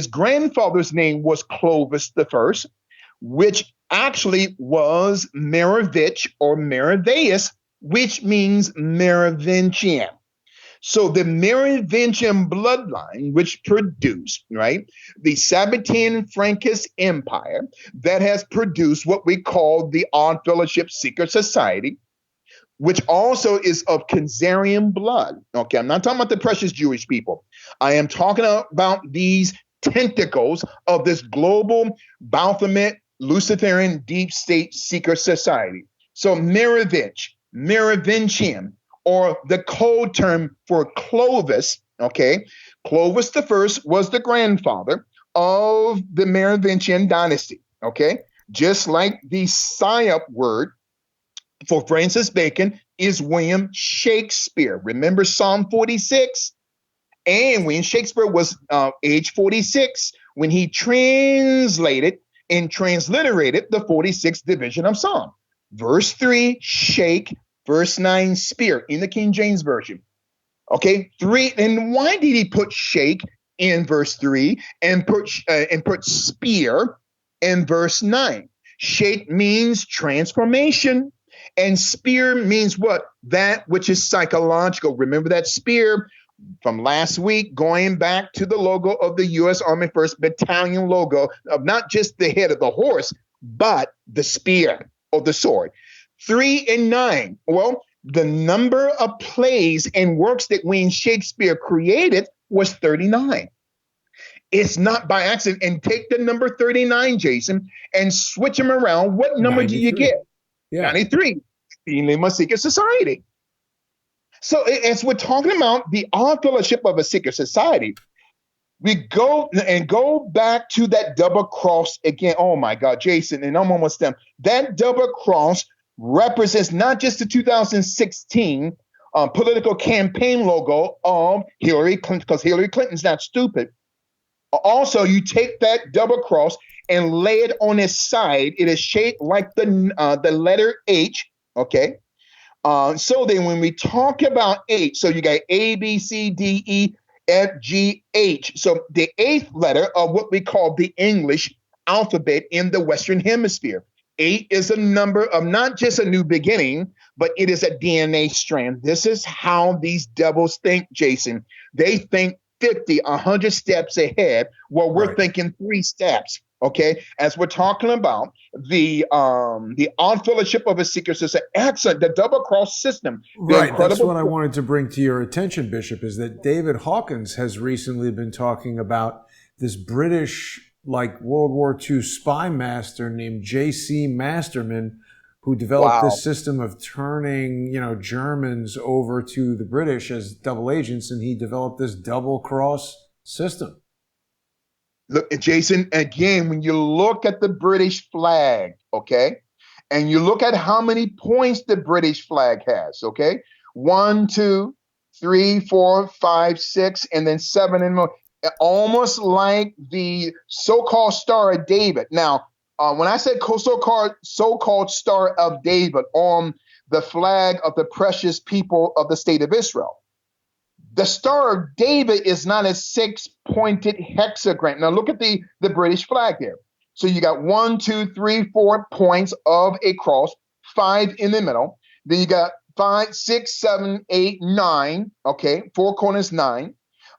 grandfather's name was Clovis the First, which actually was Merovich or Meroveus, which means Merovingian. So the Merovingian bloodline, which produced, right, the Sabbatean Frankish Empire, that has produced what we call the Odd Fellowship Secret Society, which also is of Khazarian blood. Okay, I'm not talking about the precious Jewish people. I am talking about these tentacles of this global Baphomet Luciferian deep state secret society. So Merovingian, or the code term for Clovis, okay? Clovis the First was the grandfather of the Merovingian dynasty, okay? Just like the psyop word for Francis Bacon is William Shakespeare. Remember Psalm 46? And when Shakespeare was age 46, when he translated and transliterated the 46th division of Psalm. Verse 3, shake. Verse 9, spear in the King James Version. Okay, 3. And why did he put shake in verse 3 and put spear in verse 9? Shake means transformation. And spear means what? That which is psychological. Remember that spear from last week, going back to the logo of the U.S. Army 1st Battalion logo of not just the head of the horse, but the spear or the sword. 3 and 9. Well, the number of plays and works that William Shakespeare created was 39. It's not by accident. And take the number 39, Jason, and switch them around. What number 93. Do you get? Yeah. 93. Being a secret society. So as we're talking about the odd fellowship of a secret society, we go back to that double cross again. Oh my God, Jason, and I'm almost done. That double cross represents not just the 2016 political campaign logo of Hillary Clinton, because Hillary Clinton's not stupid. Also, you take that double cross and lay it on its side. It is shaped like the letter H, okay? So then when we talk about H, so you got A, B, C, D, E, F, G, H. So the 8th letter of what we call the English alphabet in the Western Hemisphere. 8 is a number of not just a new beginning, but it is a DNA strand. This is how these devils think, Jason. They think 50, 100 steps ahead, while we're thinking 3 steps. Okay, as we're talking about the odd fellowship of a secret society, excellent, the double cross system. Right, that's what I wanted to bring to your attention, Bishop, is that David Hawkins has recently been talking about this British, like World War II spy master named J.C. Masterman, who developed this system of turning, Germans over to the British as double agents, and he developed this double cross system. Look, Jason, again, when you look at the British flag, okay, and you look at how many points the British flag has, okay, 1, 2, 3, 4, 5, 6, and then 7 and more, almost like the so-called Star of David. Now, when I said so-called Star of David on the flag of the precious people of the state of Israel, the Star of David is not a 6-pointed hexagram. Now look at the British flag there. So you got 1, 2, 3, 4 points of a cross, 5 in the middle. Then you got 5, 6, 7, 8, 9. Okay, 4 corners 9.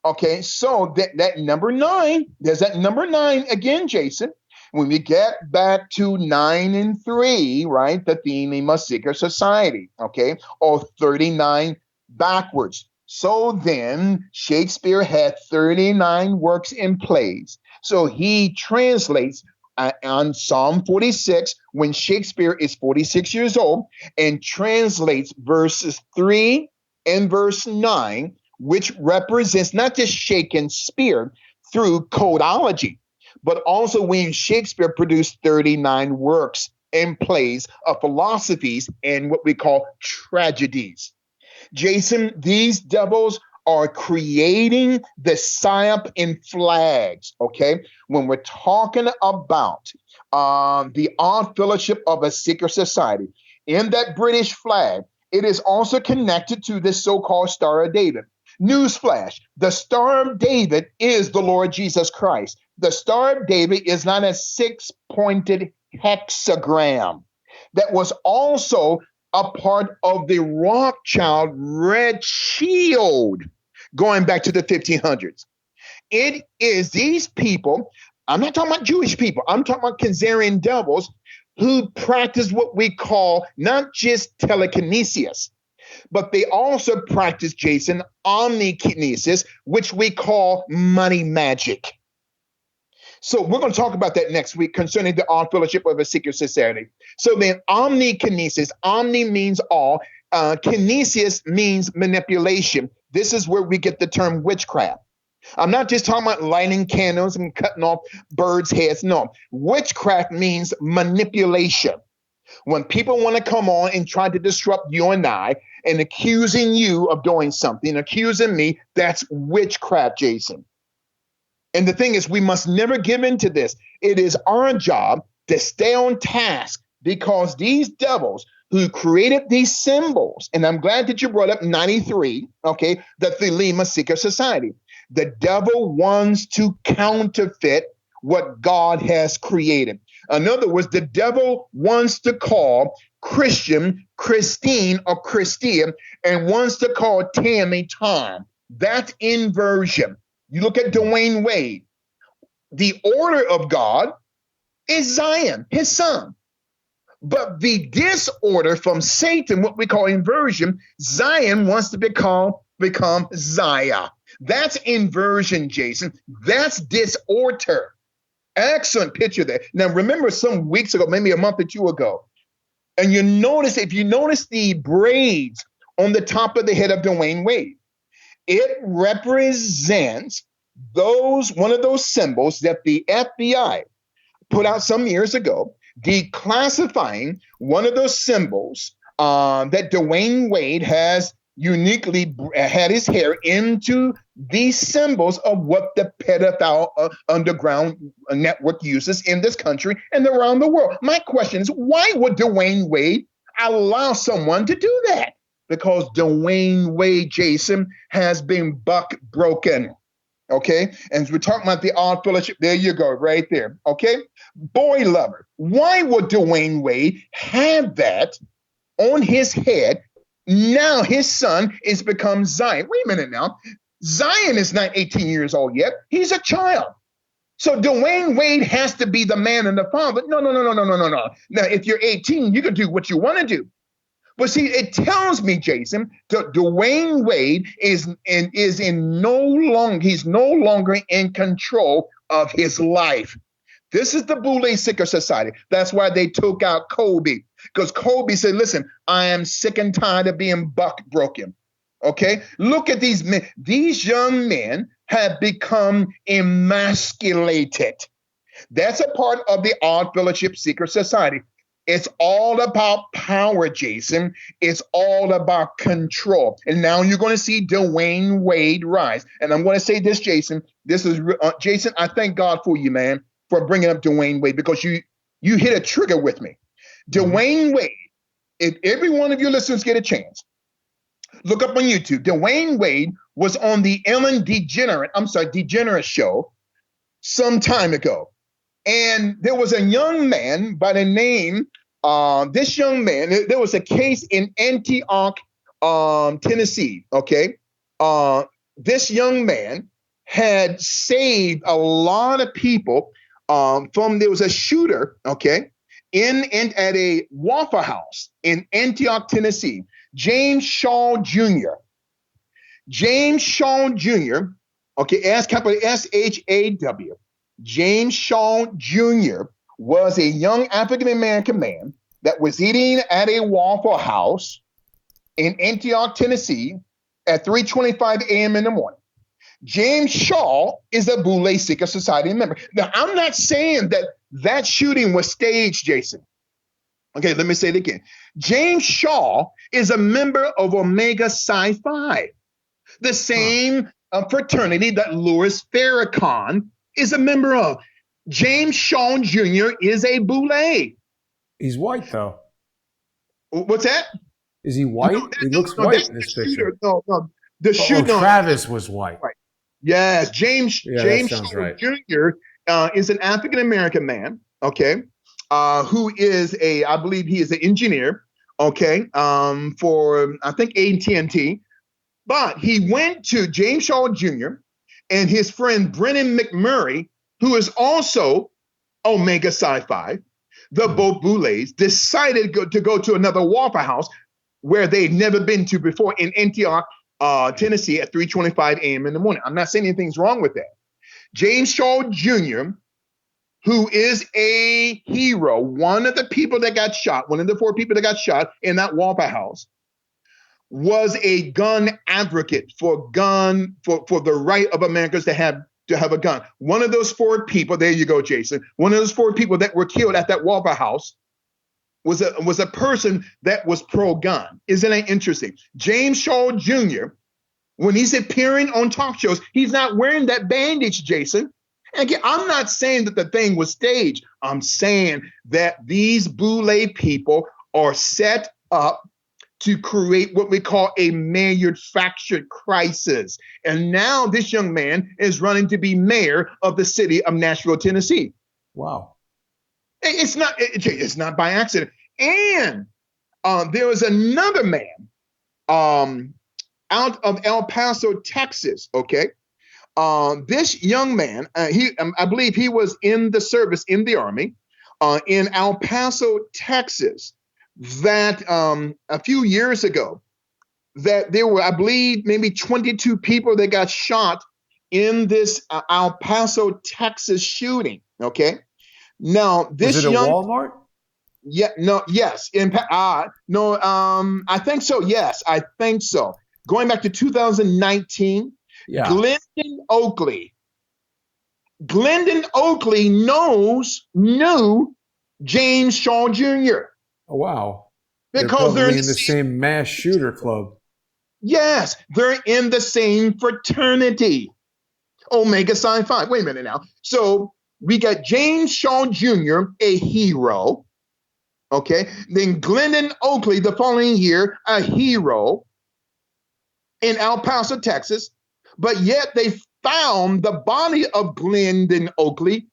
Okay, so that number 9, there's that number 9 again, Jason. When we get back to 9 and 3, right, the theme of secret society, okay, or 39 backwards. So then Shakespeare had 39 works in plays. So he translates on Psalm 46 when Shakespeare is 46 years old and translates verses 3 and verse 9, which represents not just Shakespeare through codology, but also when Shakespeare produced 39 works and plays of philosophies and what we call tragedies. Jason, these devils are creating the psyop in flags, okay? When we're talking about the odd fellowship of a secret society, in that British flag, it is also connected to this so-called Star of David. Newsflash, the Star of David is the Lord Jesus Christ. The Star of David is not a 6-pointed hexagram. That was also a part of the Rothschild Red Shield going back to the 1500s. It is these people, I'm not talking about Jewish people, I'm talking about Khazarian devils who practice what we call not just telekinesis, but they also practice, Jason, omnikinesis, which we call money magic. So we're going to talk about that next week concerning the odd fellowship of a secret society. So then omnikinesis, omni means all, kinesis means manipulation. This is where we get the term witchcraft. I'm not just talking about lighting candles and cutting off birds' heads. No, witchcraft means manipulation. When people want to come on and try to disrupt you and I and accusing you of doing something, accusing me, that's witchcraft, Jason. And the thing is, we must never give in to this. It is our job to stay on task because these devils who created these symbols, and I'm glad that you brought up 93, okay, the Thelema Secret Society. The devil wants to counterfeit what God has created. In other words, the devil wants to call Christian, Christine, or Christian, and wants to call Tammy, Tom. That's inversion. You look at Dwayne Wade. The order of God is Zion, his son. But the disorder from Satan, what we call inversion, Zion wants to become Zaya. That's inversion, Jason. That's disorder. Excellent picture there. Now, remember some weeks ago, maybe a month or two ago, and if you notice the braids on the top of the head of Dwayne Wade, it represents one of those symbols that the FBI put out some years ago, declassifying one of those symbols that Dwayne Wade has uniquely had his hair into these symbols of what the pedophile underground network uses in this country and around the world. My question is, why would Dwayne Wade allow someone to do that? Because Dwayne Wade, Jason, has been buck broken. Okay, and we're talking about the odd fellowship. There you go, right there. Okay, boy lover. Why would Dwayne Wade have that on his head? Now his son is become Zion. Wait a minute now. Zion is not 18 years old yet. He's a child. So Dwayne Wade has to be the man and the father. No. Now, if you're 18, you can do what you want to do. But see, it tells me, Jason, that Dwayne Wade he's no longer in control of his life. This is the Boule Secret Society. That's why they took out Kobe. Because Kobe said, listen, I am sick and tired of being buck broken. Okay? Look at these men. These young men have become emasculated. That's a part of the Odd Fellowship Secret Society. It's all about power, Jason. It's all about control. And now you're going to see Dwayne Wade rise. And I'm going to say this, Jason. Jason, I thank God for you, man, for bringing up Dwayne Wade, because you hit a trigger with me. Dwayne Wade, if every one of your listeners get a chance, look up on YouTube. Dwayne Wade was on the Ellen DeGeneres show some time ago. And there was a young man by the name, there was a case in Antioch, Tennessee, okay, this young man had saved a lot of people there was a shooter, okay, in and at a Waffle House in Antioch, Tennessee, James Shaw Jr. James Shaw Jr., okay, capital SHAW. James Shaw Jr. was a young African American man that was eating at a Waffle House in Antioch, Tennessee at 3:25 a.m. in the morning. James Shaw is a Boule Secret Society member. Now, I'm not saying that shooting was staged, Jason. Okay, let me say it again. James Shaw is a member of Omega Psi Phi, the same fraternity that Louis Farrakhan is a member of. James Shaw Jr. is a Boule. He's white, though. What's that? Is he white? He looks white in this picture. No. The shooter. Travis was white. Right. Yes, James Shaw right. Jr. Is an African American man, okay, who is I believe he is an engineer, okay, for I think AT&T, but he went to James Shaw Jr. and his friend Brennan McMurray, who is also Omega Psi Phi. The both Boules decided to go to another Waffle House where they'd never been to before in Antioch, Tennessee at 3:25 a.m. in the morning. I'm not saying anything's wrong with that. James Shaw Jr., who is a hero, one of the people that got shot, one of the 4 people that got shot in that Waffle House, was a gun advocate for the right of Americans to have a gun. One of those 4 people, there you go, Jason. One of those 4 people that were killed at that Waffle House was a person that was pro-gun. Isn't that interesting? James Shaw Jr., when he's appearing on talk shows, he's not wearing that bandage, Jason. And again, I'm not saying that the thing was staged. I'm saying that these Boule people are set up to create what we call a manufactured crisis. And now this young man is running to be mayor of the city of Nashville, Tennessee. Wow. It's not by accident. And there was another man out of El Paso, Texas, okay? This young man, I believe he was in the service in the Army in El Paso, Texas, that a few years ago, that there were, I believe, maybe 22 people that got shot in this El Paso, Texas shooting, okay? Now, this was it a Walmart? Yeah, no, yes. I think so. Yes, I think so. Going back to 2019, yeah. Glendon Oakley knew James Shaw Jr. Oh, wow. Because they're in the same mass shooter club. Yes, they're in the same fraternity. Omega Psi Phi. Wait a minute now. So we got James Shaw Jr., a hero. Okay. Then Glendon Oakley the following year, a hero in El Paso, Texas. But yet they found the body of Glendon Oakley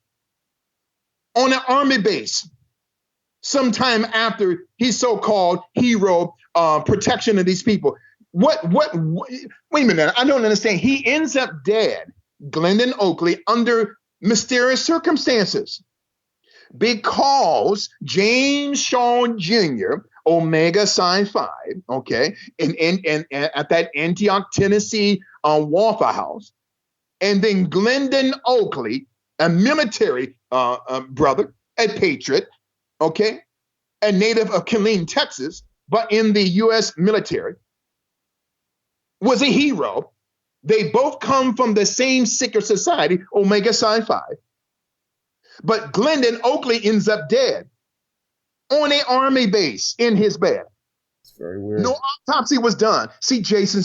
on an army base sometime after his so-called hero protection of these people. Wait a minute. I don't understand. He ends up dead, Glendon Oakley, under mysterious circumstances because James Shaw Jr., Omega Psi Phi, okay, and at that Antioch, Tennessee Waffle House, and then Glendon Oakley, a military brother, a patriot, okay, a native of Killeen, Texas, but in the U.S. military, was a hero. They both come from the same secret society, Omega Psi Phi. But Glendon Oakley ends up dead on an army base in his bed. It's very weird. No autopsy was done. See, Jason,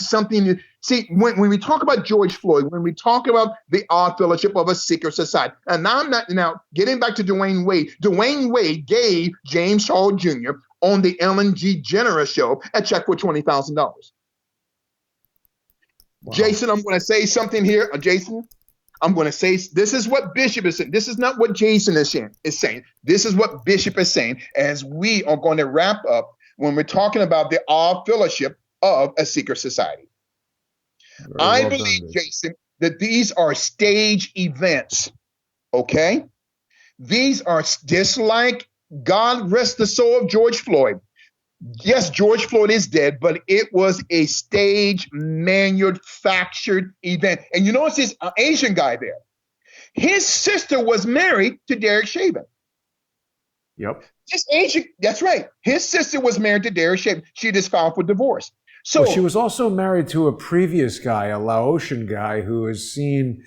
when we talk about George Floyd, when we talk about the odd fellowship of a secret society, and now getting back to Dwayne Wade gave James Shaw Jr. on the Ellen DeGeneres show a check for $20,000. Wow. Jason, I'm going to say something here. Jason, I'm going to say this is what Bishop is saying. This is not what Jason is saying. This is what Bishop is saying as we are going to wrap up when we're talking about the odd fellowship of a secret society. Very I well believe, done, Jason, that these are stage events, okay? These are just like God rest the soul of George Floyd. Yes, George Floyd is dead, but it was a stage manufactured event. And you notice this Asian guy there. His sister was married to Derek Chauvin. Yep. This Asian, that's right. His sister was married to Derek Chauvin. She just filed for divorce. Well, she So, was also married to a previous guy, a Laotian guy, who is seen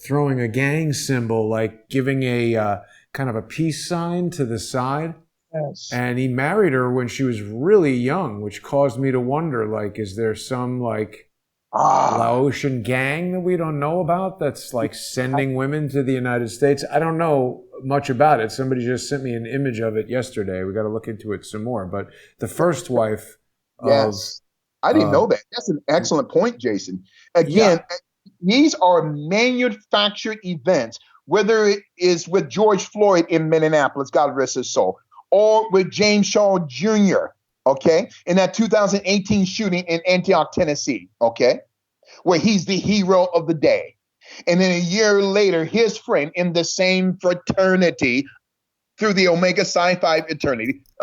throwing a gang symbol, like giving a kind of a peace sign to the side. yes. And he married her when she was really young, which caused me to wonder, like, is there some like Laotian gang that we don't know about that's like sending women to the United States? I don't know much about it. Somebody just sent me an image of it yesterday. We got to look into it some more. But the first wife Yes. I didn't know of that. That's an excellent point, Jason. Again, yeah, these are manufactured events, whether it is with George Floyd in Minneapolis, God rest his soul, or with James Shaw Jr., okay, in that 2018 shooting in Antioch, Tennessee, okay, where he's the hero of the day. And then a year later, his friend in the same fraternity through the Omega Psi Phi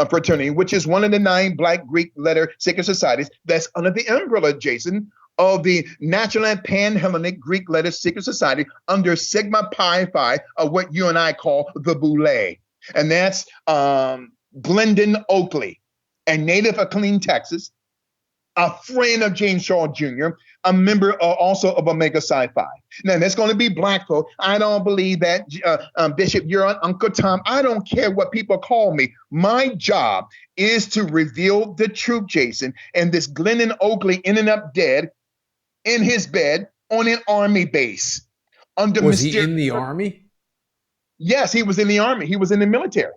fraternity, which is one of the 9 Black Greek letter secret societies that's under the umbrella, Jason, of the Natural and Pan-Hellenic Greek letter secret society under Sigma Pi Phi, of what you and I call the Boule. And that's Glendon Oakley, a native of Killeen, Texas, a friend of James Shaw Jr., a member also of Omega Psi Phi. Now, there's going to be black folk. I don't believe that, Bishop, you're on Uncle Tom. I don't care what people call me. My job is to reveal the truth, Jason. And this Glendon Oakley ended up dead in his bed on an army base. Was he in the army? Yes, he was in the army. He was in the military.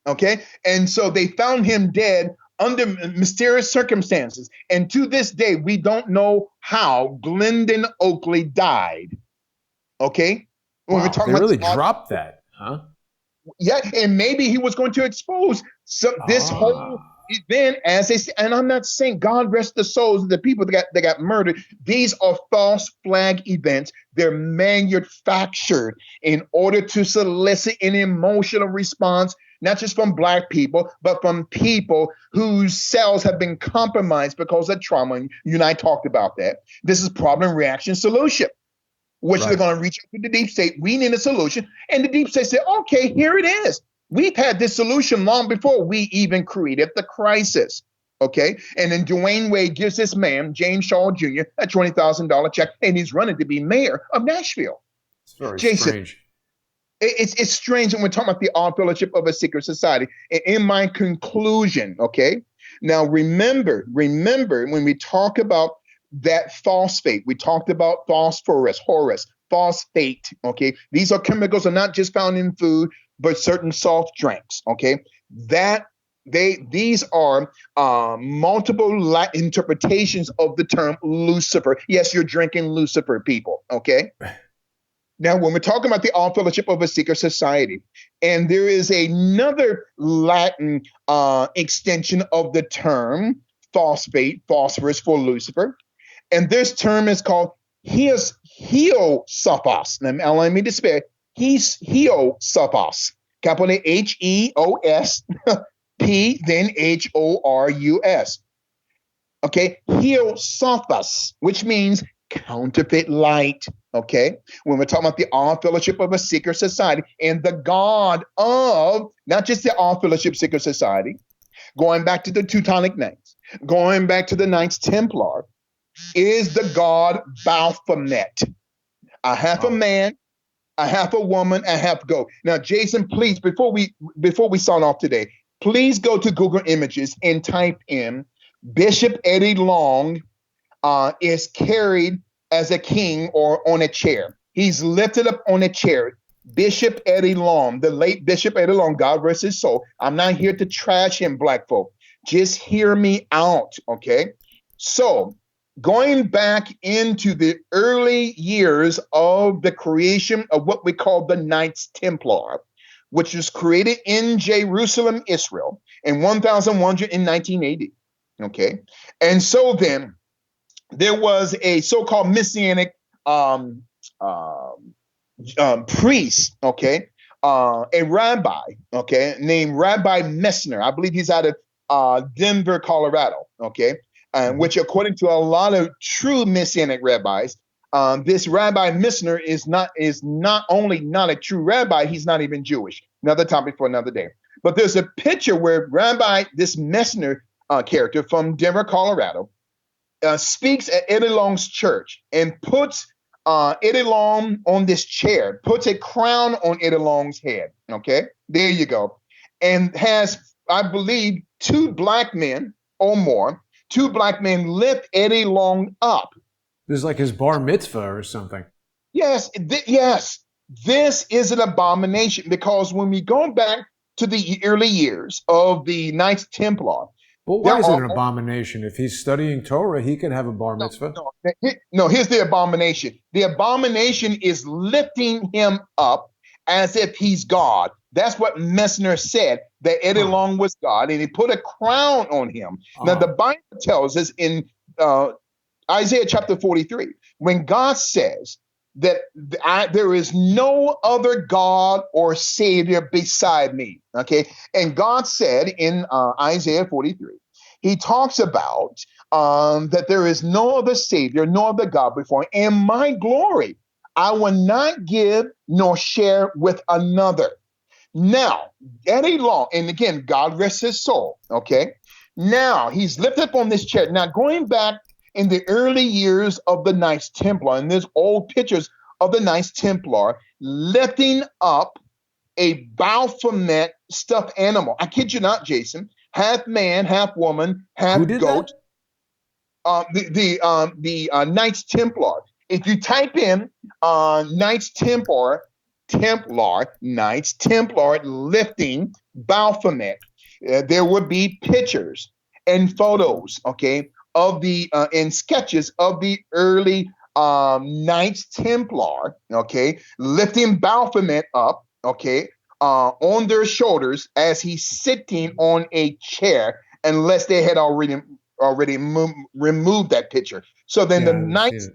Okay. And so they found him dead under mysterious circumstances. And to this day, we don't know how Glendon Oakley died. Okay. When Wow, we're talking they about really dropped that, huh? yeah, and maybe he was going to expose this whole event as they say. And I'm not saying God rest the souls of the people that got murdered. These are false flag events. They're manufactured in order to solicit an emotional response, not just from black people, but from people whose cells have been compromised because of trauma. And you and I talked about that. This is problem, reaction, solution, which they're going to reach out to the deep state. We need a solution. And the deep state said, okay, here it is. We've had this solution long before we even created the crisis. Okay. And then Dwayne Wade gives this man, James Shaw Jr., a $20,000 check, and he's running to be mayor of Nashville. It's very Jason, strange. It's strange when we're talking about the All Fellowship of a Secret Society. And in my conclusion, okay, now remember when we talk about that phosphate, we talked about phosphorus, phosphate, okay? These are chemicals that are not just found in food, but certain soft drinks, okay? These are multiple interpretations of the term Lucifer. Yes, you're drinking Lucifer, people, okay? Now, when we're talking about the All Fellowship of a Secret Society, and there is another Latin extension of the term phosphate, phosphorus for Lucifer, and this term is called Heosophos. Now, let me despair. He's Heosophos. Capital Heos, P, then Horus. Okay, Heosophos, which means counterfeit light. Okay, when we're talking about the All Fellowship of a Secret Society and the God of, not just the All Fellowship Secret Society, going back to the Teutonic Knights, going back to the Knights Templar, is the God Baphomet, a half a man, a half a woman, a half goat. Now, Jason, please, before we sign off today, please go to Google Images and type in Bishop Eddie Long is carried as a king or on a chair. He's lifted up on a chair. Bishop Eddie Long, the late Bishop Eddie Long, God rest his soul. I'm not here to trash him, black folk. Just hear me out, okay? So, going back into the early years of the creation of what we call the Knights Templar, which was created in Jerusalem, Israel, in 1100 in 1980. Okay. And so then there was a so-called messianic um, priest, okay, a rabbi, okay, named Rabbi Messner. I believe he's out of Denver, Colorado, okay, which according to a lot of true messianic rabbis, this Rabbi Messner is not only not a true rabbi, he's not even Jewish. Another topic for another day. But there's a picture where this Messner character from Denver, Colorado, speaks at Eddie Long's church and puts Eddie Long on this chair, puts a crown on Eddie Long's head. Okay, there you go. And has, I believe, two black men or more, lift Eddie Long up. This is like his bar mitzvah or something. Yes, yes. This is an abomination, because when we go back to the early years of the Knights Templar. But why is it an abomination? If he's studying Torah, he can have a bar mitzvah. No, here's the abomination. The abomination is lifting him up as if he's God. That's what Messner said, that Eddie Long was God, and he put a crown on him. Now, the Bible tells us in Isaiah chapter 43, when God says that there is no other God or Savior beside me, okay? And God said in Isaiah 43, he talks about that there is no other Savior, no other God before him, and my glory I will not give nor share with another. Now, Eddie Long, and again, God rest his soul, okay? Now, he's lifted up on this chair. Now, going back in the early years of the Knights Templar, and there's old pictures of the Knights Templar lifting up a Baphomet stuffed animal. I kid you not, Jason. Half man, half woman, half goat. The Knights Templar. If you type in Knights Templar, Knights Templar lifting Baphomet, there would be pictures and photos, okay, of the and sketches of the early Knights Templar, okay, lifting Baphomet up, okay, on their shoulders as he's sitting on a chair, unless they had already removed that picture. So then the Knights,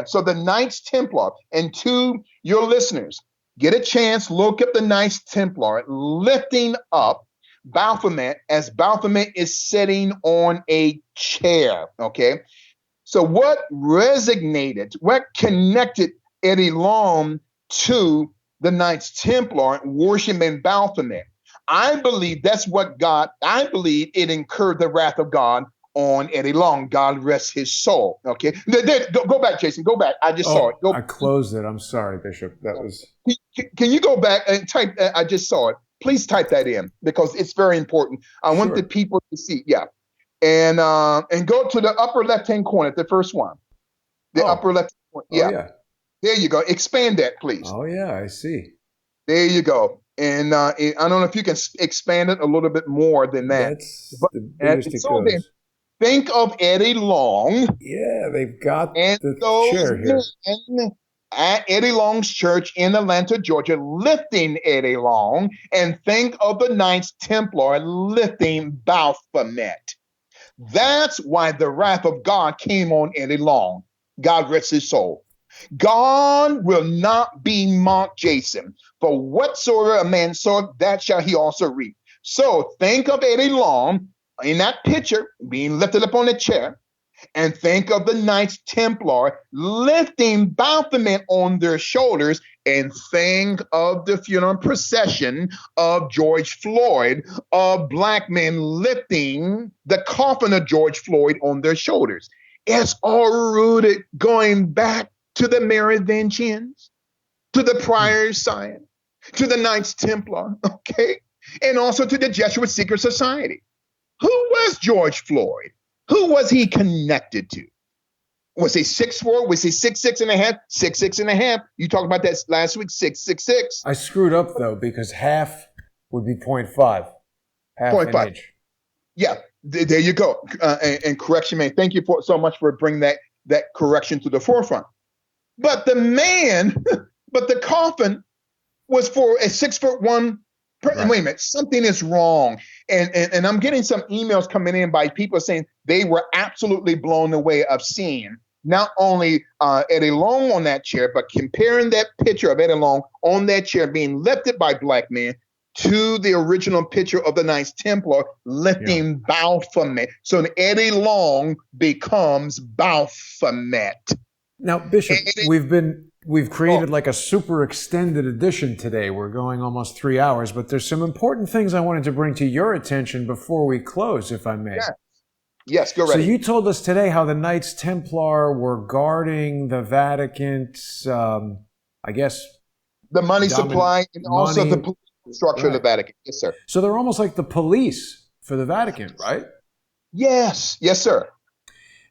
so the Knights Templar, and to your listeners, get a chance, look up the Knights Templar lifting up Baphomet as Baphomet is sitting on a chair, okay? So what connected Eddie Long to the Knights Templar worshiping Baphomet? I believe it incurred the wrath of God on Eddie Long. God rest his soul, okay? Go back, Jason, go back. I just saw it. I closed it. I'm sorry, Bishop. That was... Can you go back and type, I just saw it. Please type that in, because it's very important. I want the people to see, and go to the upper left-hand corner, the first one. The upper left corner. Yeah. There you go. Expand that, please. Oh, yeah, I see. There you go. And I don't know if you can expand it a little bit more than that. That's the biggest it goes. Then, think of Eddie Long. Yeah, they've got and the those chair here. At Eddie Long's church in Atlanta, Georgia, lifting Eddie Long, and think of the Knights Templar lifting Baphomet. That's why the wrath of God came on Eddie Long. God rest his soul. God will not be mocked, Jason. For whatsoever a man soweth, that shall he also reap. So think of Eddie Long in that picture being lifted up on the chair, and think of the Knights Templar lifting Baphomet on their shoulders, and think of the funeral procession of George Floyd, of black men lifting the coffin of George Floyd on their shoulders. It's all rooted going back to the Merovingians, to the Prior Sign, to the Knights Templar, okay? And also to the Jesuit Secret Society. Who was George Floyd? Who was he connected to? Was he 6'4"? Was he 6'6" and a half? 6'6" and a half. You talked about that last week, 6'6". I screwed up, though, because half would be 0.5. Half 0.5. an inch. Yeah, there you go. And correction, man. Thank you so much for bringing that correction to the forefront. But the coffin was for a 6'1" Right. Wait a minute, something is wrong. And I'm getting some emails coming in by people saying they were absolutely blown away of seeing not only Eddie Long on that chair, but comparing that picture of Eddie Long on that chair being lifted by black men to the original picture of the Knights Templar lifting Baphomet. So Eddie Long becomes Baphomet. Now, Bishop, And we've oh, created like a super extended edition today. We're going almost 3 hours, but there's some important things I wanted to bring to your attention before we close, if I may. yeah, yes, go So right ahead. you told us today how the Knights Templar were guarding the Vatican's, I guess, The money supply and also the money. political structure of the Right. Vatican. Yes, sir. So they're almost like the police for the Vatican, right? Yes, yes, sir.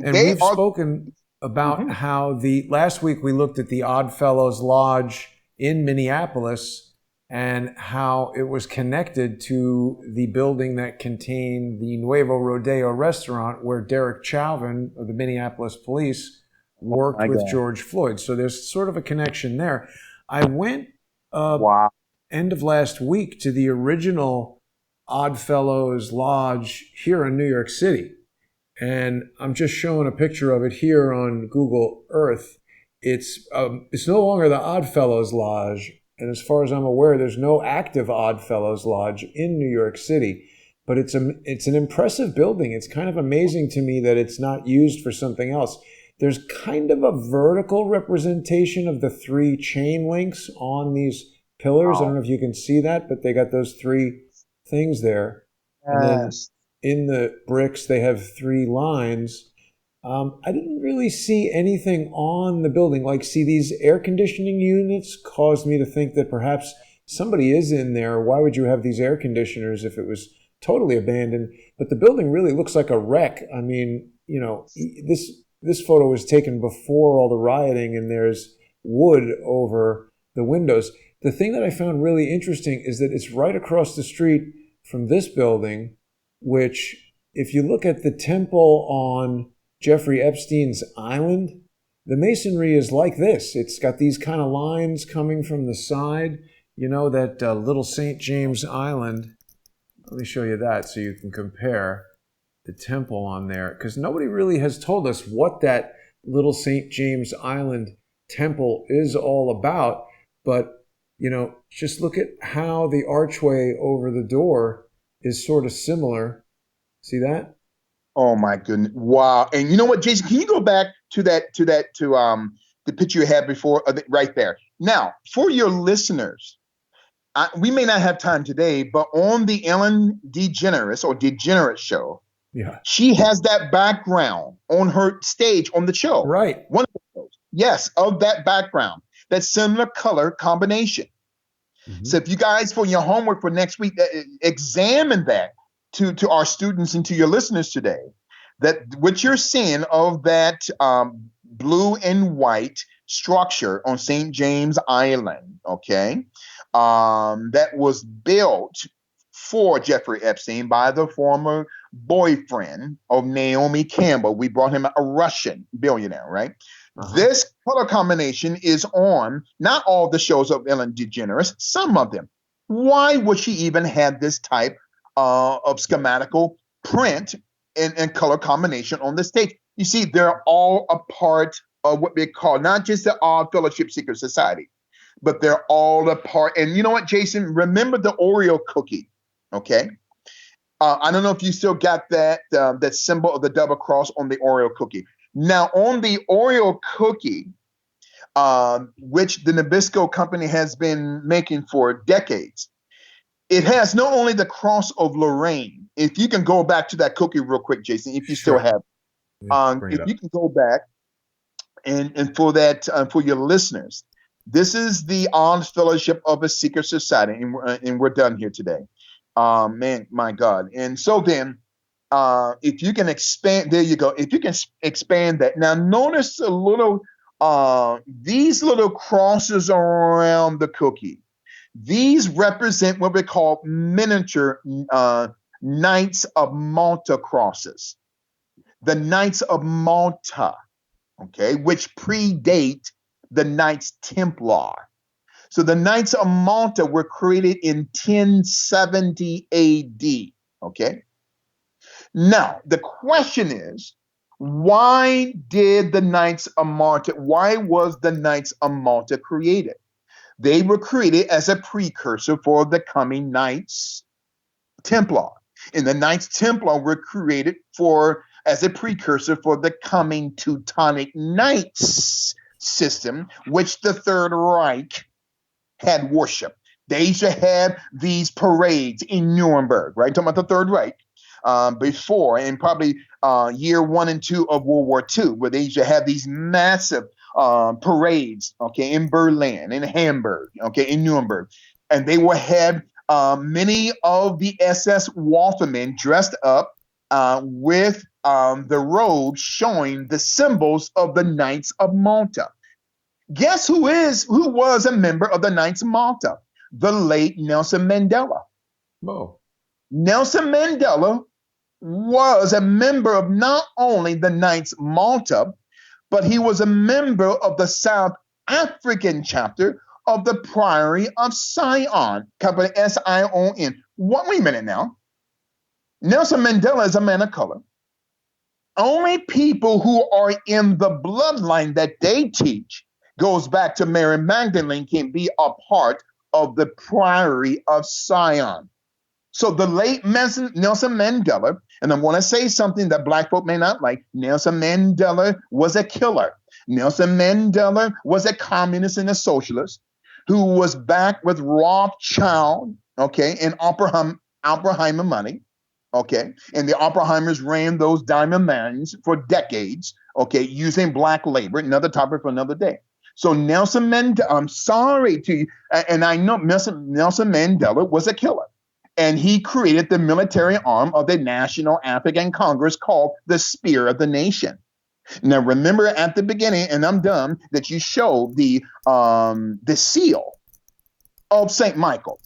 And They we've are. spoken about Mhm. how the last week we looked at the Oddfellows Lodge in Minneapolis and how it was connected to the building that contained the Nuevo Rodeo restaurant where Derek Chauvin of the Minneapolis police worked My with God. George Floyd. So there's sort of a connection there. I went Wow. end of last week to the original Oddfellows Lodge here in New York City. And I'm just showing a picture of it here on Google Earth. It's no longer the Oddfellows Lodge, and as far as I'm aware, there's no active Oddfellows Lodge in New York City. But it's an impressive building. It's kind of amazing to me that it's not used for something else. There's kind of a vertical representation of the three chain links on these pillars. I don't Wow. know if you can see that, but they got those three things there. And then Yes. in the bricks, they have three lines. I didn't really see anything on the building. Like, see, these air conditioning units caused me to think that perhaps somebody is in there. Why would you have these air conditioners if it was totally abandoned? But the building really looks like a wreck. I mean, this photo was taken before all the rioting, and there's wood over the windows. The thing that I found really interesting is that it's right across the street from this building, which, if you look at the temple on Jeffrey Epstein's island, the masonry is like this. It's got these kind of lines coming from the side. You know, that little St. James Island. Let me show you that so you can compare the temple on there, because nobody really has told us what that little St. James Island temple is all about. But, just look at how the archway over the door is sort of similar. See that? Oh my goodness. Wow. And you know what, Jason? Can you go back to the picture you had before, right there? Now, for your listeners, we may not have time today, but on the Ellen DeGeneres or Degenerate show, Yeah. she has that background on her stage on the show. Right. One of those. Yes, of that background, that similar color combination. Mm-hmm. So if you guys, for your homework for next week, examine that to our students and to your listeners today, that what you're seeing of that blue and white structure on St. James Island, okay, that was built for Jeffrey Epstein by the former boyfriend of Naomi Campbell. We brought him a Russian billionaire, right? Uh-huh. This color combination is on not all the shows of Ellen DeGeneres, some of them. Why would she even have this type of schematical print and color combination on the stage? You see, they're all a part of what they call not just the Odd Fellowship Secret Society, but they're all a part. And you know what, Jason? Remember the Oreo cookie, okay? I don't know if you still got that symbol of the double cross on the Oreo cookie. Now, on the Oreo cookie, which the Nabisco company has been making for decades, it has not only the cross of Lorraine. If you can go back to that cookie real quick, Jason, if you still Sure. have, Bring it if up. you can go back and for that for your listeners, this is the Odd Fellowship of a Secret Society, and we're done here today. Man, my God! And so then, if you can expand, there you go. If you can expand that. Now, notice a little, these little crosses around the cookie. These represent what we call miniature Knights of Malta crosses. The Knights of Malta, okay, which predate the Knights Templar. So the Knights of Malta were created in 1070 AD. Okay. Now, the question is, why did the Knights of Malta, why was the Knights of Malta created? They were created as a precursor for the coming Knights Templar. And the Knights Templar were created as a precursor for the coming Teutonic Knights system, which the Third Reich had worship. They used to have these parades in Nuremberg, right? Talking about the Third Reich. Before, and probably year 1 and 2 of World War II, where they used to have these massive parades, okay, in Berlin, in Hamburg, okay, in Nuremberg. And they would have many of the SS Watermen dressed up with the robes showing the symbols of the Knights of Malta. Guess who was a member of the Knights of Malta? The late Nelson Mandela. Whoa. Nelson Mandela was a member of not only the Knights Malta, but he was a member of the South African chapter of the Priory of Sion, capital S-I-O-N. Wait a minute now. Nelson Mandela is a man of color. Only people who are in the bloodline that they teach goes back to Mary Magdalene can be a part of the Priory of Sion. So the late Nelson Mandela, and I want to say something that Black folk may not like, Nelson Mandela was a killer. Nelson Mandela was a communist and a socialist who was back with Rothschild, okay, and Oppenheimer money, okay, and the Oppenheimers ran those diamond mines for decades, okay, using black labor. Another topic for another day. So Nelson Mandela, I'm sorry to you, and I know Nelson Mandela was a killer. And he created the military arm of the National African Congress called the Spear of the Nation. Now, remember at the beginning, and I'm done, that you showed the seal of St. Michael.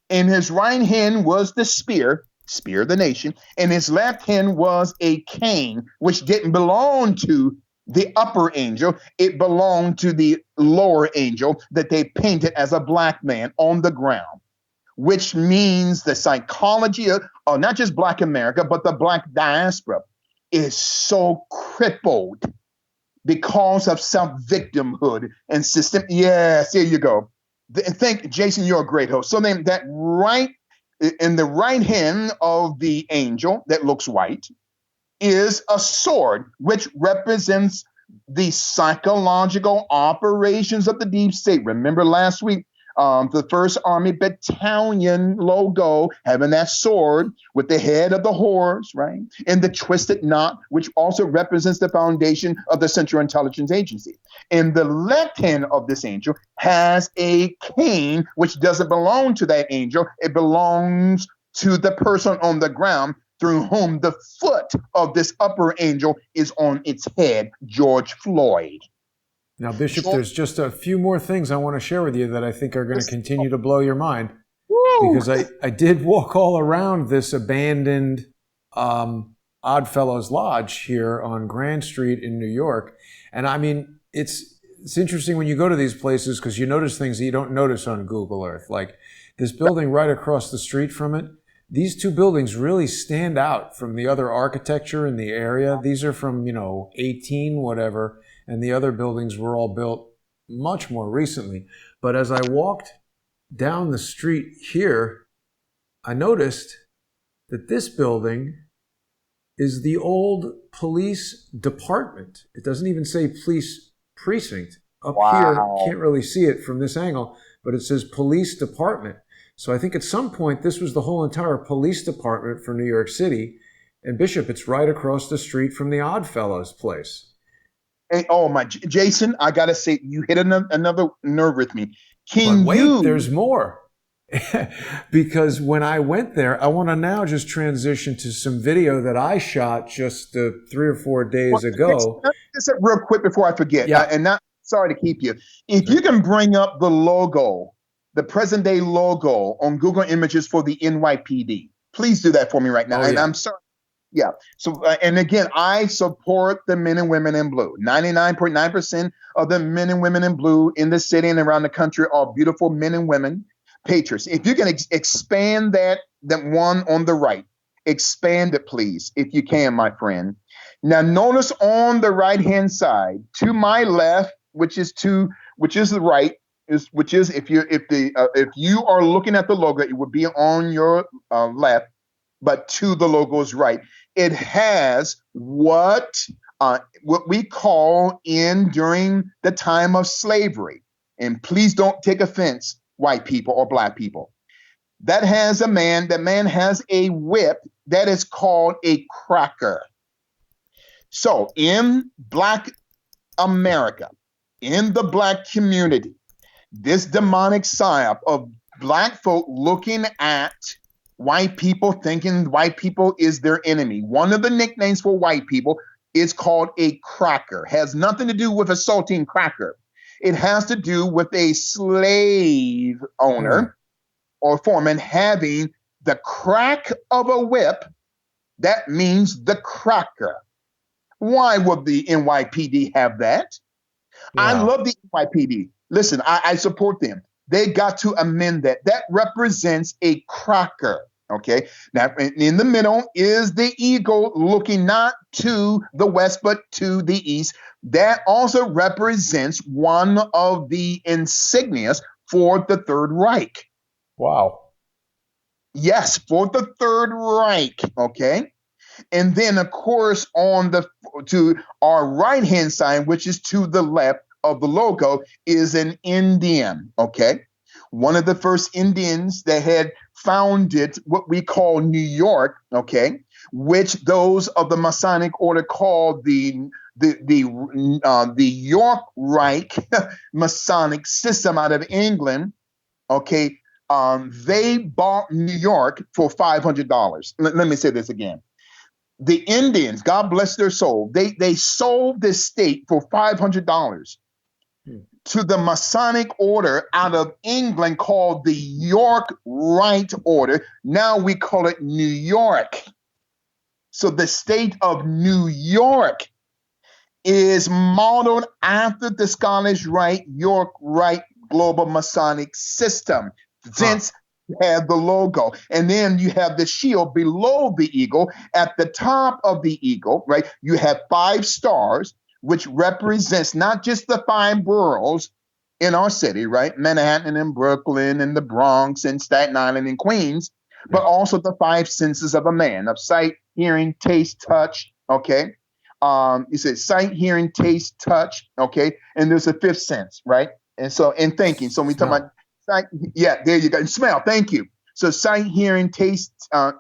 In his right hand was the spear of the nation, and his left hand was a cane, which didn't belong to the upper angel. It belonged to the lower angel that they painted as a black man on the ground, which means the psychology of not just Black America, but the Black diaspora is so crippled because of self-victimhood and system. Yes, here you go. Jason, you're a great host. So then that right in the right hand of the angel that looks white is a sword, which represents the psychological operations of the deep state. Remember last week, the First Army Battalion logo having that sword with the head of the horse, right? And the twisted knot, which also represents the foundation of the Central Intelligence Agency. And the left hand of this angel has a cane, which doesn't belong to that angel. It belongs to the person on the ground through whom the foot of this upper angel is on its head, George Floyd. Now, Bishop, there's just a few more things I want to share with you that I think are going to continue to blow your mind. Woo! Because I did walk all around this abandoned Oddfellows Lodge here on Grand Street in New York. And I mean, it's interesting when you go to these places because you notice things that you don't notice on Google Earth. Like this building right across the street from it. These two buildings really stand out from the other architecture in the area. These are from, 18 whatever. And the other buildings were all built much more recently. But as I walked down the street here, I noticed that this building is the old police department. It doesn't even say police precinct. Up here, can't really see it from this angle, but it says police department. So I think at some point, this was the whole entire police department for New York City. And Bishop, it's right across the street from the Oddfellows place. Hey, Jason, I gotta say, you hit another nerve with me. There's more. Because when I went there, I want to now just transition to some video that I shot just 3 or 4 days ago. Just real quick before I forget, and not sorry to keep you. If you can bring up the logo, the present day logo on Google Images for the NYPD, please do that for me right now. And I'm sorry. Yeah. So, and again, I support the men and women in blue. 99.9% of the men and women in blue in the city and around the country are beautiful men and women, patriots. If you can expand that one on the right, expand it, please, if you can, my friend. Now, notice on the right hand side, to my left, which is the right, which is if you are looking at the logo, it would be on your left, but to the logo's right. It has what we call in during the time of slavery, and please don't take offense, white people or black people. That man has a whip that is called a cracker. So in Black America, in the Black community, this demonic psyop of Black folk looking at white people, thinking white people is their enemy. One of the nicknames for white people is called a cracker. Has nothing to do with a saltine cracker. It has to do with a slave owner or foreman having the crack of a whip. That means the cracker. Why would the NYPD have that? Yeah. I love the NYPD. Listen, I support them. They got to amend that. That represents a cracker. Okay. Now, in the middle is the eagle looking not to the west, but to the east. That also represents one of the insignias for the Third Reich. Wow. Yes, for the Third Reich. Okay. And then, of course, to our right-hand side, which is to the left of the logo, is an Indian, okay? One of the first Indians that had founded what we call New York, okay, which those of the Masonic order called the York Reich Masonic system out of England, okay? They bought New York for $500. Let me say this again. The Indians, God bless their soul, they sold this state for $500 to the Masonic order out of England called the York Rite Order. Now we call it New York. So the state of New York is modeled after the Scottish Rite, York Rite Global Masonic system. Since you have the logo, and then you have the shield below the eagle. At the top of the eagle, right, you have 5 stars, which represents not just the 5 boroughs in our city, right, Manhattan and Brooklyn and the Bronx and Staten Island and Queens, but also the 5 senses of a man, of sight, hearing, taste, touch, okay? You said sight, hearing, taste, touch, okay? And there's a 5th sense, right? And so, and thinking. So we talk about sight, yeah, there you go. And smell, thank you. So sight, hearing, taste,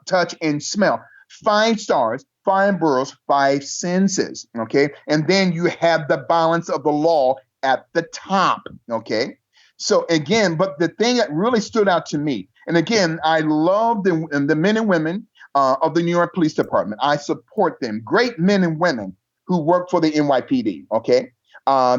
touch, and smell. 5 stars, 5 boroughs, 5 senses, okay? And then you have the balance of the law at the top, okay? So again, but the thing that really stood out to me, and again, I love the men and women of the New York Police Department. I support them. Great men and women who work for the NYPD, okay?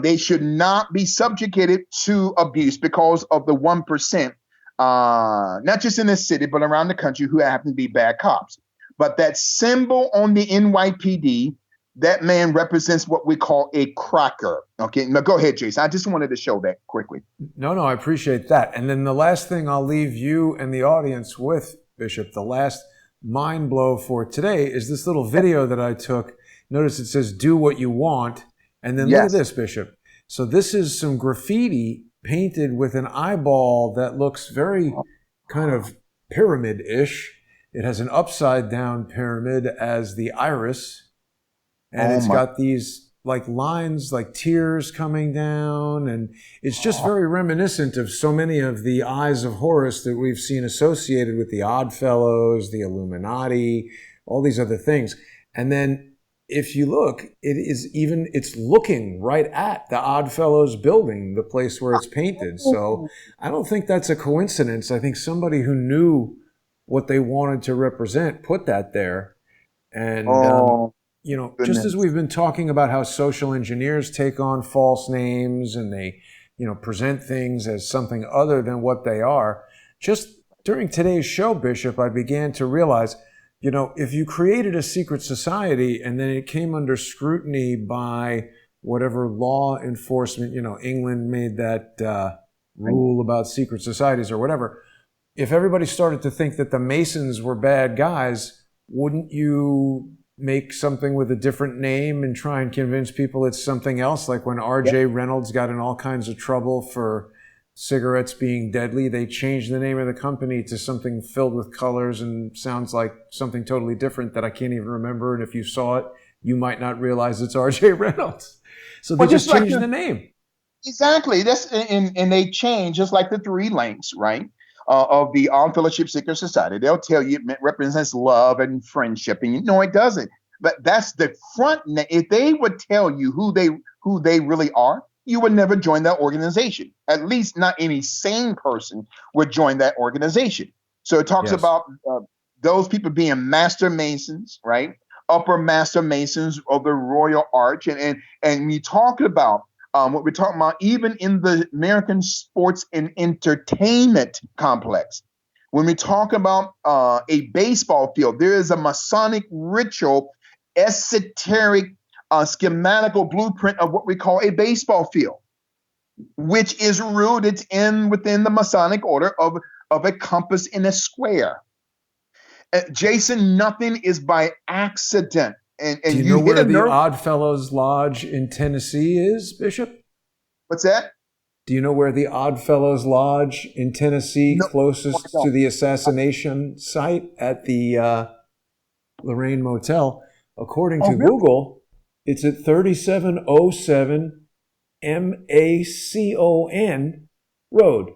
They should not be subjugated to abuse because of the 1%, not just in this city, but around the country who happen to be bad cops. But that symbol on the NYPD, that man represents what we call a cracker. Okay, now go ahead, Jason. I just wanted to show that quickly. No, I appreciate that. And then the last thing I'll leave you and the audience with, Bishop, the last mind blow for today is this little video that I took. Notice it says, "Do what you want." And then look at this, Bishop. So this is some graffiti painted with an eyeball that looks very kind of pyramid-ish. It has an upside-down pyramid as the iris. And it's got these like lines, like tears coming down. And it's just very reminiscent of so many of the eyes of Horus that we've seen associated with the Oddfellows, the Illuminati, all these other things. And then if you look, it's looking right at the Oddfellows building, the place where it's painted. So I don't think that's a coincidence. I think somebody who knew what they wanted to represent put that there. And, just as we've been talking about how social engineers take on false names and they, present things as something other than what they are, just during today's show, Bishop, I began to realize if you created a secret society and then it came under scrutiny by whatever law enforcement, England made that rule about secret societies or whatever, if everybody started to think that the Masons were bad guys, wouldn't you make something with a different name and try and convince people it's something else? Like when R.J. Reynolds got in all kinds of trouble for cigarettes being deadly, they changed the name of the company to something filled with colors and sounds like something totally different that I can't even remember. And if you saw it, you might not realize it's R.J. Reynolds. So they just changed the name. Exactly. And they change just like the three links, right? Of the All Fellowship Secret Society. They'll tell you it represents love and friendship, and it doesn't. But that's the front. If they would tell you who they really are, you would never join that organization. At least not any sane person would join that organization. So it talks about those people being master masons, right? Upper master masons of the Royal Arch, and we talk about. What we're talking about, even in the American sports and entertainment complex, when we talk about a baseball field, there is a Masonic ritual, esoteric, schematical blueprint of what we call a baseball field, which is rooted within the Masonic order of a compass in a square. Jason, nothing is by accident. And do you know where the Oddfellows Lodge in Tennessee is, Bishop? What's that? Do you know where the Oddfellows Lodge in Tennessee, closest to the assassination site at the Lorraine Motel? According to Google, it's at 3707 Macon Road.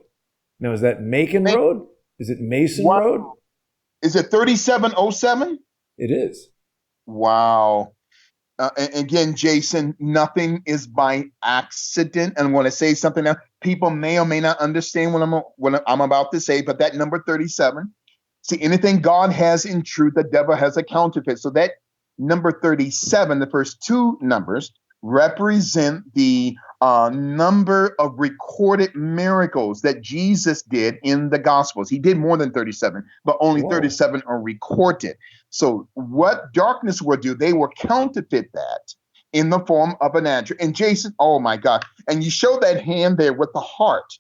Now, is that Macon Road? Is it Mason Road? Is it 3707? It is. Wow. And again, Jason, nothing is by accident. And when I say something else, people may or may not understand what I'm about to say, but that number 37, see, anything God has in truth, the devil has a counterfeit. So that number 37, the first two numbers, represent the number of recorded miracles that Jesus did in the Gospels. He did more than 37, but only 37 are recorded. So what darkness will do, they will counterfeit that in the form of an address. And Jason, oh my God. And you show that hand there with the heart,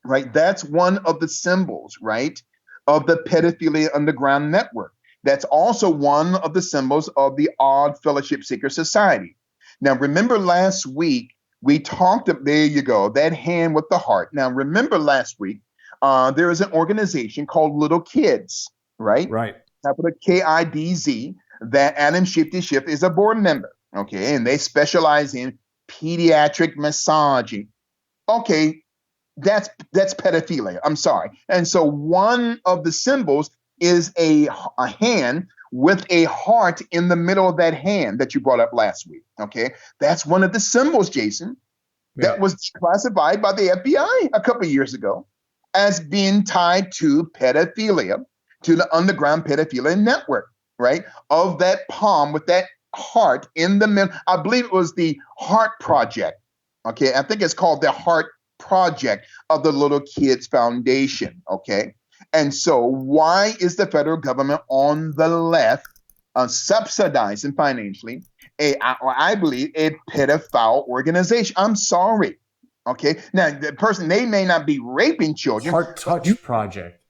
right? That's one of the symbols, right, of the pedophilia underground network. That's also one of the symbols of the Odd Fellowship Secret Society. Now, remember last week, we talked, there you go, that hand with the heart. Now, remember last week, there is an organization called Little Kids, right? Right. Capital KIDZ, that Adam Shifty Schiff is a board member, okay? And they specialize in pediatric massaging. Okay, that's pedophilia. I'm sorry. And so one of the symbols is a hand with a heart in the middle of that hand that you brought up last week. Okay, that's one of the symbols, Jason, that was classified by the FBI a couple of years ago as being tied to pedophilia, to the underground pedophilia network, right? Of that palm with that heart in the middle. I believe it was the Heart Project. Okay, I think it's called the Heart Project of the Little Kids Foundation. Okay. And so why is the federal government on the left subsidizing financially I believe a pedophile organization? I'm sorry. Okay. Now, the person, they may not be raping children. Heart Touch Project.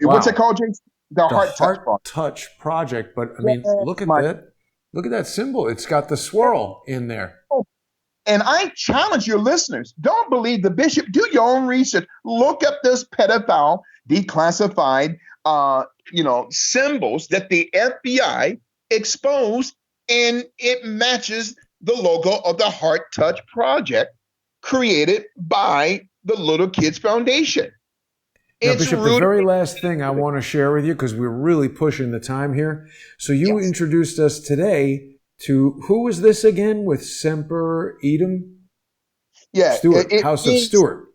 What's it called, Jason? The Heart Touch Project. But I mean, look at that. Look at that symbol. It's got the swirl in there. And I challenge your listeners, don't believe the bishop. Do your own research. Look up this pedophile declassified symbols that the FBI exposed, and it matches the logo of the Heart Touch Project created by the Little Kids Foundation. Now, Bishop, the very last thing I want to share with you, because we're really pushing the time here. So you introduced us today to, who was this again with Semper Idem? Yeah. Stuart, House of Stuart.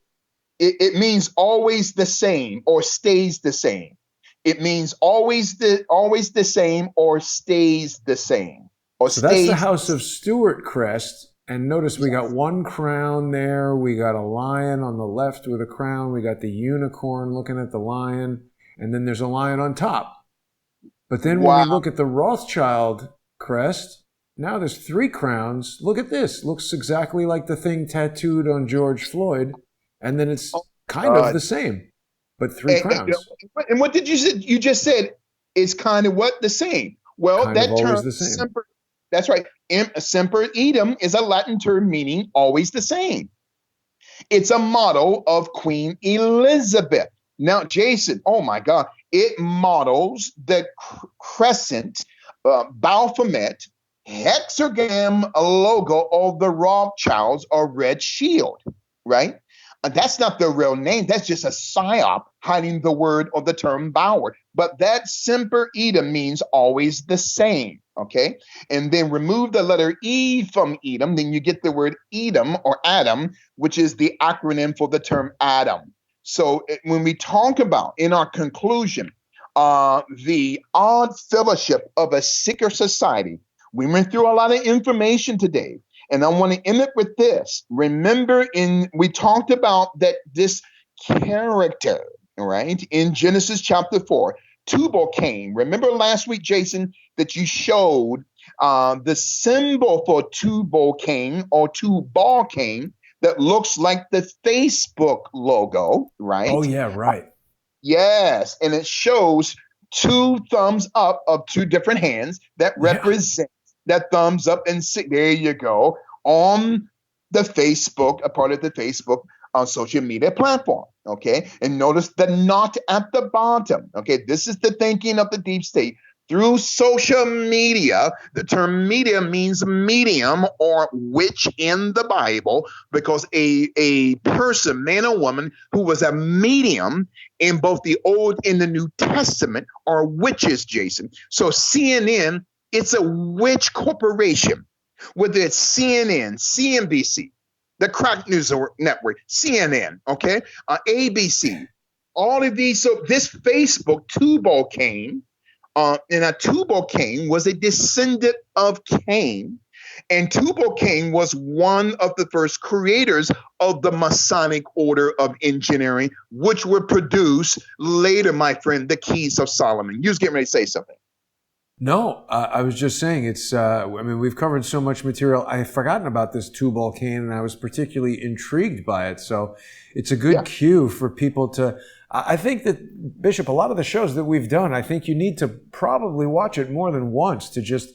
It means always the same or stays the same. It means always the same or stays the same. So that's the House of Stuart crest. And notice we got one crown there. We got a lion on the left with a crown. We got the unicorn looking at the lion. And then there's a lion on top. But then when we look at the Rothschild crest, now there's 3 crowns. Look at this. Looks exactly like the thing tattooed on George Floyd. And then it's kind of the same, but 3 crowns. And what did you say? You just said it's kind of what? The same. Well, kind that of term, always the same. that's right. Semper idem is a Latin term meaning always the same. It's a motto of Queen Elizabeth. Now, Jason, oh my God, it models the crescent Baphomet hexagram logo of the Rothschilds, or red shield, right? That's not the real name. That's just a psyop hiding the word or the term Bauer. But that semper idem means always the same, okay? And then remove the letter E from Edom, then you get the word Edom or Adam, which is the acronym for the term Adam. So when we talk about, in our conclusion, the odd fellowship of a sicker society, we went through a lot of information today. And I want to end it with this. Remember, we talked about that this character, right, in Genesis chapter 4, Tubal-Cain. Remember last week, Jason, that you showed the symbol for Tubal-Cain or Tubal-Cain that looks like the Facebook logo, right? Oh, yeah, right. Yes, and it shows 2 thumbs up of 2 different hands that represent that thumbs up, and there you go, on the Facebook, a part of the Facebook social media platform, okay? And notice the knot at the bottom, okay? This is the thinking of the deep state. Through social media, the term media means medium or witch in the Bible, because a person, man or woman, who was a medium in both the Old and the New Testament are witches, Jason. So CNN, it's a witch corporation, whether it's CNN, CNBC, the Crack News Network, CNN, okay, ABC, all of these. So this Facebook, Tubal-Cain, and a Tubal-Cain was a descendant of Cain, and Tubal-Cain was one of the first creators of the Masonic order of engineering, which would produce later, my friend, the Keys of Solomon. You was getting ready to say something. No, I was just saying it's, I mean, we've covered so much material. I had forgotten about this Tubal-Cain, and I was particularly intrigued by it. So it's a good cue for people to, I think that, Bishop, a lot of the shows that we've done, I think you need to probably watch it more than once to just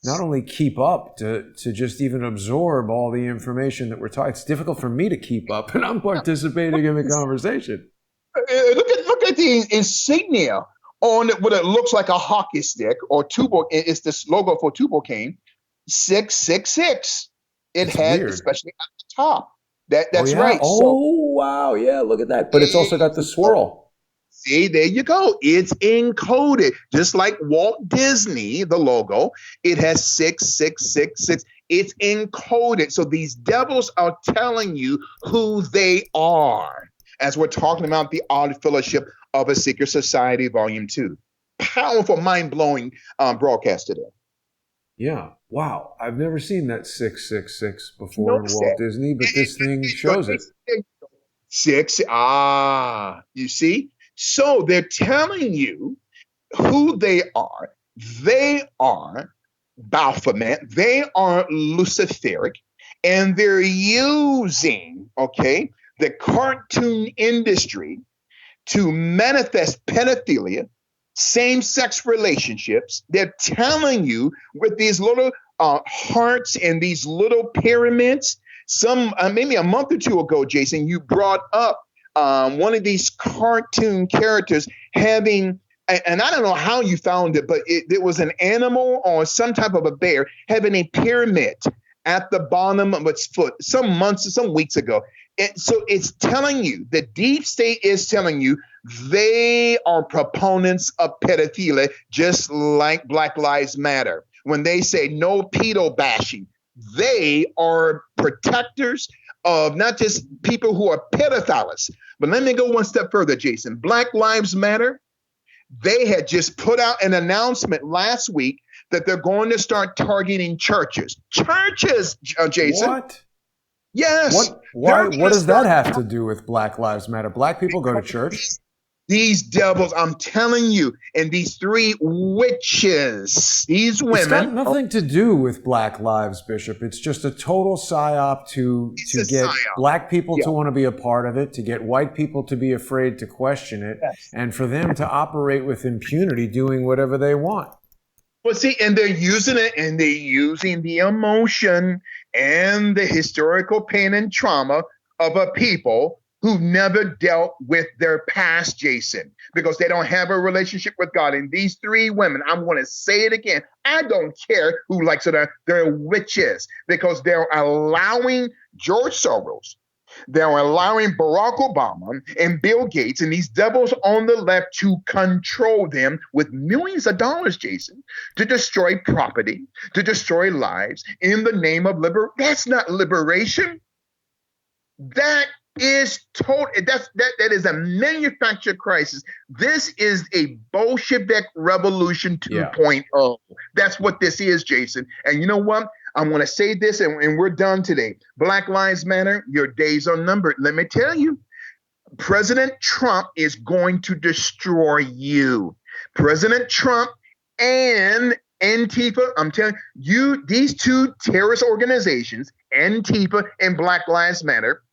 not only keep up, to just even absorb all the information that we're talking. It's difficult for me to keep up, and I'm participating in the conversation. Look at the insignia on what it looks like a hockey stick, or it's this logo for Tubal-Cain, 666. It had, especially at the top. That's right. Oh, so, wow. Yeah, look at that. But it's also got the swirl. See, there you go. It's encoded. Just like Walt Disney, the logo, it has 6666. It's encoded. So these devils are telling you who they are, as we're talking about the odd fellowship of a Secret Society, Volume 2. Powerful, mind-blowing broadcast today. Yeah. Wow. I've never seen that 666 before in Walt Disney, but this thing shows it. 6. You see? So they're telling you who they are. They are Baphomet. They are Luciferic. And they're using, the cartoon industry to manifest pedophilia, same-sex relationships. They're telling you with these little hearts and these little pyramids. Maybe a month or two ago, Jason, you brought up one of these cartoon characters having, and I don't know how you found it, but it was an animal or some type of a bear having a pyramid at the bottom of its foot some weeks ago. So it's telling you, the deep state is telling you, they are proponents of pedophilia, just like Black Lives Matter. When they say no pedo bashing, they are protectors of not just people who are pedophiles. But let me go one step further, Jason. Black Lives Matter, they had just put out an announcement last week that they're going to start targeting churches. Churches, Jason. What? Yes. What does that have to do with Black Lives Matter? Black people go to church? These devils, I'm telling you, and these three witches, these It's got women. nothing to do with Black Lives, Bishop. It's just a total psyop to It's a get psyop. black people Yeah. to want to be a part of it, to get white people to be afraid to question it, Yes. and for them to operate with impunity, doing whatever they want. Well, see, and they're using it, and they're using the emotion and the historical pain and trauma of a people who've never dealt with their past, Jason, because they don't have a relationship with God. And these three women, I'm going to say it again, I don't care who likes it, they're witches, because they're allowing George Soros, they're allowing Barack Obama and Bill Gates and these devils on the left to control them with millions of dollars, Jason, to destroy property, to destroy lives in the name of liberation. That's not liberation. That is total. That is a manufactured crisis. This is a Bolshevik revolution 2.0. That's what this is, Jason. And you know what? I'm going to say this, and we're done today. Black Lives Matter, your days are numbered. Let me tell you, President Trump is going to destroy you. President Trump and Antifa, I'm telling you, these two terrorist organizations, Antifa and Black Lives Matter,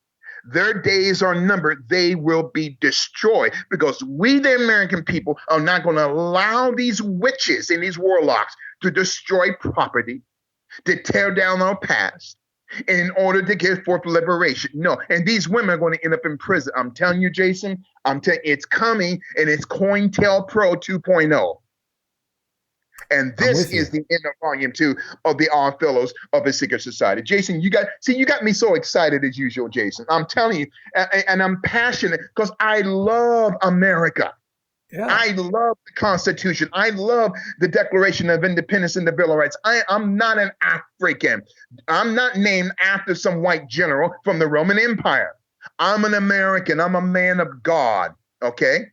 their days are numbered. They will be destroyed because we, the American people, are not going to allow these witches and these warlocks to destroy property, to tear down our past in order to give forth liberation. No, and these women are going to end up in prison. I'm telling you, Jason, it's coming, and it's COINTELPRO 2.0. And this is the end of volume 2 of the Odd Fellows of a Secret Society. Jason, you got me so excited as usual, Jason. I'm telling you, and I'm passionate because I love America. Yeah. I love the Constitution. I love the Declaration of Independence and the Bill of Rights. I'm not an African. I'm not named after some white general from the Roman Empire. I'm an American. I'm a man of God. Okay?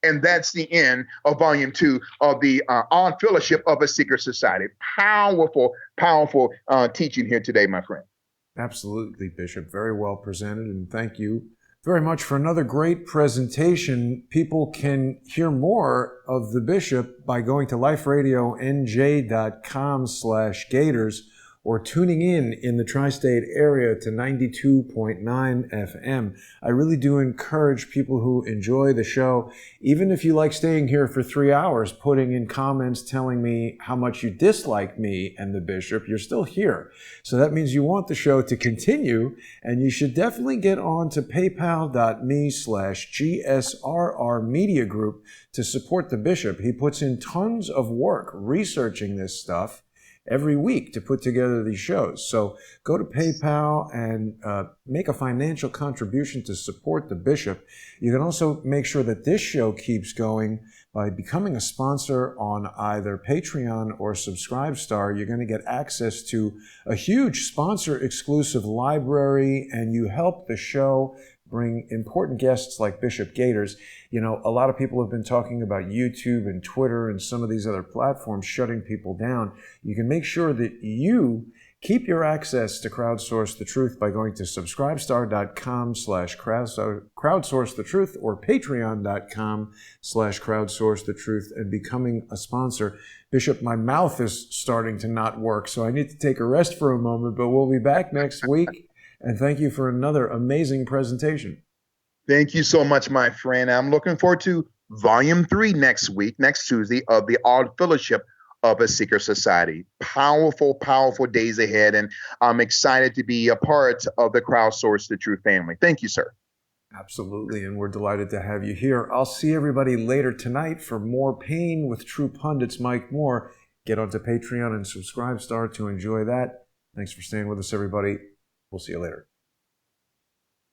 And that's the end of volume 2 of the Odd Fellowship of a Secret Society. Powerful, powerful teaching here today, my friend. Absolutely, Bishop. Very well presented, and thank you very much for another great presentation. People can hear more of the Bishop by going to liferadionj.com/Gaiters or tuning in the tri-state area to 92.9 FM. I really do encourage people who enjoy the show, even if you like staying here for 3 hours, putting in comments telling me how much you dislike me and the Bishop, you're still here. So that means you want the show to continue, and you should definitely get on to paypal.me/GSRR Media Group to support the Bishop. He puts in tons of work researching this stuff every week to put together these shows. So go to PayPal and make a financial contribution to support the Bishop. You can also make sure that this show keeps going by becoming a sponsor on either Patreon or Subscribestar. You're going to get access to a huge sponsor-exclusive library, and you help the show bring important guests like Bishop Gaiters. You know, a lot of people have been talking about YouTube and Twitter and some of these other platforms shutting people down. You can make sure that you keep your access to Crowdsource the Truth by going to subscribestar.com/crowdsource the truth or patreon.com/crowdsource the truth and becoming a sponsor. Bishop, my mouth is starting to not work, so I need to take a rest for a moment, but we'll be back next week. And thank you for another amazing presentation. Thank you so much, my friend. I'm looking forward to volume 3 next week, next Tuesday, of the Odd Fellowship of a Secret Society. Powerful, powerful days ahead, and I'm excited to be a part of the Crowdsource the Truth family. Thank you, sir. Absolutely, and we're delighted to have you here. I'll see everybody later tonight for more Pain with True Pundits Mike Moore. Get onto Patreon and Subscribestar to enjoy that. Thanks for staying with us, everybody. We'll see you later.